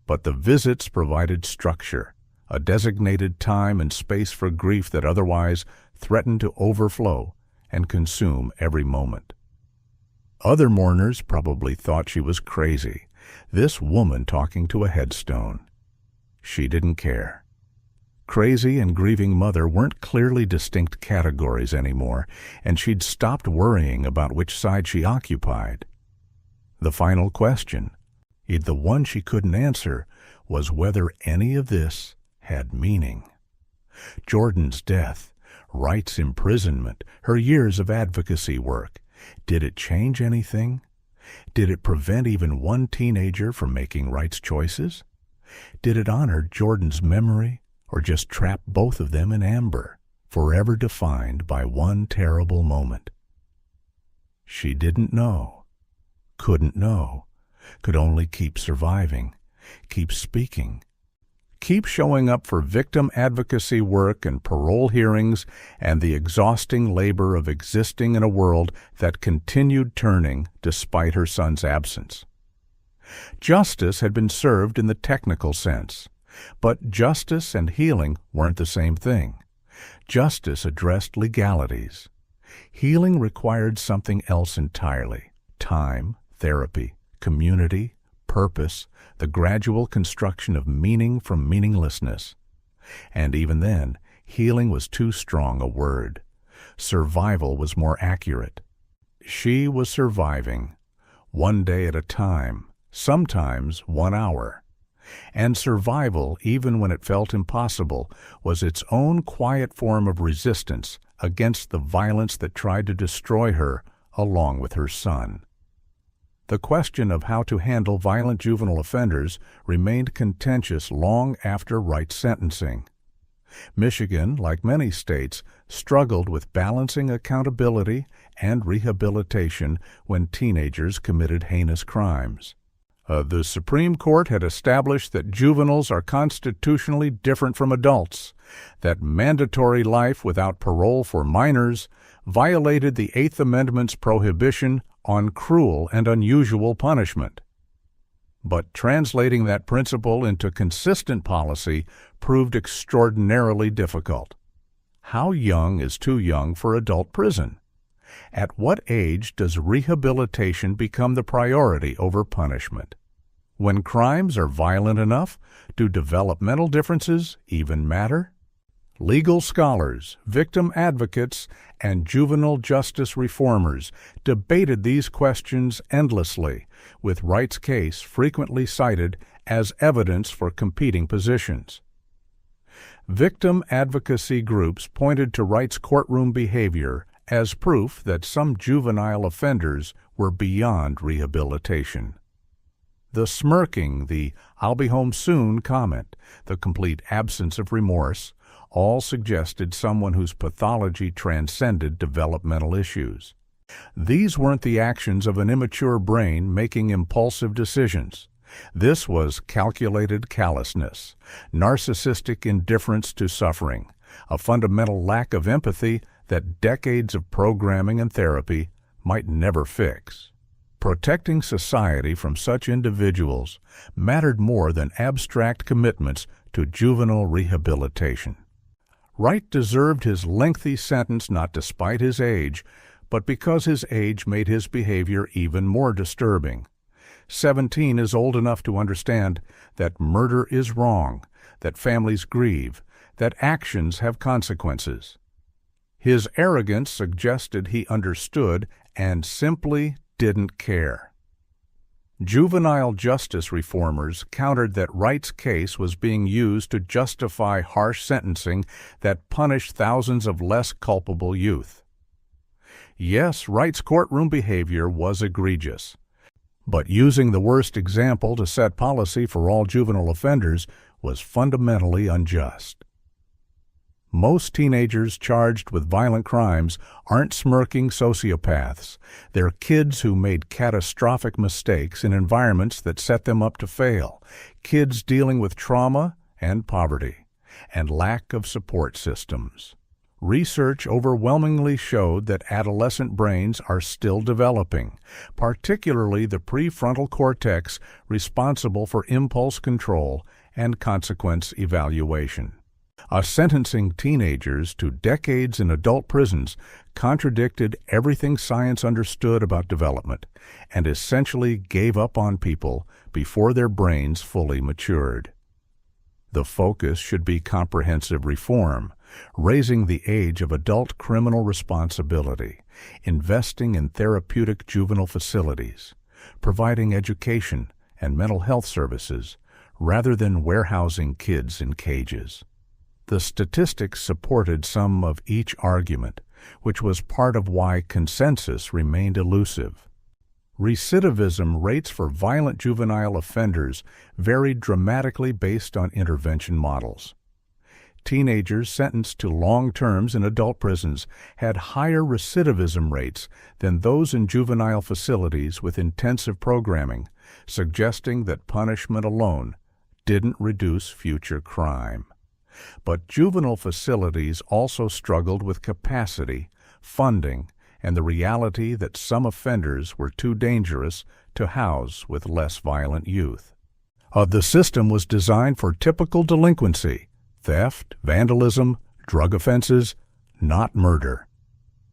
Speaker 1: But the visits provided structure, a designated time and space for grief that otherwise threatened to overflow and consume every moment. Other mourners probably thought she was crazy, this woman talking to a headstone. She didn't care. Crazy and grieving mother weren't clearly distinct categories anymore, and she'd stopped worrying about which side she occupied. The final question, the one she couldn't answer, was whether any of this had meaning. Jordan's death, Wright's imprisonment, her years of advocacy work, did it change anything? Did it prevent even one teenager from making Wright's choices? Did it honor Jordan's memory, or just trap both of them in amber, forever defined by one terrible moment? She didn't know, couldn't know, could only keep surviving, keep speaking, keep showing up for victim advocacy work and parole hearings and the exhausting labor of existing in a world that continued turning despite her son's absence. Justice had been served in the technical sense, but justice and healing weren't the same thing. Justice addressed legalities. Healing required something else entirely: time, therapy, community, purpose, the gradual construction of meaning from meaninglessness. And even then, healing was too strong a word. Survival was more accurate. She was surviving, one day at a time, sometimes 1 hour. And survival, even when it felt impossible, was its own quiet form of resistance against the violence that tried to destroy her along with her son. The question of how to handle violent juvenile offenders remained contentious long after Wright's sentencing. Michigan, like many states, struggled with balancing accountability and rehabilitation when teenagers committed heinous crimes. The Supreme Court had established that juveniles are constitutionally different from adults, that mandatory life without parole for minors violated the Eighth Amendment's prohibition on cruel and unusual punishment. But translating that principle into consistent policy proved extraordinarily difficult. How young is too young for adult prison? At what age does rehabilitation become the priority over punishment? When crimes are violent enough, do developmental differences even matter? Legal scholars, victim advocates, and juvenile justice reformers debated these questions endlessly, with Wright's case frequently cited as evidence for competing positions. Victim advocacy groups pointed to Wright's courtroom behavior as proof that some juvenile offenders were beyond rehabilitation. The smirking, the "I'll be home soon" comment, the complete absence of remorse, all suggested someone whose pathology transcended developmental issues. These weren't the actions of an immature brain making impulsive decisions. This was calculated callousness, narcissistic indifference to suffering, a fundamental lack of empathy that decades of programming and therapy might never fix. Protecting society from such individuals mattered more than abstract commitments to juvenile rehabilitation. Wright deserved his lengthy sentence not despite his age, but because his age made his behavior even more disturbing. 17 is old enough to understand that murder is wrong, that families grieve, that actions have consequences. His arrogance suggested he understood and simply didn't care. Juvenile justice reformers countered that Wright's case was being used to justify harsh sentencing that punished thousands of less culpable youth. Yes, Wright's courtroom behavior was egregious, but using the worst example to set policy for all juvenile offenders was fundamentally unjust. Most teenagers charged with violent crimes aren't smirking sociopaths. They're kids who made catastrophic mistakes in environments that set them up to fail, kids dealing with trauma and poverty, and lack of support systems. Research overwhelmingly showed that adolescent brains are still developing, particularly the prefrontal cortex responsible for impulse control and consequence evaluation. Sentencing teenagers to decades in adult prisons contradicted everything science understood about development and essentially gave up on people before their brains fully matured. The focus should be comprehensive reform, raising the age of adult criminal responsibility, investing in therapeutic juvenile facilities, providing education and mental health services, rather than warehousing kids in cages. The statistics supported some of each argument, which was part of why consensus remained elusive. Recidivism rates for violent juvenile offenders varied dramatically based on intervention models. Teenagers sentenced to long terms in adult prisons had higher recidivism rates than those in juvenile facilities with intensive programming, suggesting that punishment alone didn't reduce future crime. But juvenile facilities also struggled with capacity, funding, and the reality that some offenders were too dangerous to house with less violent youth. The system was designed for typical delinquency: theft, vandalism, Drug offenses, not murder.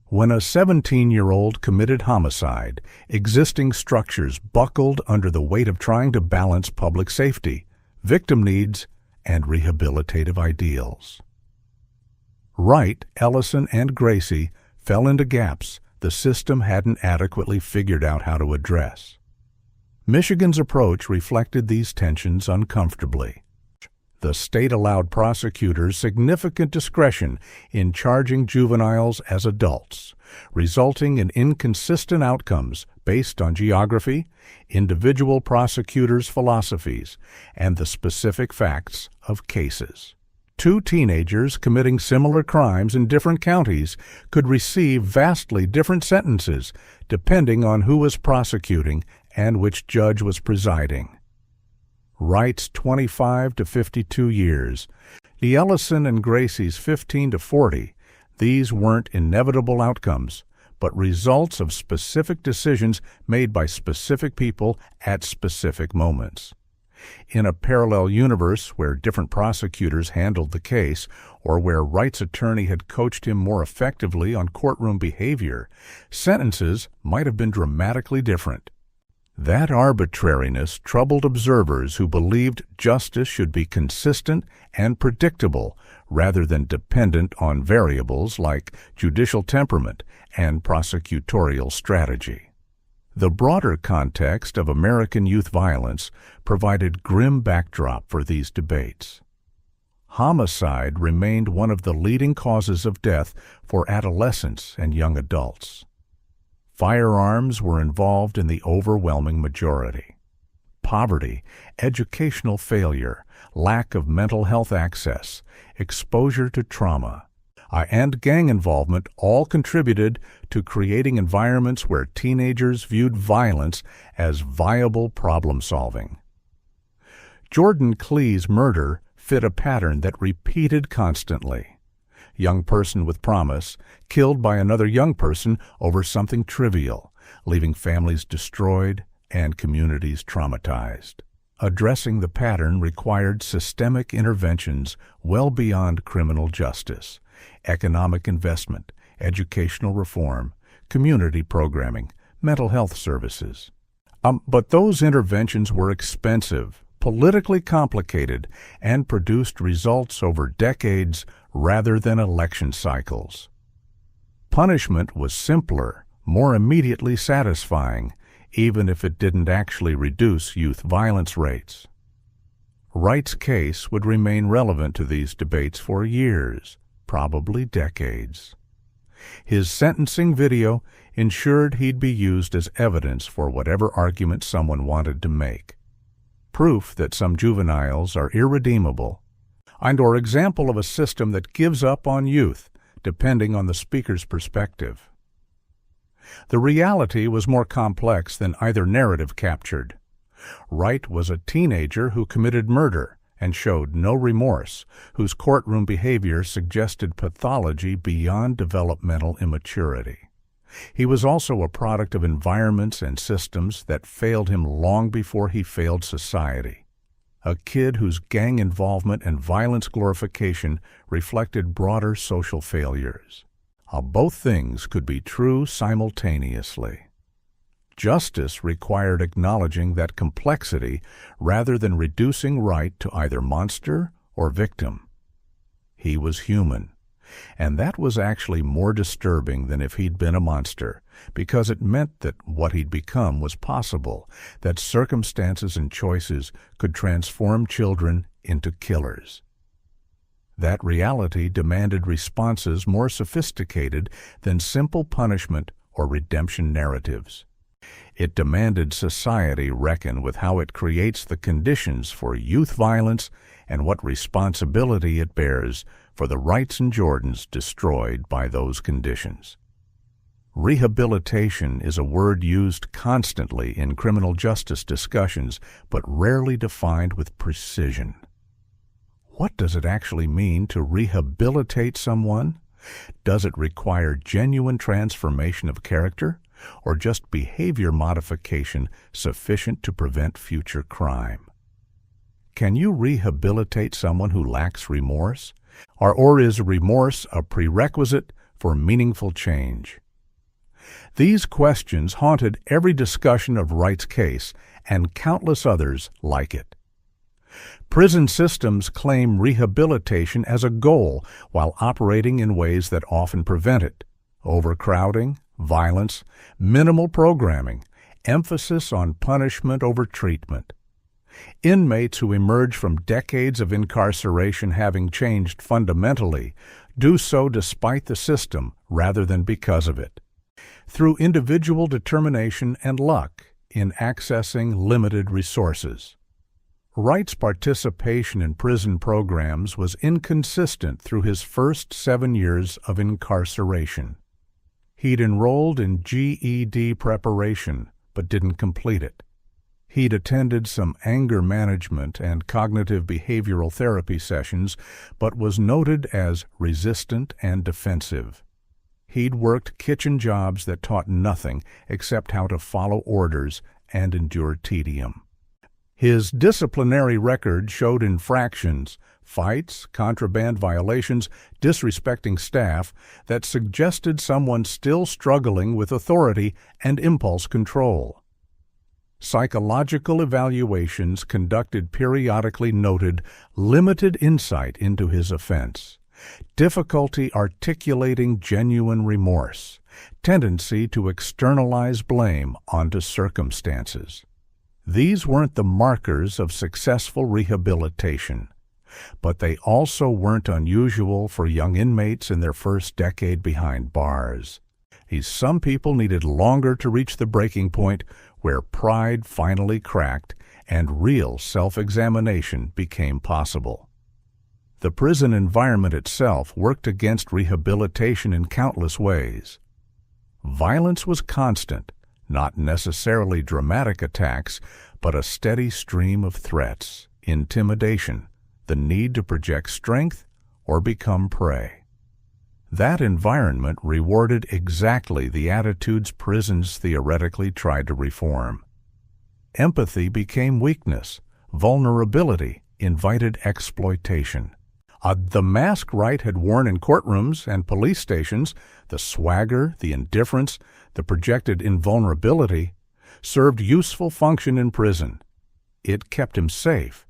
Speaker 1: When a 17-year-old committed homicide, existing structures buckled under the weight of trying to balance public safety, victim needs, and rehabilitative ideals. Wright, Ellison, and Gracie fell into gaps the system hadn't adequately figured out how to address. Michigan's approach reflected these tensions uncomfortably. The state allowed prosecutors significant discretion in charging juveniles as adults, resulting in inconsistent outcomes based on geography, individual prosecutors' philosophies, and the specific facts of cases. Two teenagers committing similar crimes in different counties could receive vastly different sentences depending on who was prosecuting and which judge was presiding. Wright's 25 to 52 years, the Ellison and Gracie's 15 to 40, these weren't inevitable outcomes, but results of specific decisions made by specific people at specific moments. In a parallel universe where different prosecutors handled the case, or where Wright's attorney had coached him more effectively on courtroom behavior, sentences might have been dramatically different. That arbitrariness troubled observers who believed justice should be consistent and predictable rather than dependent on variables like judicial temperament and prosecutorial strategy. The broader context of American youth violence provided grim backdrop for these debates. Homicide remained one of the leading causes of death for adolescents and young adults. Firearms were involved in the overwhelming majority. Poverty, educational failure, lack of mental health access, exposure to trauma, and gang involvement all contributed to creating environments where teenagers viewed violence as viable problem-solving. Jordan Klee's murder fit a pattern that repeated constantly. Young person with promise, killed by another young person over something trivial, leaving families destroyed and communities traumatized. Addressing the pattern required systemic interventions well beyond criminal justice. Economic investment, educational reform, community programming, mental health services. But those interventions were expensive, politically complicated, and produced results over decades rather than election cycles. Punishment was simpler, more immediately satisfying, even if it didn't actually reduce youth violence rates. Wright's case would remain relevant to these debates for years, probably decades. His sentencing video ensured he'd be used as evidence for whatever argument someone wanted to make. Proof that some juveniles are irredeemable, and/or example of a system that gives up on youth, depending on the speaker's perspective. The reality was more complex than either narrative captured. Wright was a teenager who committed murder and showed no remorse, whose courtroom behavior suggested pathology beyond developmental immaturity. He was also a product of environments and systems that failed him long before he failed society. A kid whose gang involvement and violence glorification reflected broader social failures. Both things could be true simultaneously. Justice required acknowledging that complexity rather than reducing Wright to either monster or victim. He was human, and that was actually more disturbing than if he'd been a monster, because it meant that what he'd become was possible, that circumstances and choices could transform children into killers. That reality demanded responses more sophisticated than simple punishment or redemption narratives. It demanded society reckon with how it creates the conditions for youth violence and what responsibility it bears for the Wrights and Jordans destroyed by those conditions. Rehabilitation is a word used constantly in criminal justice discussions, but rarely defined with precision. What does it actually mean to rehabilitate someone? Does it require genuine transformation of character, or just behavior modification sufficient to prevent future crime? Can you rehabilitate someone who lacks remorse, Or is remorse a prerequisite for meaningful change? These questions haunted every discussion of Wright's case and countless others like it. Prison systems claim rehabilitation as a goal while operating in ways that often prevent it. Overcrowding, violence, minimal programming, emphasis on punishment over treatment. Inmates who emerge from decades of incarceration having changed fundamentally do so despite the system rather than because of it, through individual determination and luck in accessing limited resources. Wright's participation in prison programs was inconsistent through his first 7 years of incarceration. He'd enrolled in GED preparation, but didn't complete it. He'd attended some anger management and cognitive behavioral therapy sessions, but was noted as resistant and defensive. He'd worked kitchen jobs that taught nothing except how to follow orders and endure tedium. His disciplinary record showed infractions, fights, contraband violations, disrespecting staff that suggested someone still struggling with authority and impulse control. Psychological evaluations conducted periodically noted limited insight into his offense, difficulty articulating genuine remorse, tendency to externalize blame onto circumstances. These weren't the markers of successful rehabilitation, but they also weren't unusual for young inmates in their first decade behind bars. Some people needed longer to reach the breaking point where pride finally cracked and real self-examination became possible. The prison environment itself worked against rehabilitation in countless ways. Violence was constant, not necessarily dramatic attacks, but a steady stream of threats, intimidation, the need to project strength or become prey. That environment rewarded exactly the attitudes prisons theoretically tried to reform. Empathy became weakness. Vulnerability invited exploitation. The mask Wright had worn in courtrooms and police stations, the swagger, the indifference, the projected invulnerability, served useful function in prison. It kept him safe.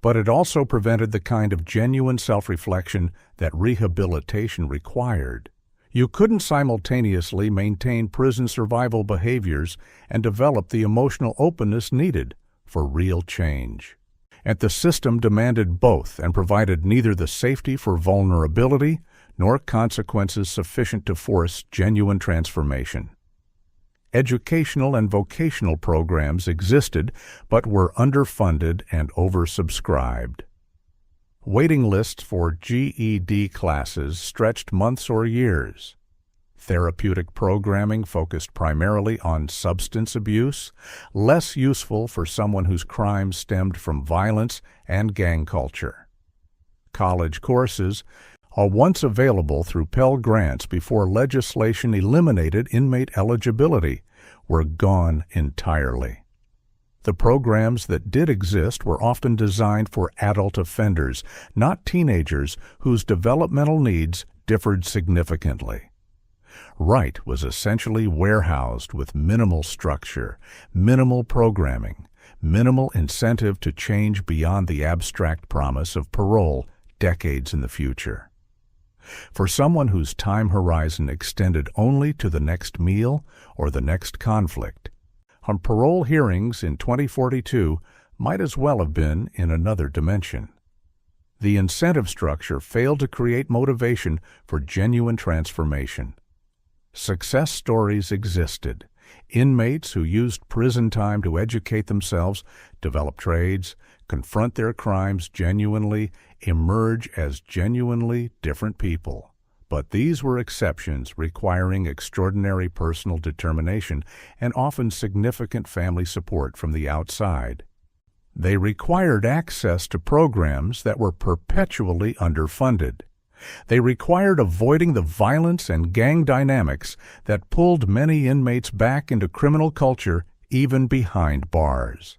Speaker 1: But it also prevented the kind of genuine self-reflection that rehabilitation required. You couldn't simultaneously maintain prison survival behaviors and develop the emotional openness needed for real change. And the system demanded both and provided neither the safety for vulnerability nor consequences sufficient to force genuine transformation. Educational and vocational programs existed but were underfunded and oversubscribed. Waiting lists for GED classes stretched months or years. Therapeutic programming focused primarily on substance abuse, less useful for someone whose crimes stemmed from violence and gang culture. College courses, once available through Pell Grants before legislation eliminated inmate eligibility, were gone entirely. The programs that did exist were often designed for adult offenders, not teenagers whose developmental needs differed significantly. Wright was essentially warehoused with minimal structure, minimal programming, minimal incentive to change beyond the abstract promise of parole decades in the future. For someone whose time horizon extended only to the next meal or the next conflict, parole hearings in 2042 might as well have been in another dimension. The incentive structure failed to create motivation for genuine transformation. Success stories existed. Inmates who used prison time to educate themselves, develop trades, confront their crimes genuinely, emerge as genuinely different people. But these were exceptions requiring extraordinary personal determination and often significant family support from the outside. They required access to programs that were perpetually underfunded. They required avoiding the violence and gang dynamics that pulled many inmates back into criminal culture even behind bars.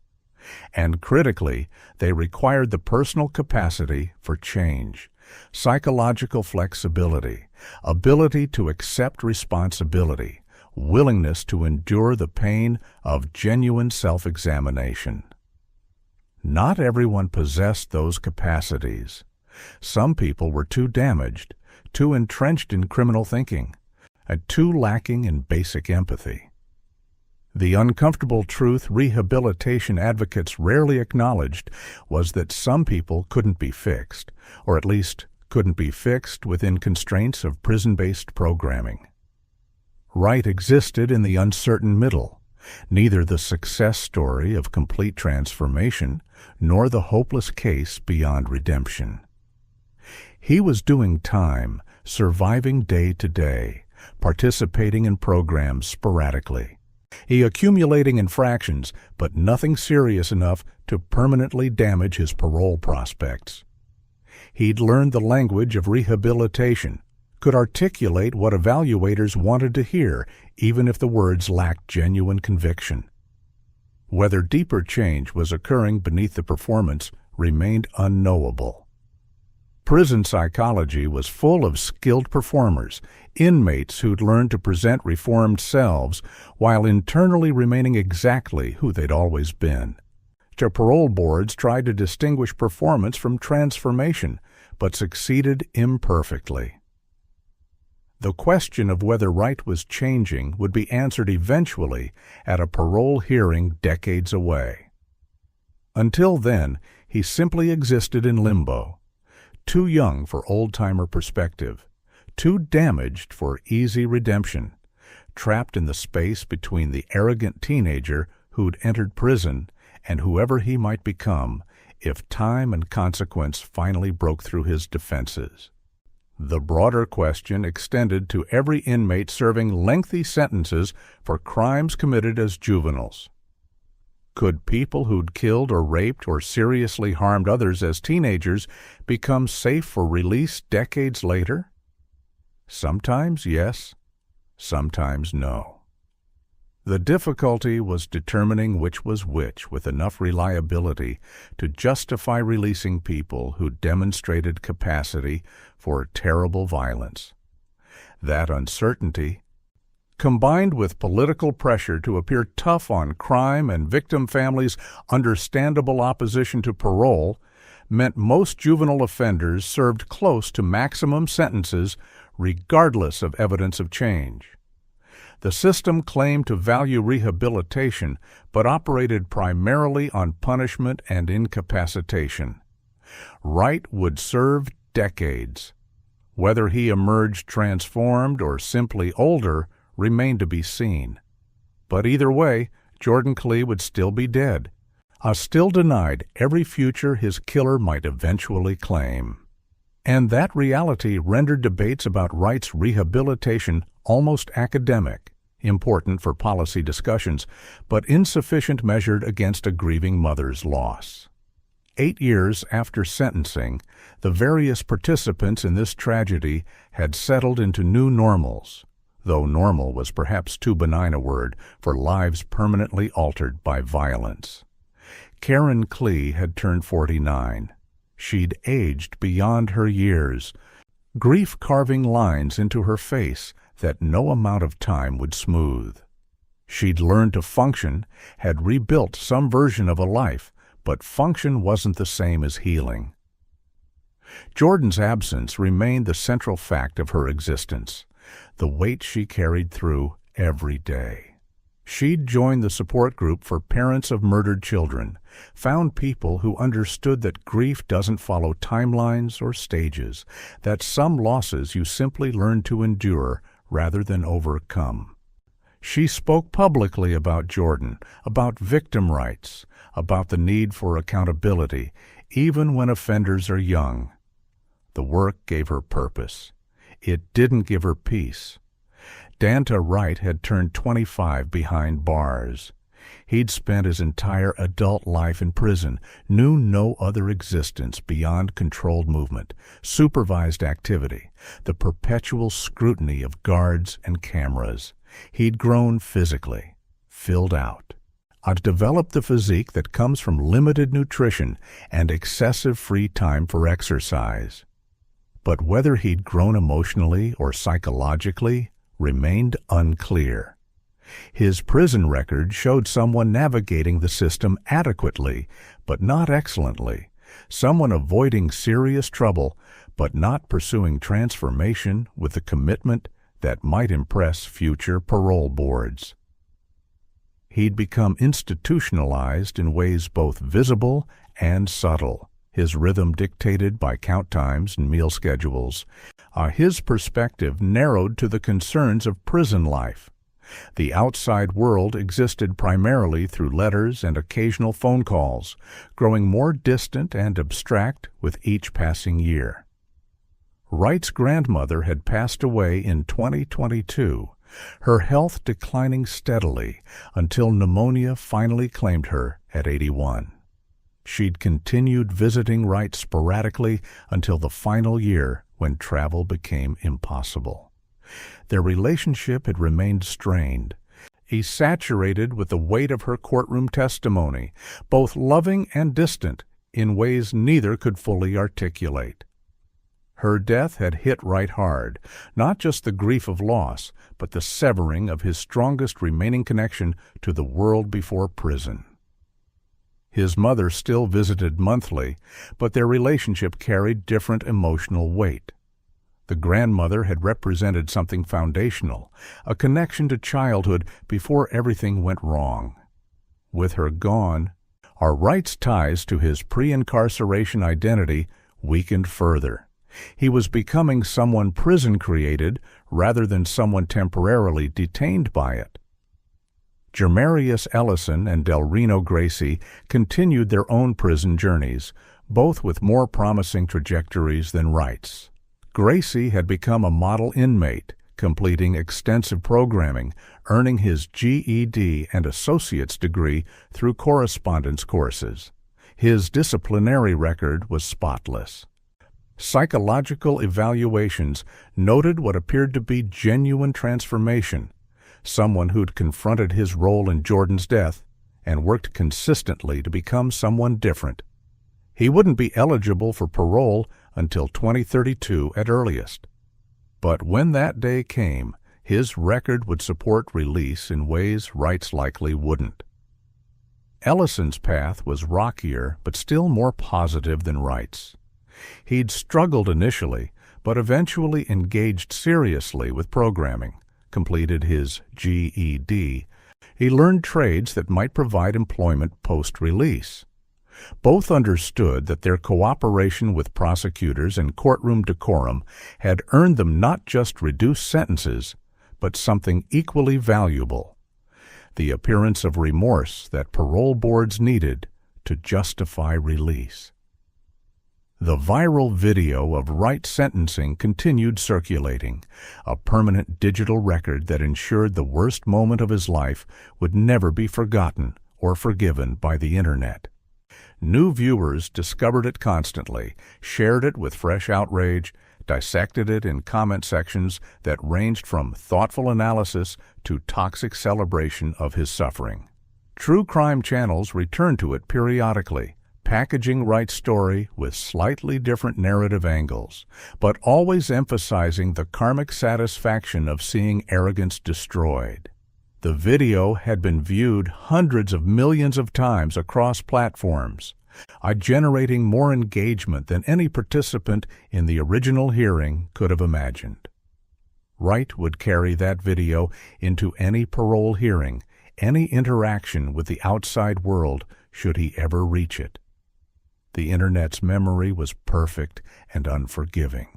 Speaker 1: And critically, they required the personal capacity for change, Psychological flexibility, ability to accept responsibility, willingness to endure the pain of genuine self-examination. Not everyone possessed those capacities. Some people were too damaged, too entrenched in criminal thinking, and too lacking in basic empathy. The uncomfortable truth rehabilitation advocates rarely acknowledged was that some people couldn't be fixed, or at least couldn't be fixed within constraints of prison-based programming. Wright existed in the uncertain middle, neither the success story of complete transformation nor the hopeless case beyond redemption. He was doing time, surviving day to day, participating in programs sporadically. He accumulating infractions, but nothing serious enough to permanently damage his parole prospects. He'd learned the language of rehabilitation, could articulate what evaluators wanted to hear, even if the words lacked genuine conviction. Whether deeper change was occurring beneath the performance remained unknowable. Prison psychology was full of skilled performers, inmates who'd learned to present reformed selves while internally remaining exactly who they'd always been. The parole boards tried to distinguish performance from transformation, but succeeded imperfectly. The question of whether Wright was changing would be answered eventually at a parole hearing decades away. Until then, he simply existed in limbo, too young for old-timer perspective, too damaged for easy redemption, trapped in the space between the arrogant teenager who'd entered prison and whoever he might become if time and consequence finally broke through his defenses. The broader question extended to every inmate serving lengthy sentences for crimes committed as juveniles. Could people who'd killed or raped or seriously harmed others as teenagers become safe for release decades later? Sometimes yes, sometimes no. The difficulty was determining which was which with enough reliability to justify releasing people who demonstrated capacity for terrible violence. That uncertainty, combined with political pressure to appear tough on crime and victim families' understandable opposition to parole, meant most juvenile offenders served close to maximum sentences regardless of evidence of change. The system claimed to value rehabilitation, but operated primarily on punishment and incapacitation. Wright would serve decades. Whether he emerged transformed or simply older remained to be seen. But either way, Jordan Klee would still be dead, still denied every future his killer might eventually claim. And that reality rendered debates about Wright's rehabilitation almost academic, important for policy discussions, but insufficient measured against a grieving mother's loss. 8 years after sentencing, the various participants in this tragedy had settled into new normals, though normal was perhaps too benign a word for lives permanently altered by violence. Karen Klee had turned 49. She'd aged beyond her years, grief carving lines into her face that no amount of time would smooth. She'd learned to function, had rebuilt some version of a life, but function wasn't the same as healing. Jordan's absence remained the central fact of her existence, the weight she carried through every day. She'd joined the support group for parents of murdered children, found people who understood that grief doesn't follow timelines or stages, that some losses you simply learn to endure rather than overcome. She spoke publicly about Jordan, about victim rights, about the need for accountability, even when offenders are young. The work gave her purpose. It didn't give her peace. Danta Wright had turned 25 behind bars. He'd spent his entire adult life in prison, knew no other existence beyond controlled movement, supervised activity, the perpetual scrutiny of guards and cameras. He'd grown physically, filled out. I'd developed the physique that comes from limited nutrition and excessive free time for exercise. But whether he'd grown emotionally or psychologically remained unclear. His prison record showed someone navigating the system adequately, but not excellently, someone avoiding serious trouble, but not pursuing transformation with a commitment that might impress future parole boards. He'd become institutionalized in ways both visible and subtle, his rhythm dictated by count times and meal schedules. His perspective narrowed to the concerns of prison life. The outside world existed primarily through letters and occasional phone calls, growing more distant and abstract with each passing year. Wright's grandmother had passed away in 2022, her health declining steadily until pneumonia finally claimed her at 81. She'd continued visiting Wright sporadically until the final year when travel became impossible. Their relationship had remained strained, saturated with the weight of her courtroom testimony, both loving and distant in ways neither could fully articulate. Her death had hit Wright hard, not just the grief of loss, but the severing of his strongest remaining connection to the world before prison. His mother still visited monthly, but their relationship carried different emotional weight. The grandmother had represented something foundational, a connection to childhood before everything went wrong. With her gone, Wright's ties to his pre-incarceration identity weakened further. He was becoming someone prison created rather than someone temporarily detained by it. Jermarius Ellison and Delrino Gracie continued their own prison journeys, both with more promising trajectories than Wright's. Gracie had become a model inmate, completing extensive programming, earning his GED and associate's degree through correspondence courses. His disciplinary record was spotless. Psychological evaluations noted what appeared to be genuine transformation, someone who'd confronted his role in Jordan's death and worked consistently to become someone different. He wouldn't be eligible for parole until 2032 at earliest. But when that day came, his record would support release in ways Wright's likely wouldn't. Ellison's path was rockier but still more positive than Wright's. He'd struggled initially, but eventually engaged seriously with programming, completed his GED. He learned trades that might provide employment post-release. Both understood that their cooperation with prosecutors and courtroom decorum had earned them not just reduced sentences, but something equally valuable: the appearance of remorse that parole boards needed to justify release. The viral video of Wright's sentencing continued circulating, a permanent digital record that ensured the worst moment of his life would never be forgotten or forgiven by the Internet. New viewers discovered it constantly, shared it with fresh outrage, dissected it in comment sections that ranged from thoughtful analysis to toxic celebration of his suffering. True crime channels returned to it periodically, packaging Wright's story with slightly different narrative angles, but always emphasizing the karmic satisfaction of seeing arrogance destroyed. The video had been viewed hundreds of millions of times across platforms, generating more engagement than any participant in the original hearing could have imagined. Wright would carry that video into any parole hearing, any interaction with the outside world should he ever reach it. The Internet's memory was perfect and unforgiving,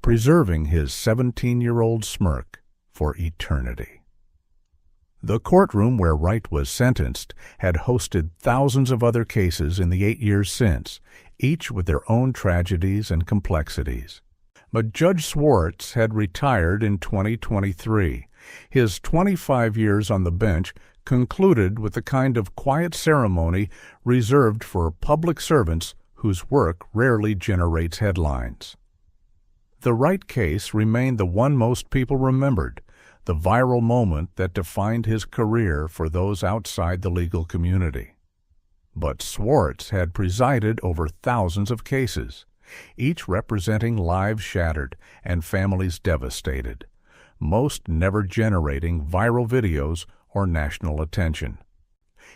Speaker 1: preserving his 17-year-old smirk for eternity. The courtroom where Wright was sentenced had hosted thousands of other cases in the 8 years since, each with their own tragedies and complexities. But Judge Swartz had retired in 2023. His 25 years on the bench concluded with the kind of quiet ceremony reserved for public servants whose work rarely generates headlines. The Wright case remained the one most people remembered, the viral moment that defined his career for those outside the legal community. But Swartz had presided over thousands of cases. each representing lives shattered and families devastated, most never generating viral videos or national attention.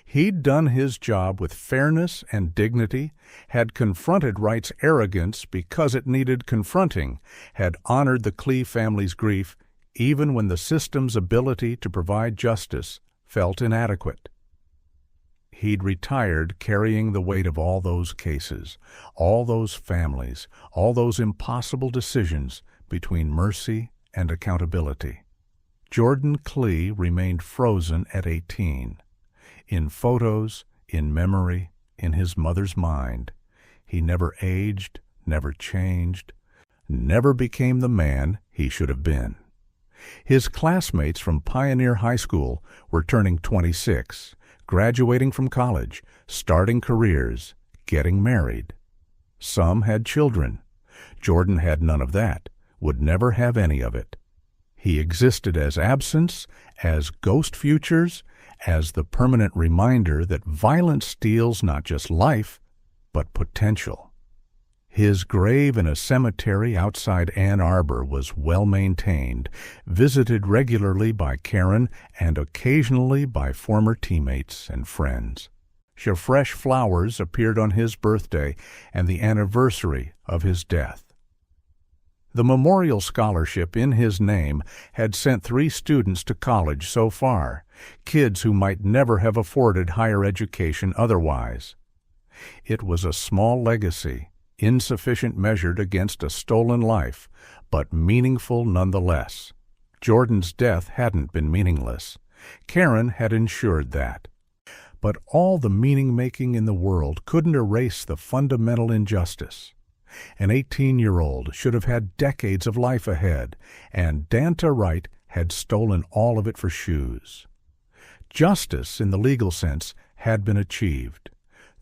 Speaker 1: He'd done his job with fairness and dignity, had confronted Wright's arrogance because it needed confronting, had honored the Klee family's grief even when the system's ability to provide justice felt inadequate. He'd retired carrying the weight of all those cases, all those families, all those impossible decisions between mercy and accountability. Jordan Klee remained frozen at 18. In photos, in memory, in his mother's mind, he never aged, never changed, never became the man he should have been. His classmates from Pioneer High School were turning 26, graduating from college, starting careers, getting married. Some had children. Jordan had none of that, would never have any of it. He existed as absence, as ghost futures, as the permanent reminder that violence steals not just life, but potential. His grave in a cemetery outside Ann Arbor was well maintained, visited regularly by Karen and occasionally by former teammates and friends. Fresh flowers appeared on his birthday and the anniversary of his death. The memorial scholarship in his name had sent 3 students to college so far, kids who might never have afforded higher education otherwise. It was a small legacy, insufficient measured against a stolen life, but meaningful nonetheless. Jordan's death hadn't been meaningless. Karen had ensured that. But all the meaning-making in the world couldn't erase the fundamental injustice. An 18-year-old should have had decades of life ahead, and Danta Wright had stolen all of it for shoes. Justice, in the legal sense, had been achieved.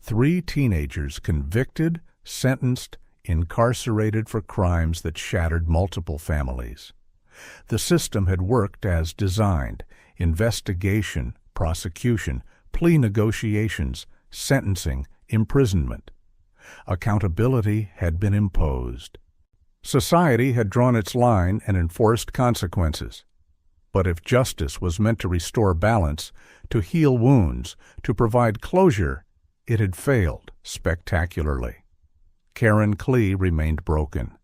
Speaker 1: 3 teenagers convicted, sentenced, incarcerated for crimes that shattered multiple families. The system had worked as designed: investigation, prosecution, plea negotiations, sentencing, imprisonment. Accountability had been imposed. Society had drawn its line and enforced consequences. But if justice was meant to restore balance, to heal wounds, to provide closure, it had failed spectacularly. Karen Klee remained broken.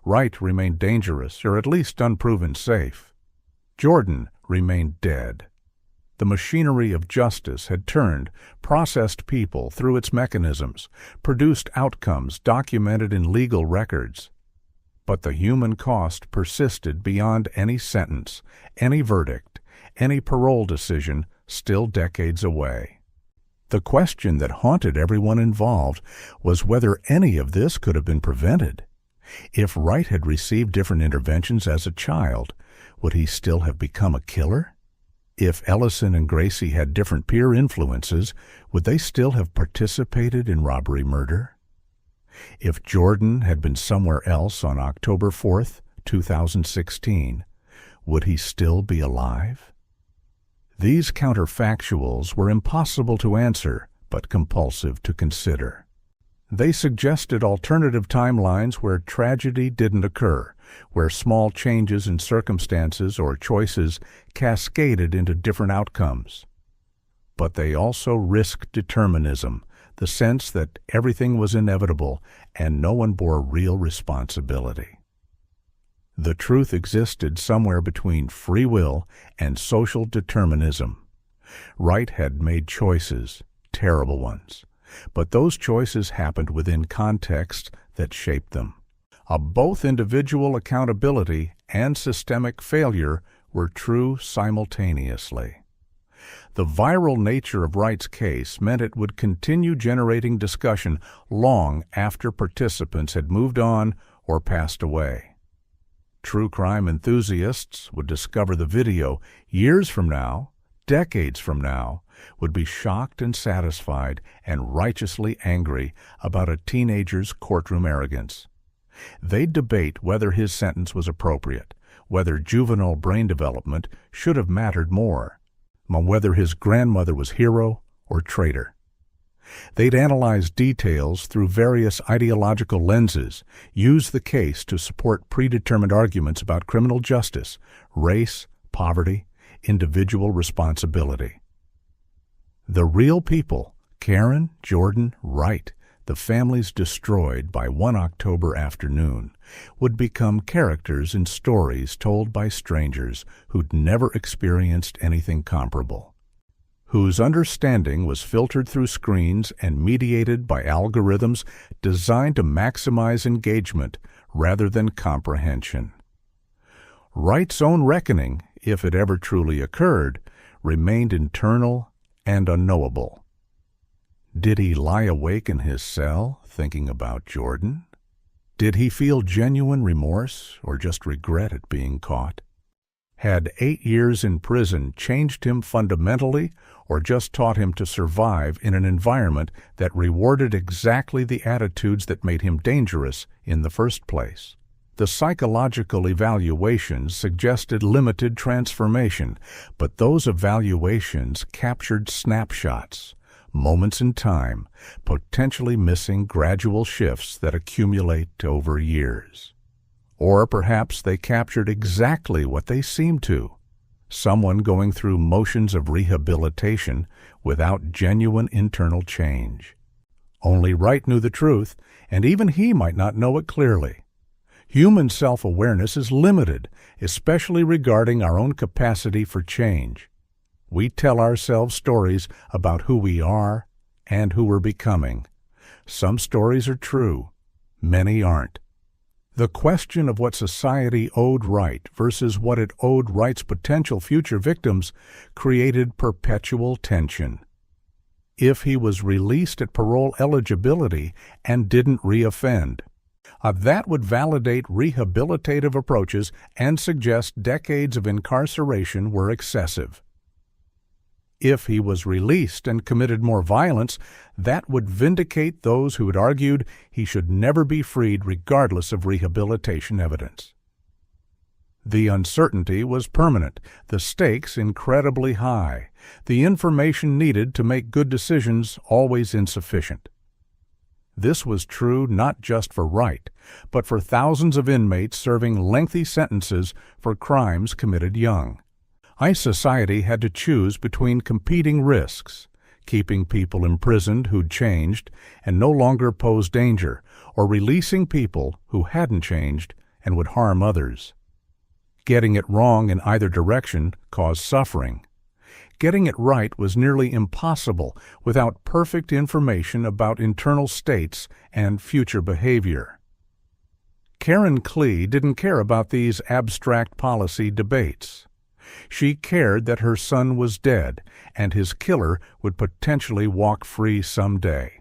Speaker 1: Wright remained dangerous, or at least unproven safe. Jordan remained dead. The machinery of justice had turned, processed people through its mechanisms, produced outcomes documented in legal records. But the human cost persisted beyond any sentence, any verdict, any parole decision still decades away. The question that haunted everyone involved was whether any of this could have been prevented. If Wright had received different interventions as a child, would he still have become a killer? If Ellison and Gracie had different peer influences, would they still have participated in robbery murder? If Jordan had been somewhere else on October 4th, 2016, would he still be alive? These counterfactuals were impossible to answer, but compulsive to consider. They suggested alternative timelines where tragedy didn't occur, where small changes in circumstances or choices cascaded into different outcomes. But they also risked determinism, the sense that everything was inevitable and no one bore real responsibility. The truth existed somewhere between free will and social determinism. Wright had made choices, terrible ones, but those choices happened within contexts that shaped them. Both individual accountability and systemic failure were true simultaneously. The viral nature of Wright's case meant it would continue generating discussion long after participants had moved on or passed away. True crime enthusiasts would discover the video years from now, decades from now, would be shocked and satisfied and righteously angry about a teenager's courtroom arrogance. They'd debate whether his sentence was appropriate, whether juvenile brain development should have mattered more, whether his grandmother was hero or traitor. They'd analyze details through various ideological lenses, use the case to support predetermined arguments about criminal justice, race, poverty, individual responsibility. The real people, Karen, Jordan, Wright, the families destroyed by one October afternoon, would become characters in stories told by strangers who'd never experienced anything comparable, whose understanding was filtered through screens and mediated by algorithms designed to maximize engagement rather than comprehension. Wright's own reckoning, if it ever truly occurred, remained internal and unknowable. Did he lie awake in his cell thinking about Jordan? Did he feel genuine remorse or just regret at being caught? Had 8 years in prison changed him fundamentally or just taught him to survive in an environment that rewarded exactly the attitudes that made him dangerous in the first place? The psychological evaluations suggested limited transformation, but those evaluations captured snapshots, moments in time, potentially missing gradual shifts that accumulate over years. Or perhaps they captured exactly what they seemed to: someone going through motions of rehabilitation without genuine internal change. Only Wright knew the truth, and even he might not know it clearly. Human self-awareness is limited, especially regarding our own capacity for change. We tell ourselves stories about who we are and who we're becoming. Some stories are true, many aren't. The question of what society owed Wright versus what it owed Wright's potential future victims created perpetual tension. If he was released at parole eligibility and didn't reoffend, that would validate rehabilitative approaches and suggest decades of incarceration were excessive. If he was released and committed more violence, that would vindicate those who had argued he should never be freed regardless of rehabilitation evidence. The uncertainty was permanent, the stakes incredibly high, the information needed to make good decisions always insufficient. This was true not just for Wright, but for thousands of inmates serving lengthy sentences for crimes committed young. ICE society had to choose between competing risks: keeping people imprisoned who'd changed and no longer posed danger, or releasing people who hadn't changed and would harm others. Getting it wrong in either direction caused suffering. Getting it right was nearly impossible without perfect information about internal states and future behavior. Karen Klee didn't care about these abstract policy debates. She cared that her son was dead and his killer would potentially walk free someday.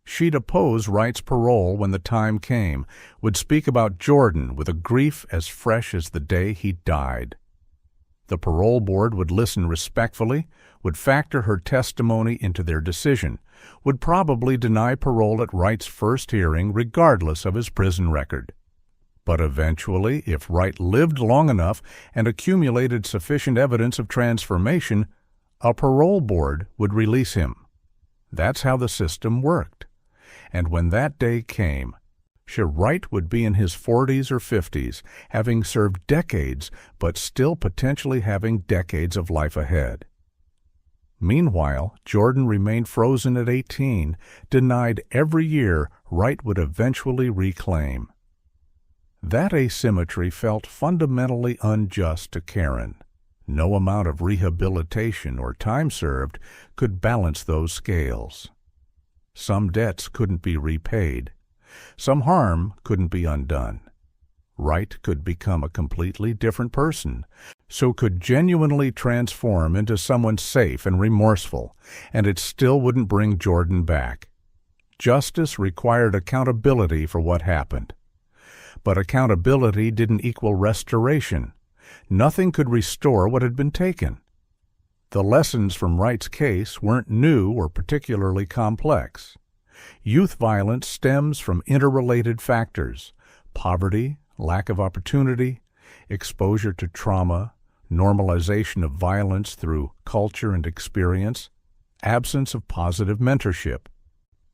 Speaker 1: She'd oppose Wright's parole when the time came, would speak about Jordan with a grief as fresh as the day he died. The parole board would listen respectfully, would factor her testimony into their decision, would probably deny parole at Wright's first hearing regardless of his prison record. But eventually, if Wright lived long enough and accumulated sufficient evidence of transformation, a parole board would release him. That's how the system worked. And when that day came, Wright would be in his 40s or 50s, having served decades, but still potentially having decades of life ahead. Meanwhile, Jordan remained frozen at 18, denied every year Wright would eventually reclaim. That asymmetry felt fundamentally unjust to Karen. No amount of rehabilitation or time served could balance those scales. Some debts couldn't be repaid. Some harm couldn't be undone. Wright could become a completely different person, so could genuinely transform into someone safe and remorseful, and it still wouldn't bring Jordan back. Justice required accountability for what happened. But accountability didn't equal restoration. Nothing could restore what had been taken. The lessons from Wright's case weren't new or particularly complex. Youth violence stems from interrelated factors: poverty, lack of opportunity, exposure to trauma, normalization of violence through culture and experience, absence of positive mentorship,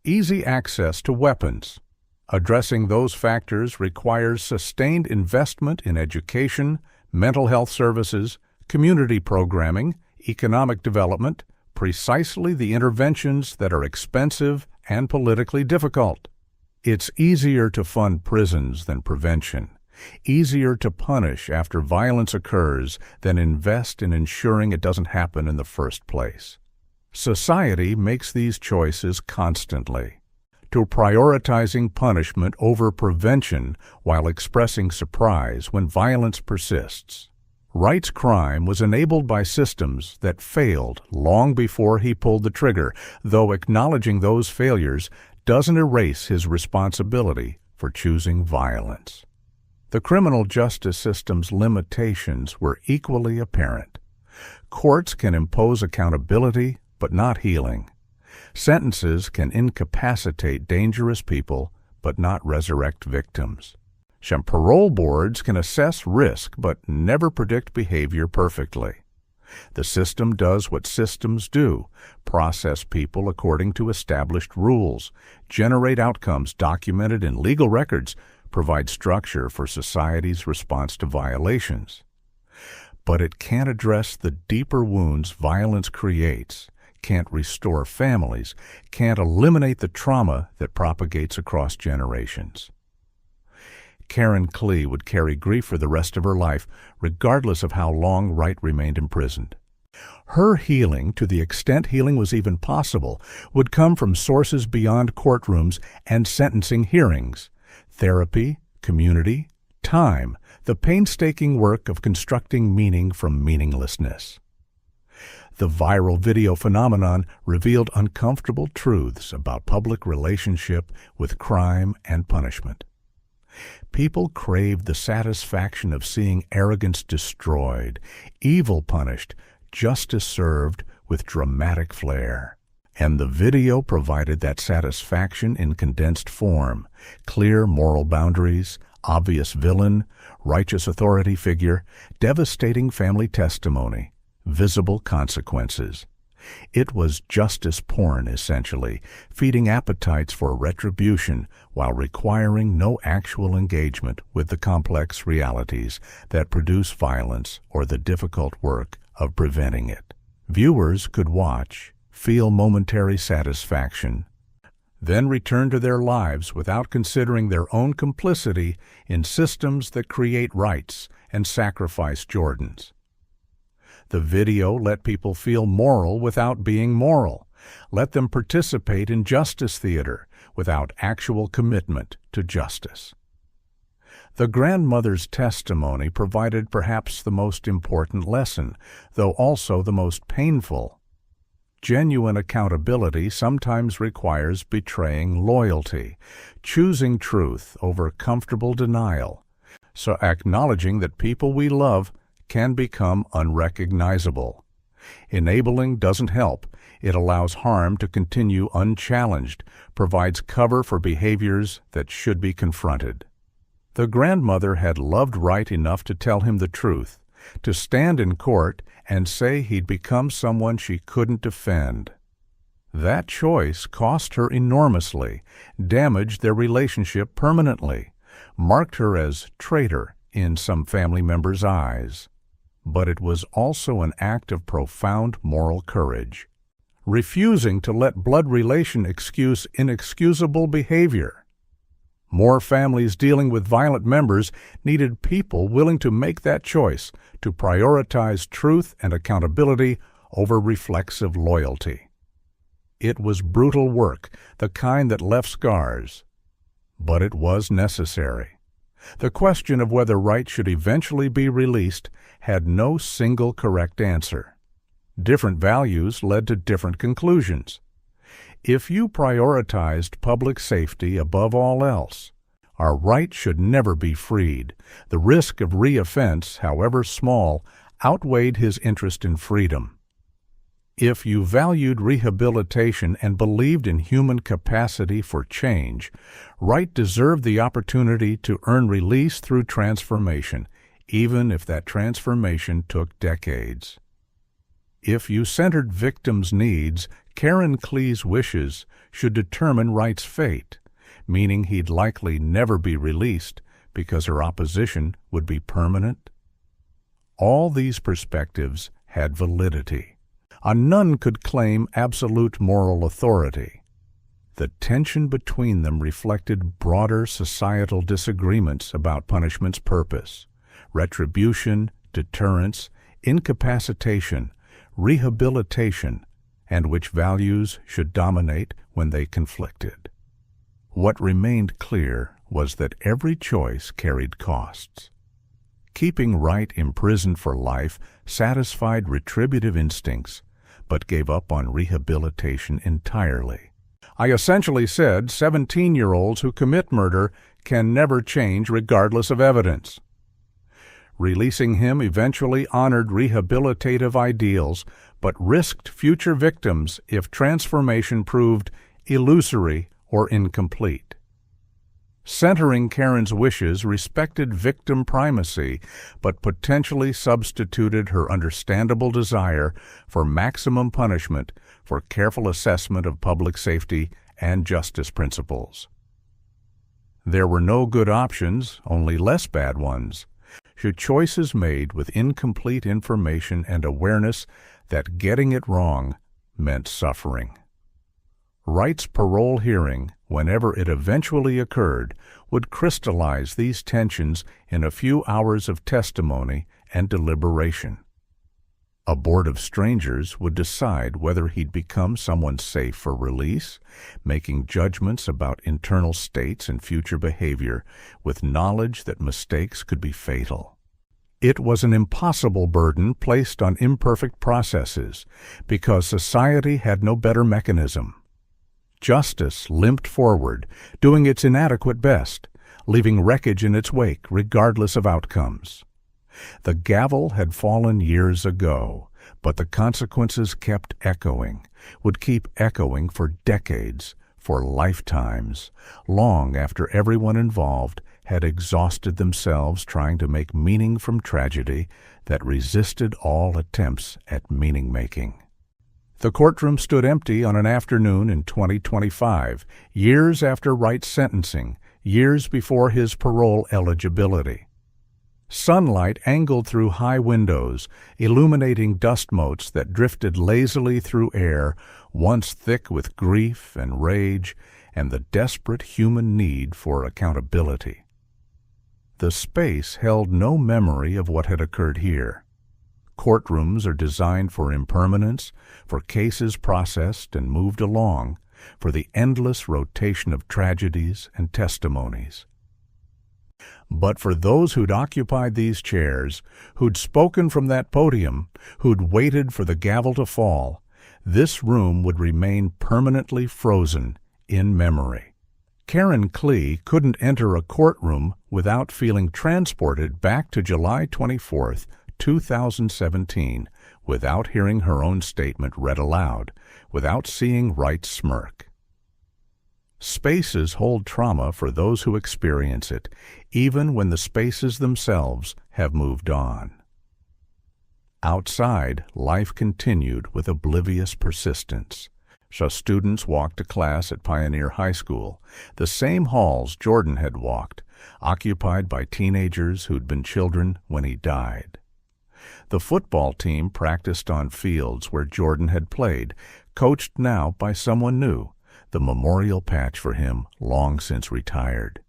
Speaker 1: easy access to weapons. Addressing those factors requires sustained investment in education, mental health services, community programming, economic development, precisely the interventions that are expensive and politically difficult. It's easier to fund prisons than prevention, easier to punish after violence occurs than invest in ensuring it doesn't happen in the first place. Society makes these choices constantly, to prioritizing punishment over prevention while expressing surprise when violence persists. Wright's crime was enabled by systems that failed long before he pulled the trigger, though acknowledging those failures doesn't erase his responsibility for choosing violence. The criminal justice system's limitations were equally apparent. Courts can impose accountability, but not healing. Sentences can incapacitate dangerous people, but not resurrect victims. Parole boards can assess risk, but never predict behavior perfectly. The system does what systems do: process people according to established rules, generate outcomes documented in legal records, provide structure for society's response to violations. But it can't address the deeper wounds violence creates, can't restore families, can't eliminate the trauma that propagates across generations. Karen Klee would carry grief for the rest of her life, regardless of how long Wright remained imprisoned. Her healing, to the extent healing was even possible, would come from sources beyond courtrooms and sentencing hearings: therapy, community, time, the painstaking work of constructing meaning from meaninglessness. The viral video phenomenon revealed uncomfortable truths about public relationship with crime and punishment. People craved the satisfaction of seeing arrogance destroyed, evil punished, justice served with dramatic flair. And the video provided that satisfaction in condensed form: clear moral boundaries, obvious villain, righteous authority figure, devastating family testimony, visible consequences. It was justice porn, essentially, feeding appetites for retribution while requiring no actual engagement with the complex realities that produce violence or the difficult work of preventing it. Viewers could watch, feel momentary satisfaction, then return to their lives without considering their own complicity in systems that create rights and sacrifice Jordans. The video let people feel moral without being moral, let them participate in justice theater without actual commitment to justice. The grandmother's testimony provided perhaps the most important lesson, though also the most painful. Genuine accountability sometimes requires betraying loyalty, choosing truth over comfortable denial, so acknowledging that people we love can become unrecognizable. Enabling doesn't help. It allows harm to continue unchallenged, provides cover for behaviors that should be confronted. The grandmother had loved Wright enough to tell him the truth, to stand in court and say he'd become someone she couldn't defend. That choice cost her enormously, damaged their relationship permanently, marked her as traitor in some family members' eyes. But it was also an act of profound moral courage, refusing to let blood relation excuse inexcusable behavior. More families dealing with violent members needed people willing to make that choice, to prioritize truth and accountability over reflexive loyalty. It was brutal work, the kind that left scars, but it was necessary. The question of whether Wright should eventually be released had no single correct answer. Different values led to different conclusions. If you prioritized public safety above all else, our Wright should never be freed. The risk of reoffense, however small, outweighed his interest in freedom. If you valued rehabilitation and believed in human capacity for change, Wright deserved the opportunity to earn release through transformation, even if that transformation took decades. If you centered victims' needs, Karen Klee's wishes should determine Wright's fate, meaning he'd likely never be released because her opposition would be permanent. All these perspectives had validity. None could claim absolute moral authority. The tension between them reflected broader societal disagreements about punishment's purpose, retribution, deterrence, incapacitation, rehabilitation, and which values should dominate when they conflicted. What remained clear was that every choice carried costs. Keeping Wright imprisoned for life satisfied retributive instincts, but gave up on rehabilitation entirely. I essentially said 17-year-olds who commit murder can never change regardless of evidence. Releasing him eventually honored rehabilitative ideals, but risked future victims if transformation proved illusory or incomplete. Centering Karen's wishes respected victim primacy, but potentially substituted her understandable desire for maximum punishment for careful assessment of public safety and justice principles. There were no good options, only less bad ones. Should choices made with incomplete information and awareness that getting it wrong meant suffering. Wright's parole hearing, whenever it eventually occurred, would crystallize these tensions in a few hours of testimony and deliberation. A board of strangers would decide whether he'd become someone safe for release, making judgments about internal states and future behavior with knowledge that mistakes could be fatal. It was an impossible burden placed on imperfect processes because society had no better mechanism. Justice limped forward, doing its inadequate best, leaving wreckage in its wake regardless of outcomes. The gavel had fallen years ago, but the consequences kept echoing, would keep echoing for decades, for lifetimes, long after everyone involved had exhausted themselves trying to make meaning from tragedy that resisted all attempts at meaning-making. The courtroom stood empty on an afternoon in 2025, years after Wright's sentencing, years before his parole eligibility. Sunlight angled through high windows, illuminating dust motes that drifted lazily through air, once thick with grief and rage and the desperate human need for accountability. The space held no memory of what had occurred here. Courtrooms are designed for impermanence, for cases processed and moved along, for the endless rotation of tragedies and testimonies. But for those who'd occupied these chairs, who'd spoken from that podium, who'd waited for the gavel to fall, this room would remain permanently frozen in memory. Karen Klee couldn't enter a courtroom without feeling transported back to July 24th, 2017, without hearing her own statement read aloud, without seeing Wright's smirk. Spaces hold trauma for those who experience it, even when the spaces themselves have moved on. Outside, life continued with oblivious persistence. So students walked to class at Pioneer High School, the same halls Jordan had walked, occupied by teenagers who'd been children when he died. The football team practiced on fields where Jordan had played, coached now by someone new, the memorial patch for him long since retired.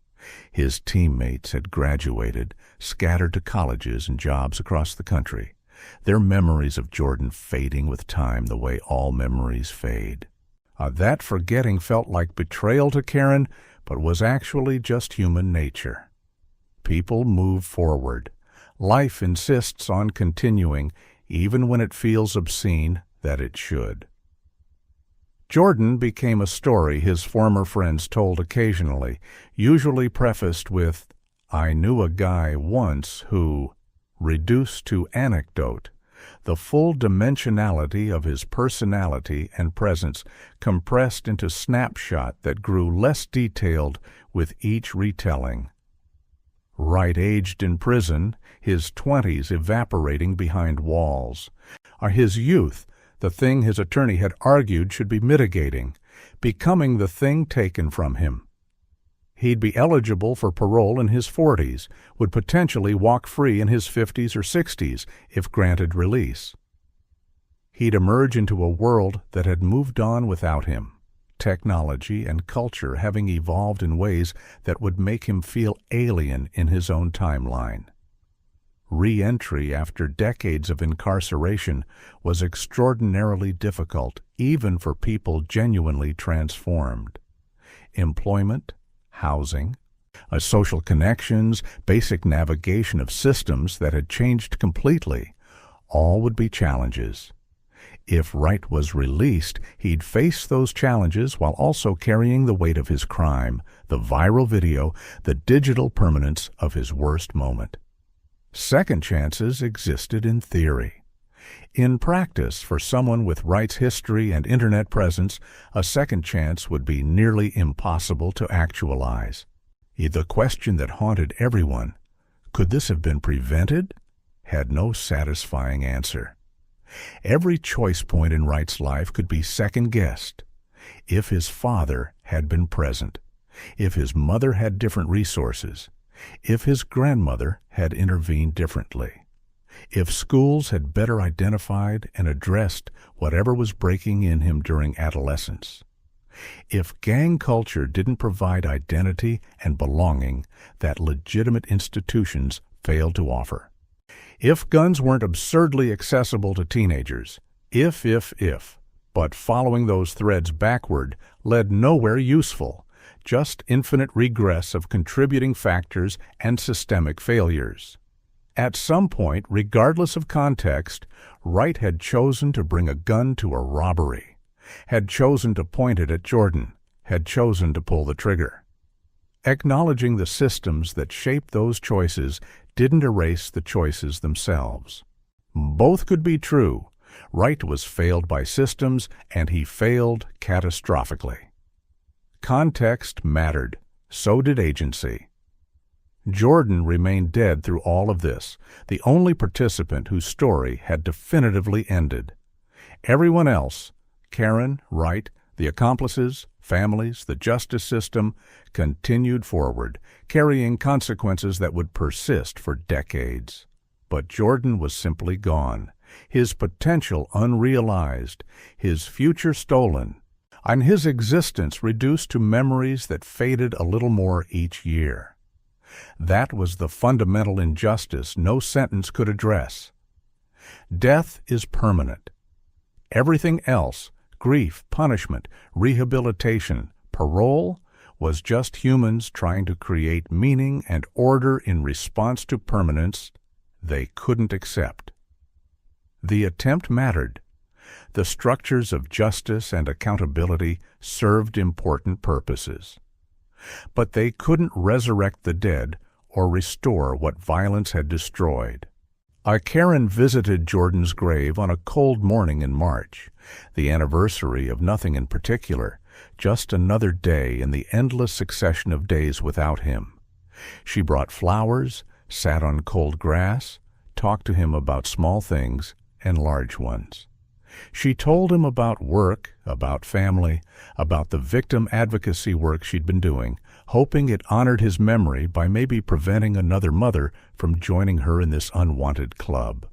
Speaker 1: His teammates had graduated, scattered to colleges and jobs across the country, their memories of Jordan fading with time the way all memories fade. That forgetting felt like betrayal to Karen, but was actually just human nature. People move forward. Life insists on continuing, even when it feels obscene that it should. Jordan became a story his former friends told occasionally, usually prefaced with, "I knew a guy once who," reduced to anecdote, the full dimensionality of his personality and presence compressed into snapshot that grew less detailed with each retelling. Wright aged in prison, his 20s evaporating behind walls. His youth, the thing his attorney had argued should be mitigating, becoming the thing taken from him. He'd be eligible for parole in his 40s, would potentially walk free in his 50s or 60s if granted release. He'd emerge into a world that had moved on without him, technology and culture having evolved in ways that would make him feel alien in his own timeline. Re-entry after decades of incarceration was extraordinarily difficult, even for people genuinely transformed. Employment, housing, social connections, basic navigation of systems that had changed completely, all would be challenges. If Wright was released, he'd face those challenges while also carrying the weight of his crime, the viral video, the digital permanence of his worst moment. Second chances existed in theory. In practice, for someone with Wright's history and internet presence, a second chance would be nearly impossible to actualize. The question that haunted everyone, could this have been prevented, had no satisfying answer. Every choice point in Wright's life could be second-guessed. If his father had been present, if his mother had different resources, if his grandmother had intervened differently, if schools had better identified and addressed whatever was breaking in him during adolescence, if gang culture didn't provide identity and belonging that legitimate institutions failed to offer, if guns weren't absurdly accessible to teenagers, but following those threads backward led nowhere useful, just infinite regress of contributing factors and systemic failures. At some point, regardless of context, Wright had chosen to bring a gun to a robbery, had chosen to point it at Jordan, had chosen to pull the trigger. Acknowledging the systems that shaped those choices didn't erase the choices themselves. Both could be true. Wright was failed by systems, and he failed catastrophically. Context mattered. So did agency. Jordan remained dead through all of this, the only participant whose story had definitively ended. Everyone else, Karen, Wright, the accomplices, families, the justice system, continued forward, carrying consequences that would persist for decades. But Jordan was simply gone, his potential unrealized, his future stolen, and his existence reduced to memories that faded a little more each year. That was the fundamental injustice no sentence could address. Death is permanent. Everything else, grief, punishment, rehabilitation, parole, was just humans trying to create meaning and order in response to permanence they couldn't accept. The attempt mattered. The structures of justice and accountability served important purposes. But they couldn't resurrect the dead or restore what violence had destroyed. Karen visited Jordan's grave on a cold morning in March, the anniversary of nothing in particular, just another day in the endless succession of days without him. She brought flowers, sat on cold grass, talked to him about small things and large ones. She told him about work, about family, about the victim advocacy work she'd been doing, hoping it honored his memory by maybe preventing another mother from joining her in this unwanted club.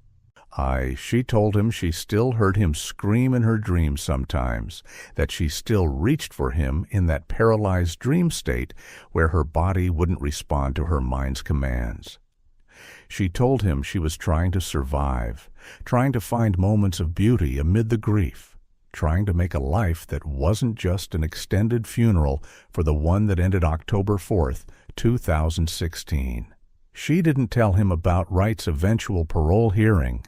Speaker 1: She told him she still heard him scream in her dreams sometimes, that she still reached for him in that paralyzed dream state where her body wouldn't respond to her mind's commands. She told him she was trying to survive, trying to find moments of beauty amid the grief, trying to make a life that wasn't just an extended funeral for the one that ended October 4th, 2016. She didn't tell him about Wright's eventual parole hearing.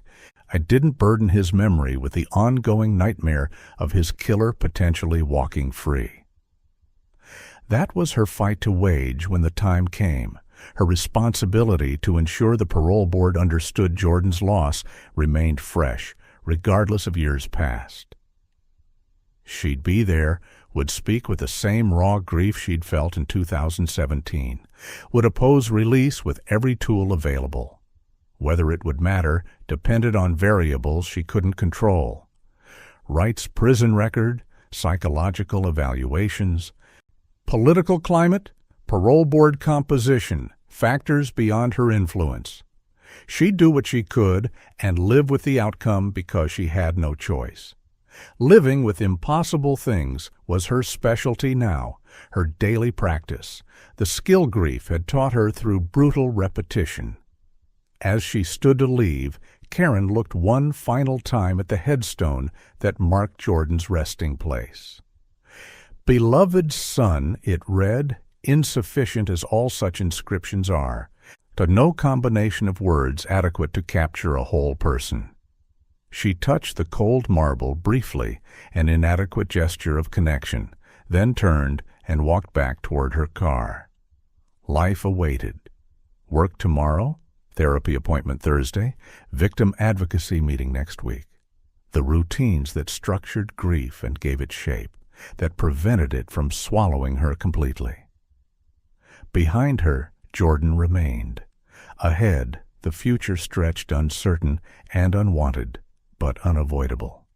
Speaker 1: I didn't burden his memory with the ongoing nightmare of his killer potentially walking free. That was her fight to wage when the time came. Her responsibility to ensure the parole board understood Jordan's loss remained fresh, regardless of years past. She'd be there would speak with the same raw grief she'd felt in 2017, would oppose release with every tool available. Whether it would matter depended on variables she couldn't control. Wright's prison record, psychological evaluations, political climate, parole board composition, factors beyond her influence. She'd do what she could and live with the outcome because she had no choice. Living with impossible things was her specialty now, her daily practice. The skill grief had taught her through brutal repetition. As she stood to leave, Karen looked one final time at the headstone that marked Jordan's resting place. Beloved son, it read, insufficient as all such inscriptions are, to no combination of words adequate to capture a whole person. She touched the cold marble briefly, an inadequate gesture of connection, then turned and walked back toward her car. Life awaited. Work tomorrow, therapy appointment Thursday, victim advocacy meeting next week. The routines that structured grief and gave it shape, that prevented it from swallowing her completely. Behind her, Jordan remained. Ahead, the future stretched uncertain and unwanted, but unavoidable.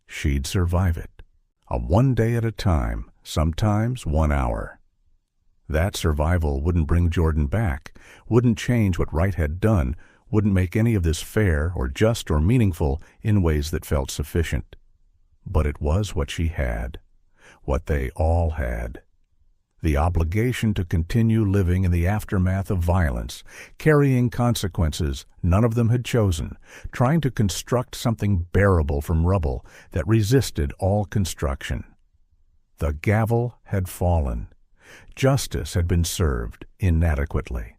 Speaker 1: She'd survive it. One day at a time, sometimes 1 hour. That survival wouldn't bring Jordan back, wouldn't change what Wright had done, wouldn't make any of this fair or just or meaningful in ways that felt sufficient. But it was what she had, what they all had. The obligation to continue living in the aftermath of violence, carrying consequences none of them had chosen, trying to construct something bearable from rubble that resisted all construction. The gavel had fallen. Justice had been served inadequately.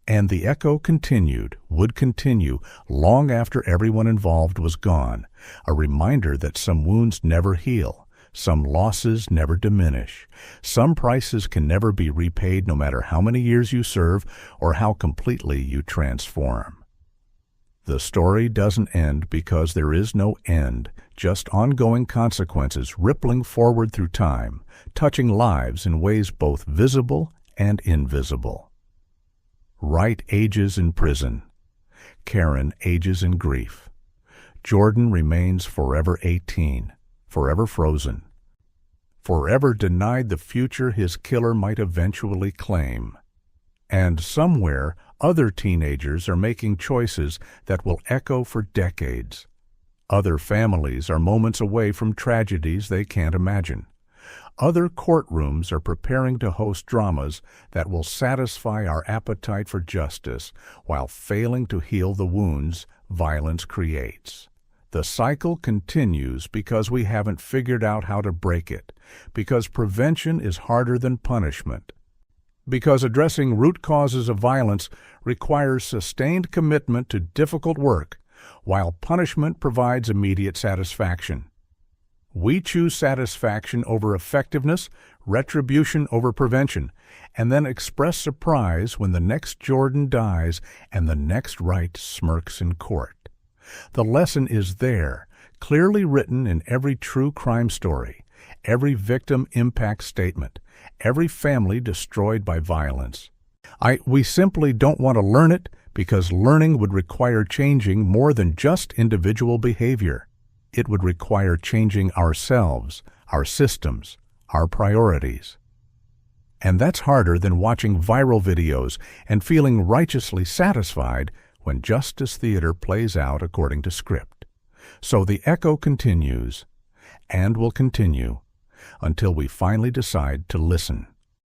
Speaker 1: And the echo continued, would continue, long after everyone involved was gone, a reminder that some wounds never heal, some losses never diminish, some prices can never be repaid no matter how many years you serve or how completely you transform. The story doesn't end because there is no end, just ongoing consequences rippling forward through time, touching lives in ways both visible and invisible. Wright ages in prison. Karen ages in grief. Jordan remains forever 18, forever frozen, forever denied the future his killer might eventually claim. And somewhere, other teenagers are making choices that will echo for decades. Other families are moments away from tragedies they can't imagine. Other courtrooms are preparing to host dramas that will satisfy our appetite for justice while failing to heal the wounds violence creates. The cycle continues because we haven't figured out how to break it, because prevention is harder than punishment, because addressing root causes of violence requires sustained commitment to difficult work, while punishment provides immediate satisfaction. We choose satisfaction over effectiveness, retribution over prevention, and then express surprise when the next Jordan dies and the next Wright smirks in court. The lesson is there, clearly written in every true crime story, every victim impact statement, every family destroyed by violence. We simply don't want to learn it because learning would require changing more than just individual behavior. It would require changing ourselves, our systems, our priorities. And that's harder than watching viral videos and feeling righteously satisfied when justice theater plays out according to script. So the echo continues, and will continue, until we finally decide to listen.